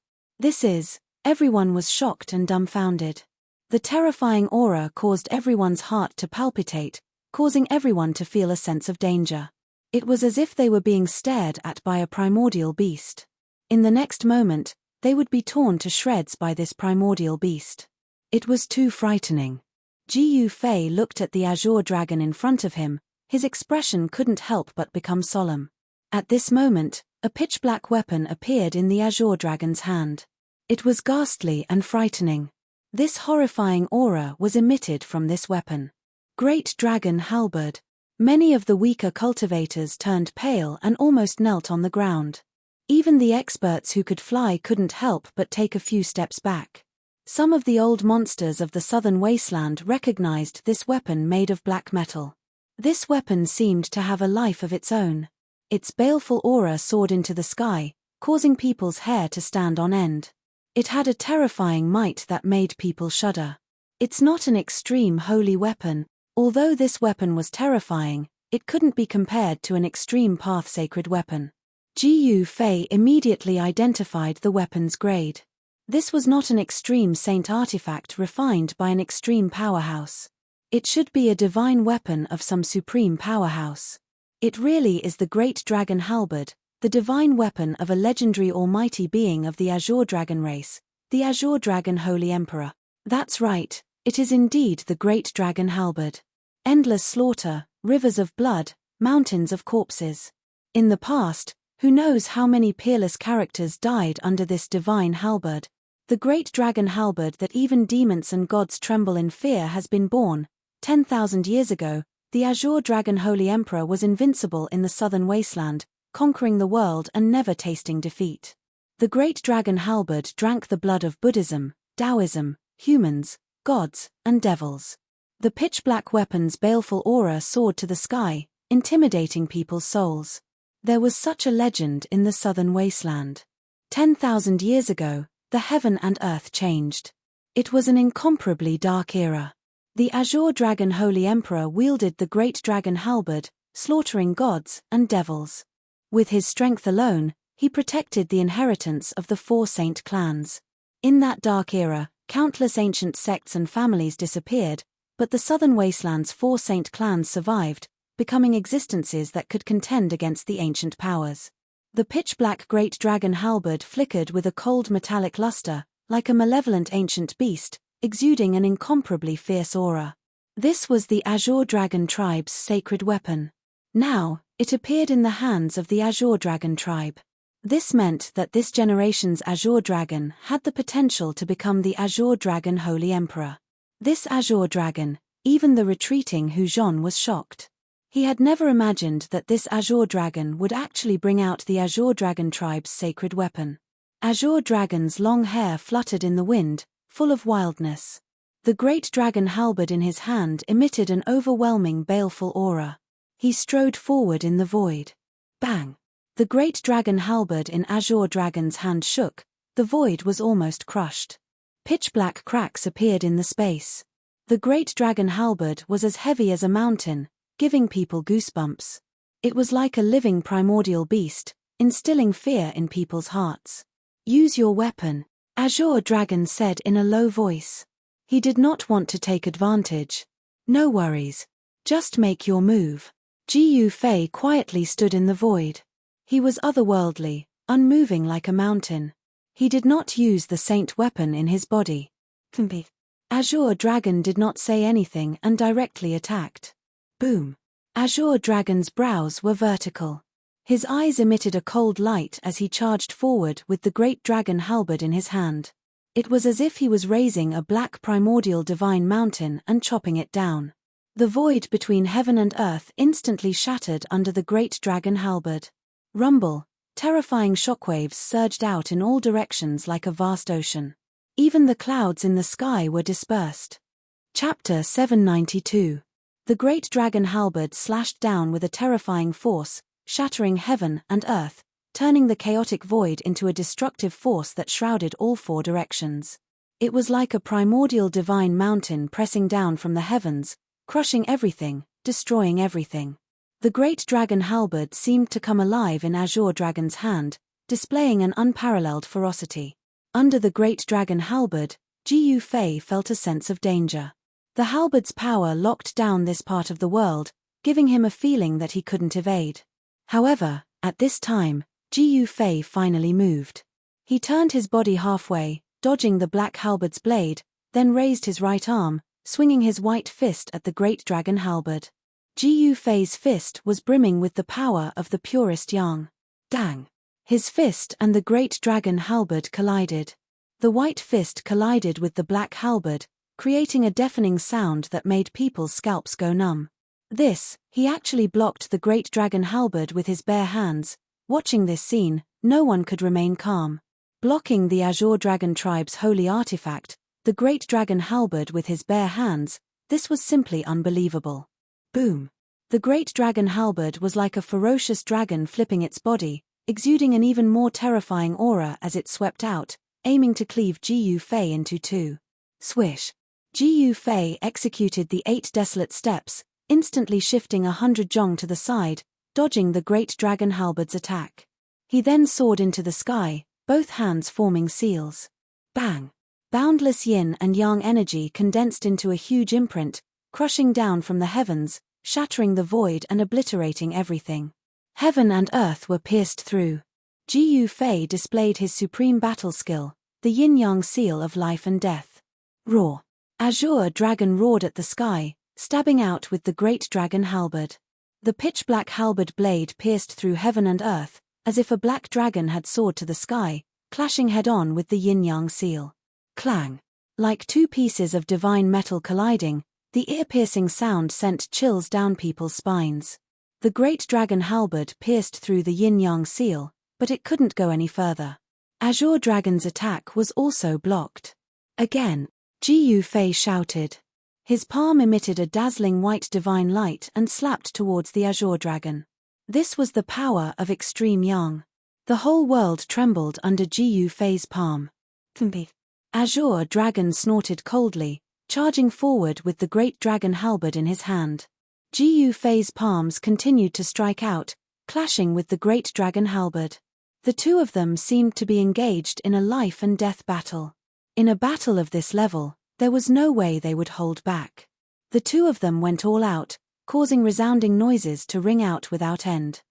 Everyone was shocked and dumbfounded. The terrifying aura caused everyone's heart to palpitate, causing everyone to feel a sense of danger. It was as if they were being stared at by a primordial beast. In the next moment, they would be torn to shreds by this primordial beast. It was too frightening. Ji Yufei looked at the Azure Dragon in front of him, his expression couldn't help but become solemn. At this moment, a pitch-black weapon appeared in the Azure Dragon's hand. It was ghastly and frightening. This horrifying aura was emitted from this weapon. Great Dragon Halberd. Many of the weaker cultivators turned pale and almost knelt on the ground. Even the experts who could fly couldn't help but take a few steps back. Some of the old monsters of the southern wasteland recognized this weapon made of black metal. This weapon seemed to have a life of its own. Its baleful aura soared into the sky, causing people's hair to stand on end. It had a terrifying might that made people shudder. It's not an extreme holy weapon. Although this weapon was terrifying, it couldn't be compared to an extreme path sacred weapon. Ji Yufei immediately identified the weapon's grade. This was not an extreme saint artifact refined by an extreme powerhouse. It should be a divine weapon of some supreme powerhouse. It really is the Great Dragon Halberd, the divine weapon of a legendary almighty being of the Azure Dragon race, the Azure Dragon Holy Emperor. That's right, it is indeed the Great Dragon Halberd. Endless slaughter, rivers of blood, mountains of corpses. In the past, who knows how many peerless characters died under this divine halberd. The Great Dragon Halberd that even demons and gods tremble in fear has been born. 10,000 years ago, the Azure Dragon Holy Emperor was invincible in the southern wasteland, conquering the world and never tasting defeat. The Great Dragon Halberd drank the blood of Buddhism, Taoism, humans, gods, and devils. The pitch-black weapon's baleful aura soared to the sky, intimidating people's souls. There was such a legend in the southern wasteland. 10,000 years ago, the heaven and earth changed. It was an incomparably dark era. The Azure Dragon Holy Emperor wielded the Great Dragon Halberd, slaughtering gods and devils. With his strength alone, he protected the inheritance of the 4 saint clans. In that dark era, countless ancient sects and families disappeared, but the southern wasteland's 4 saint clans survived, becoming existences that could contend against the ancient powers. The pitch-black Great Dragon Halberd flickered with a cold metallic luster, like a malevolent ancient beast, exuding an incomparably fierce aura. This was the Azure Dragon tribe's sacred weapon. Now, it appeared in the hands of the Azure Dragon tribe. This meant that this generation's Azure Dragon had the potential to become the Azure Dragon Holy Emperor. This Azure Dragon, even the retreating Hu Zhon was shocked. He had never imagined that this Azure Dragon would actually bring out the Azure Dragon tribe's sacred weapon. Azure Dragon's long hair fluttered in the wind, full of wildness. The great dragon halberd in his hand emitted an overwhelming baleful aura. He strode forward in the void. Bang! The great dragon halberd in Azure Dragon's hand shook, the void was almost crushed. Pitch-black cracks appeared in the space. The great dragon halberd was as heavy as a mountain, giving people goosebumps. It was like a living primordial beast, instilling fear in people's hearts. "Use your weapon," Azure Dragon said in a low voice. He did not want to take advantage. "No worries. Just make your move." Ji Fei quietly stood in the void. He was otherworldly, unmoving like a mountain. He did not use the saint weapon in his body. Azure Dragon did not say anything and directly attacked. Boom! Azure Dragon's brows were vertical. His eyes emitted a cold light as he charged forward with the great dragon halberd in his hand. It was as if he was raising a black primordial divine mountain and chopping it down. The void between heaven and earth instantly shattered under the great dragon halberd. Rumble, terrifying shockwaves surged out in all directions like a vast ocean. Even the clouds in the sky were dispersed. Chapter 792. The great dragon halberd slashed down with a terrifying force, shattering heaven and earth, turning the chaotic void into a destructive force that shrouded all four directions. It was like a primordial divine mountain pressing down from the heavens, crushing everything, destroying everything. The great dragon halberd seemed to come alive in Azure Dragon's hand, displaying an unparalleled ferocity. Under the great dragon halberd, Ji Fei felt a sense of danger. The halberd's power locked down this part of the world, giving him a feeling that he couldn't evade. However, at this time, Ji Fei finally moved. He turned his body halfway, dodging the black halberd's blade, then raised his right arm, swinging his white fist at the great dragon halberd. Ji Fei's fist was brimming with the power of the purest yang. Dang! His fist and the great dragon halberd collided. The white fist collided with the black halberd, creating a deafening sound that made people's scalps go numb. He actually blocked the great dragon halberd with his bare hands. Watching this scene, no one could remain calm. Blocking the Azure Dragon tribe's holy artifact, the great dragon halberd with his bare hands, this was simply unbelievable. Boom! The great dragon halberd was like a ferocious dragon flipping its body, exuding an even more terrifying aura as it swept out, aiming to cleave Ji Fei into two. Swish! Ji Fei executed the 8 desolate steps, instantly shifting 100 zhong to the side, dodging the great dragon halberd's attack. He then soared into the sky, both hands forming seals. Bang! Boundless yin and yang energy condensed into a huge imprint, crushing down from the heavens, shattering the void and obliterating everything. Heaven and earth were pierced through. Ji Fei displayed his supreme battle skill, the yin-yang seal of life and death. Roar! Azure Dragon roared at the sky, stabbing out with the great dragon halberd. The pitch-black halberd blade pierced through heaven and earth, as if a black dragon had soared to the sky, clashing head-on with the yin-yang seal. Clang! Like two pieces of divine metal colliding, the ear-piercing sound sent chills down people's spines. The great dragon halberd pierced through the yin-yang seal, but it couldn't go any further. Azure Dragon's attack was also blocked. Again, Ji Fei shouted. His palm emitted a dazzling white divine light and slapped towards the Azure Dragon. This was the power of extreme yang. The whole world trembled under Ji Fei's palm. Azure Dragon snorted coldly, charging forward with the great dragon halberd in his hand. Ji Fei's palms continued to strike out, clashing with the great dragon halberd. The two of them seemed to be engaged in a life and death battle. In a battle of this level, there was no way they would hold back. The two of them went all out, causing resounding noises to ring out without end.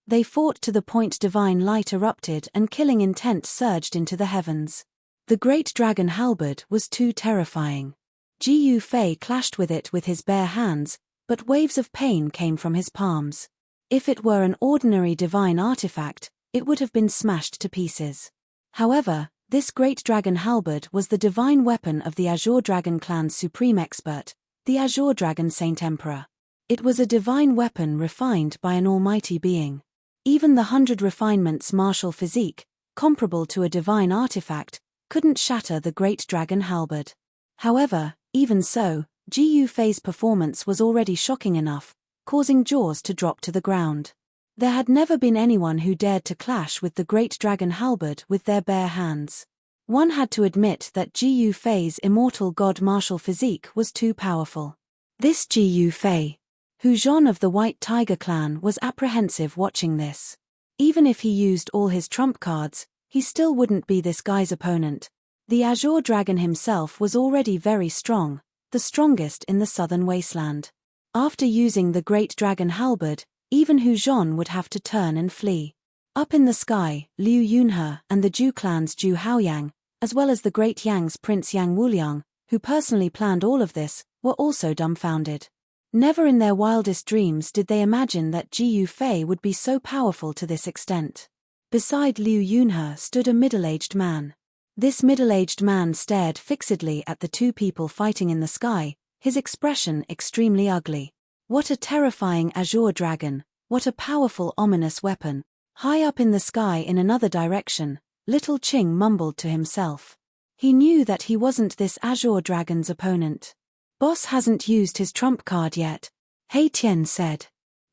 They fought to the point divine light erupted and killing intent surged into the heavens. The great dragon halberd was too terrifying. Ji Fei clashed with it with his bare hands, but waves of pain came from his palms. If it were an ordinary divine artifact, it would have been smashed to pieces. However, this great dragon halberd was the divine weapon of the Azure Dragon clan's supreme expert, the Azure Dragon Saint Emperor. It was a divine weapon refined by an almighty being. Even the 100 refinements martial physique, comparable to a divine artifact, couldn't shatter the great dragon halberd. However, even so, Gu Fei's performance was already shocking enough, causing jaws to drop to the ground. There had never been anyone who dared to clash with the great dragon halberd with their bare hands. One had to admit that Gu Fei's immortal god martial physique was too powerful. This Gu Fei, Hu Zhon of the White Tiger clan, was apprehensive watching this. Even if he used all his trump cards, he still wouldn't be this guy's opponent. The Azure Dragon himself was already very strong, the strongest in the southern wasteland. After using the great dragon halberd, even Hu Zhon would have to turn and flee. Up in the sky, Liu Yunhe and the Zhu clan's Zhu Haoyang, as well as the great Yang's Prince Yang Wuliang, who personally planned all of this, were also dumbfounded. Never in their wildest dreams did they imagine that Gu Fei would be so powerful to this extent. Beside Liu Yunhe stood a middle-aged man. This middle-aged man stared fixedly at the two people fighting in the sky, his expression extremely ugly. What a terrifying Azure Dragon, what a powerful ominous weapon. High up in the sky in another direction, little Qing mumbled to himself. He knew that he wasn't this Azure Dragon's opponent. Boss hasn't used his trump card yet, He Tian said.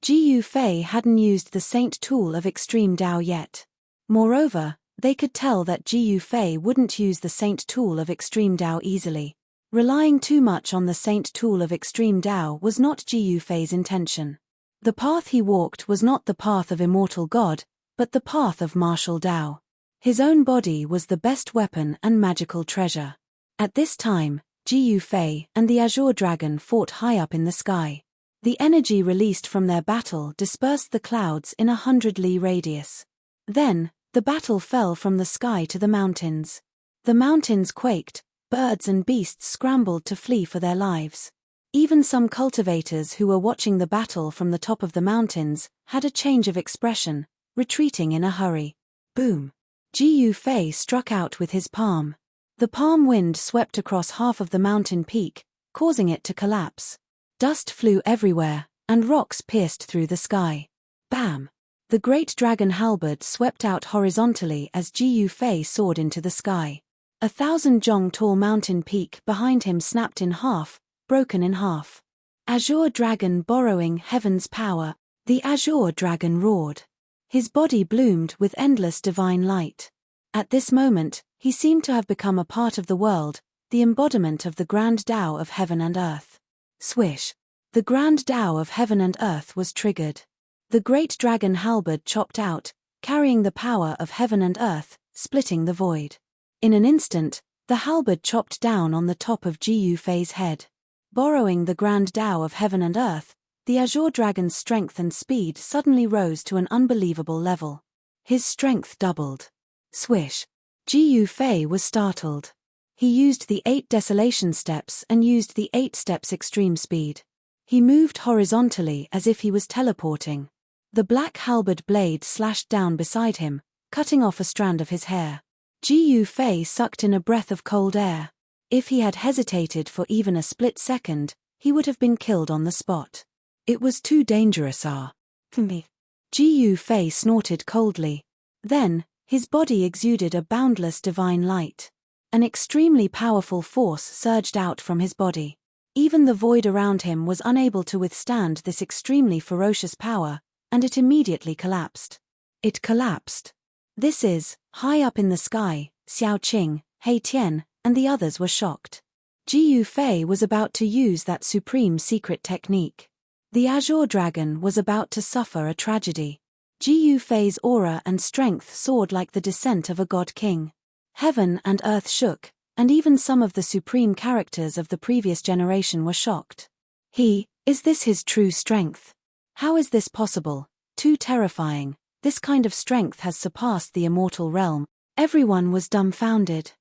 Gu Fei hadn't used the Saint Tool of Extreme Dao yet. Moreover, they could tell that Gu Fei wouldn't use the Saint Tool of Extreme Dao easily. Relying too much on the Saint Tool of Extreme Dao was not Gu Fei's intention. The path he walked was not the path of immortal God, but the path of martial Dao. His own body was the best weapon and magical treasure. At this time, Gu Fei and the Azure Dragon fought high up in the sky. The energy released from their battle dispersed the clouds in 100 li radius. Then, the battle fell from the sky to the mountains. The mountains quaked, birds and beasts scrambled to flee for their lives. Even some cultivators who were watching the battle from the top of the mountains had a change of expression, retreating in a hurry. Boom! Gu Fei struck out with his palm. The palm wind swept across half of the mountain peak, causing it to collapse. Dust flew everywhere, and rocks pierced through the sky. Bam! The great dragon halberd swept out horizontally as Gu Fei soared into the sky. 1,000 zhong tall mountain peak behind him snapped in half, broken in half. Azure Dragon borrowing heaven's power, the Azure Dragon roared. His body bloomed with endless divine light. At this moment, he seemed to have become a part of the world, the embodiment of the grand Tao of heaven and earth. Swish! The grand Tao of heaven and earth was triggered. The great dragon halberd chopped out, carrying the power of heaven and earth, splitting the void. In an instant, the halberd chopped down on the top of Gu Fei's head. Borrowing the grand Tao of heaven and earth, the Azure Dragon's strength and speed suddenly rose to an unbelievable level. His strength doubled. Swish! Gu Fei was startled. He used the 8 desolation steps and used the 8 steps extreme speed. He moved horizontally as if he was teleporting. The black halberd blade slashed down beside him, cutting off a strand of his hair. Gu Fei sucked in a breath of cold air. If he had hesitated for even a split second, he would have been killed on the spot. It was too dangerous, for me. Gu Fei snorted coldly. Then, his body exuded a boundless divine light. An extremely powerful force surged out from his body. Even the void around him was unable to withstand this extremely ferocious power, and it immediately collapsed. It collapsed. This is, high up in the sky, Xiao Qing, He Tian, and the others were shocked. Gu Fei was about to use that supreme secret technique. The Azure Dragon was about to suffer a tragedy. Gu Fei's aura and strength soared like the descent of a god king. Heaven and earth shook, and even some of the supreme characters of the previous generation were shocked. Is this his true strength? How is this possible? Too terrifying. This kind of strength has surpassed the immortal realm. Everyone was dumbfounded.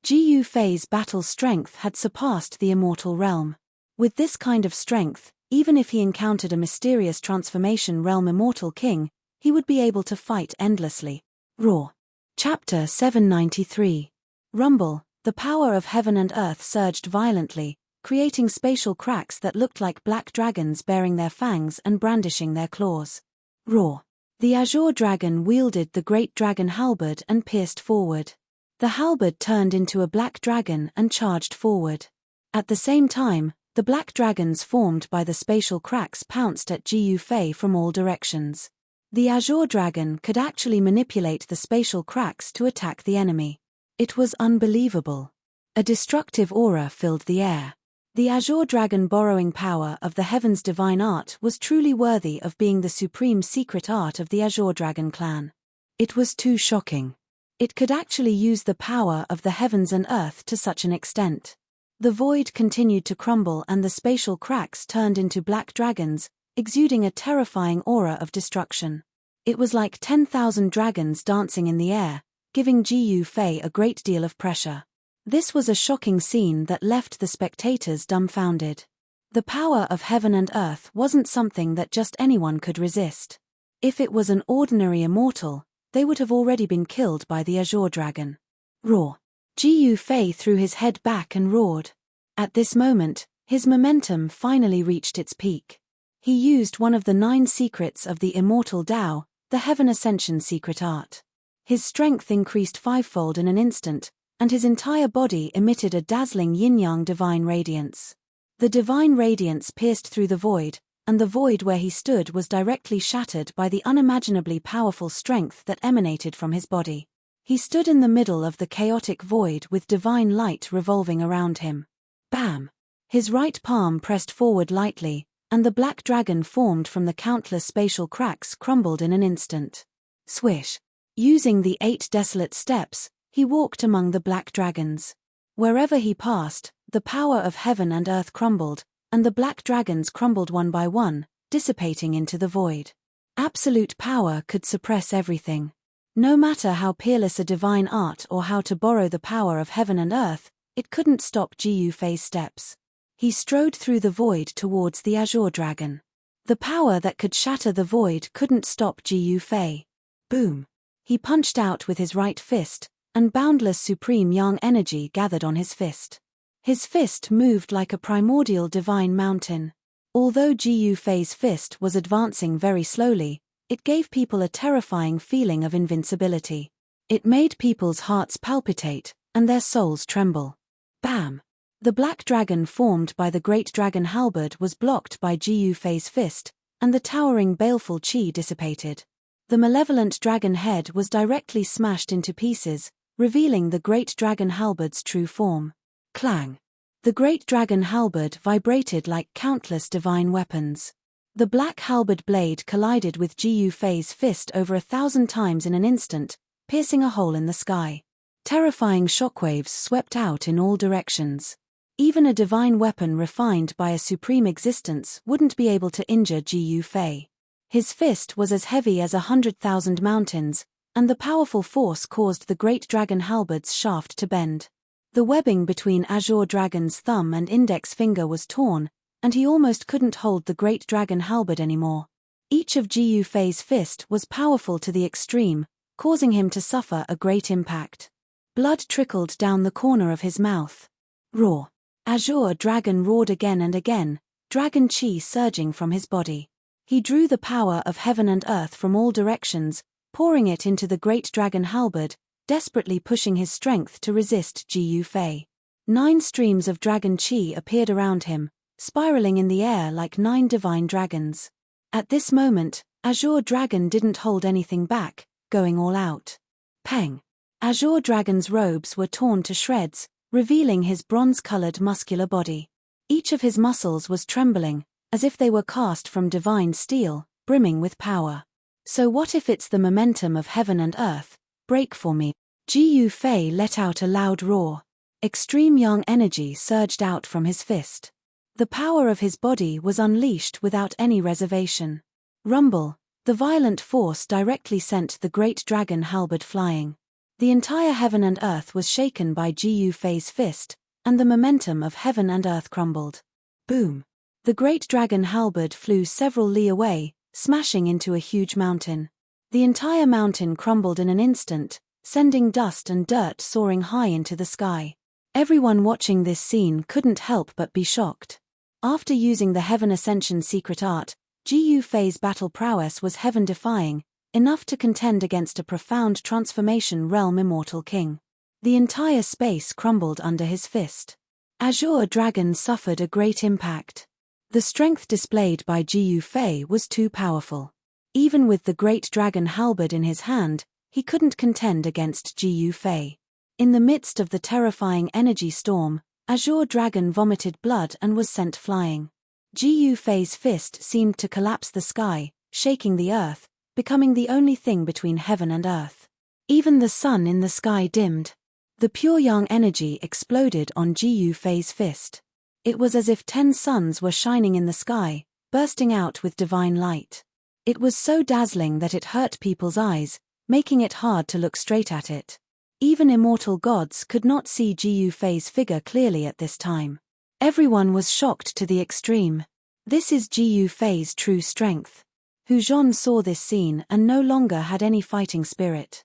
Gu Fei's battle strength had surpassed the immortal realm. With this kind of strength, even if he encountered a mysterious transformation realm immortal king, he would be able to fight endlessly. Roar. Chapter 793. Rumble. The power of heaven and earth surged violently, creating spatial cracks that looked like black dragons baring their fangs and brandishing their claws. Roar. The azure dragon wielded the great dragon halberd and pierced forward. The halberd turned into a black dragon and charged forward. At the same time, the black dragons formed by the spatial cracks pounced at Jiu Fei from all directions. The azure dragon could actually manipulate the spatial cracks to attack the enemy. It was unbelievable. A destructive aura filled the air. The azure dragon borrowing power of the heaven's divine art was truly worthy of being the supreme secret art of the azure dragon clan. It was too shocking. It could actually use the power of the heavens and earth to such an extent. The void continued to crumble and the spatial cracks turned into black dragons, exuding a terrifying aura of destruction. It was like 10,000 dragons dancing in the air, giving Jiu Fei a great deal of pressure. This was a shocking scene that left the spectators dumbfounded. The power of heaven and earth wasn't something that just anyone could resist. If it was an ordinary immortal, they would have already been killed by the azure dragon. Roar. Jiu Fei threw his head back and roared. At this moment, his momentum finally reached its peak. He used one of the 9 secrets of the immortal Tao, the Heaven Ascension secret art. His strength increased 5-fold in an instant, and his entire body emitted a dazzling yin-yang divine radiance. The divine radiance pierced through the void, and the void where he stood was directly shattered by the unimaginably powerful strength that emanated from his body. He stood in the middle of the chaotic void with divine light revolving around him. Bam! His right palm pressed forward lightly, and the black dragon formed from the countless spatial cracks crumbled in an instant. Swish! Using the 8 desolate steps, he walked among the black dragons. Wherever he passed, the power of heaven and earth crumbled, and the black dragons crumbled one by one, dissipating into the void. Absolute power could suppress everything. No matter how peerless a divine art or how to borrow the power of heaven and earth, it couldn't stop Jiu Fei's steps. He strode through the void towards the azure dragon. The power that could shatter the void couldn't stop Jiu Fei. Boom! He punched out with his right fist, and boundless supreme yang energy gathered on his fist. His fist moved like a primordial divine mountain. Although Jiu Fei's fist was advancing very slowly, it gave people a terrifying feeling of invincibility. It made people's hearts palpitate, and their souls tremble. Bam! The black dragon formed by the great dragon halberd was blocked by Jiu Fei's fist, and the towering baleful qi dissipated. The malevolent dragon head was directly smashed into pieces, revealing the great dragon halberd's true form. Clang! The great dragon halberd vibrated like countless divine weapons. The black halberd blade collided with Jiu Fei's fist over 1,000 times in an instant, piercing a hole in the sky. Terrifying shockwaves swept out in all directions. Even a divine weapon refined by a supreme existence wouldn't be able to injure Jiu Fei. His fist was as heavy as 100,000 mountains, and the powerful force caused the great dragon halberd's shaft to bend. The webbing between azure dragon's thumb and index finger was torn, and he almost couldn't hold the great dragon halberd anymore. Each of Jiu Fei's fist was powerful to the extreme, causing him to suffer a great impact. Blood trickled down the corner of his mouth. Roar! Azure dragon roared again and again, dragon qi surging from his body. He drew the power of heaven and earth from all directions, pouring it into the great dragon halberd, desperately pushing his strength to resist Jiu Fei. 9 streams of dragon qi appeared around him, spiraling in the air like 9 divine dragons. At this moment, Azure Dragon didn't hold anything back, going all out. Peng! Azure Dragon's robes were torn to shreds, revealing his bronze-colored muscular body. Each of his muscles was trembling, as if they were cast from divine steel, brimming with power. So what if it's the momentum of heaven and earth? Break for me. Jiu Fei let out a loud roar. Extreme yang energy surged out from his fist. The power of his body was unleashed without any reservation. Rumble! The violent force directly sent the great dragon halberd flying. The entire heaven and earth was shaken by Jiu Fei's fist, and the momentum of heaven and earth crumbled. Boom! The great dragon halberd flew several li away, smashing into a huge mountain. The entire mountain crumbled in an instant, sending dust and dirt soaring high into the sky. Everyone watching this scene couldn't help but be shocked. After using the Heaven Ascension secret art, Ji Yufei's battle prowess was heaven-defying, enough to contend against a profound transformation realm immortal king. The entire space crumbled under his fist. Azure Dragon suffered a great impact. The strength displayed by Ji Yufei was too powerful. Even with the great dragon halberd in his hand, he couldn't contend against Ji Yufei. In the midst of the terrifying energy storm, Azure Dragon vomited blood and was sent flying. Ji Yufei's fist seemed to collapse the sky, shaking the earth, becoming the only thing between heaven and earth. Even the sun in the sky dimmed. The pure yang energy exploded on Ji Yufei's fist. It was as if 10 suns were shining in the sky, bursting out with divine light. It was so dazzling that it hurt people's eyes, making it hard to look straight at it. Even immortal gods could not see Ji Yufei's figure clearly at this time. Everyone was shocked to the extreme. This is Ji Yufei's true strength. Hu Zhon saw this scene and no longer had any fighting spirit.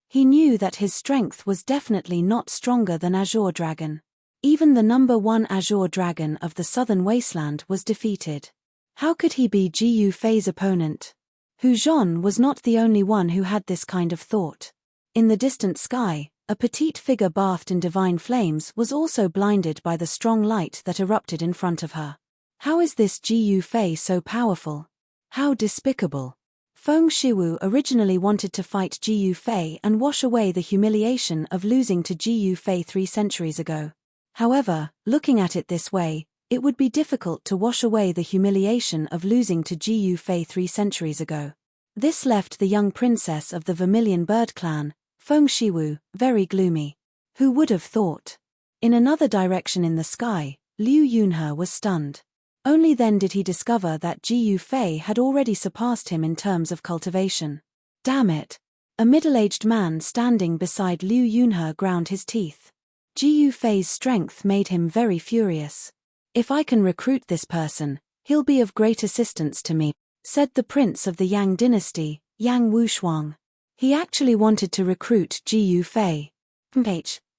He knew that his strength was definitely not stronger than Azure Dragon. Even the number 1 Azure Dragon of the Southern Wasteland was defeated. How could he be Ji Yufei's opponent? Hu Zhon was not the only one who had this kind of thought. In the distant sky, a petite figure bathed in divine flames was also blinded by the strong light that erupted in front of her. How is this Ji Yufei so powerful? How despicable. Feng Shiwu originally wanted to fight Ji Yufei and wash away the humiliation of losing to Ji Yufei 3 centuries ago. However, looking at it this way, it would be difficult to wash away the humiliation of losing to Ji Yufei 3 centuries ago. This left the young princess of the Vermilion Bird clan, Feng Shiwu, very gloomy. Who would have thought? In another direction in the sky, Liu Yunhe was stunned. Only then did he discover that Ji Yufei had already surpassed him in terms of cultivation. Damn it! A middle-aged man standing beside Liu Yunhe ground his teeth. Ji Yufei's strength made him very furious. If I can recruit this person, he'll be of great assistance to me, said the prince of the Yang dynasty, Yang Wushuang. He actually wanted to recruit Ji Yufei.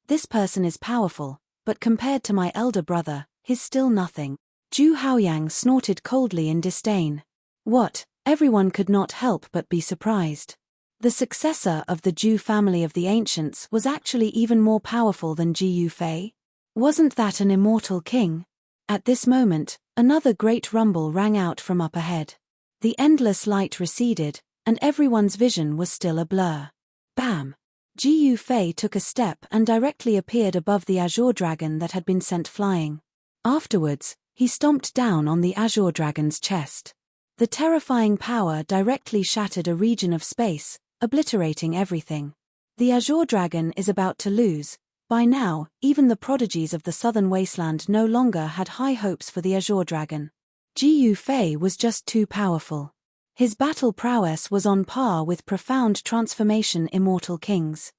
This person is powerful, but compared to my elder brother, he's still nothing. Zhu Haoyang snorted coldly in disdain. What? Everyone could not help but be surprised. The successor of the Zhu family of the ancients was actually even more powerful than Ji Yufei? Wasn't that an immortal king? At this moment, another great rumble rang out from up ahead. The endless light receded, and everyone's vision was still a blur. Bam! Ji Yufei took a step and directly appeared above the Azure Dragon that had been sent flying. Afterwards, he stomped down on the Azure Dragon's chest. The terrifying power directly shattered a region of space, obliterating everything. The Azure Dragon is about to lose. By now, even the prodigies of the Southern Wasteland no longer had high hopes for the Azure Dragon. Ji Yufei was just too powerful. His battle prowess was on par with profound transformation immortal kings.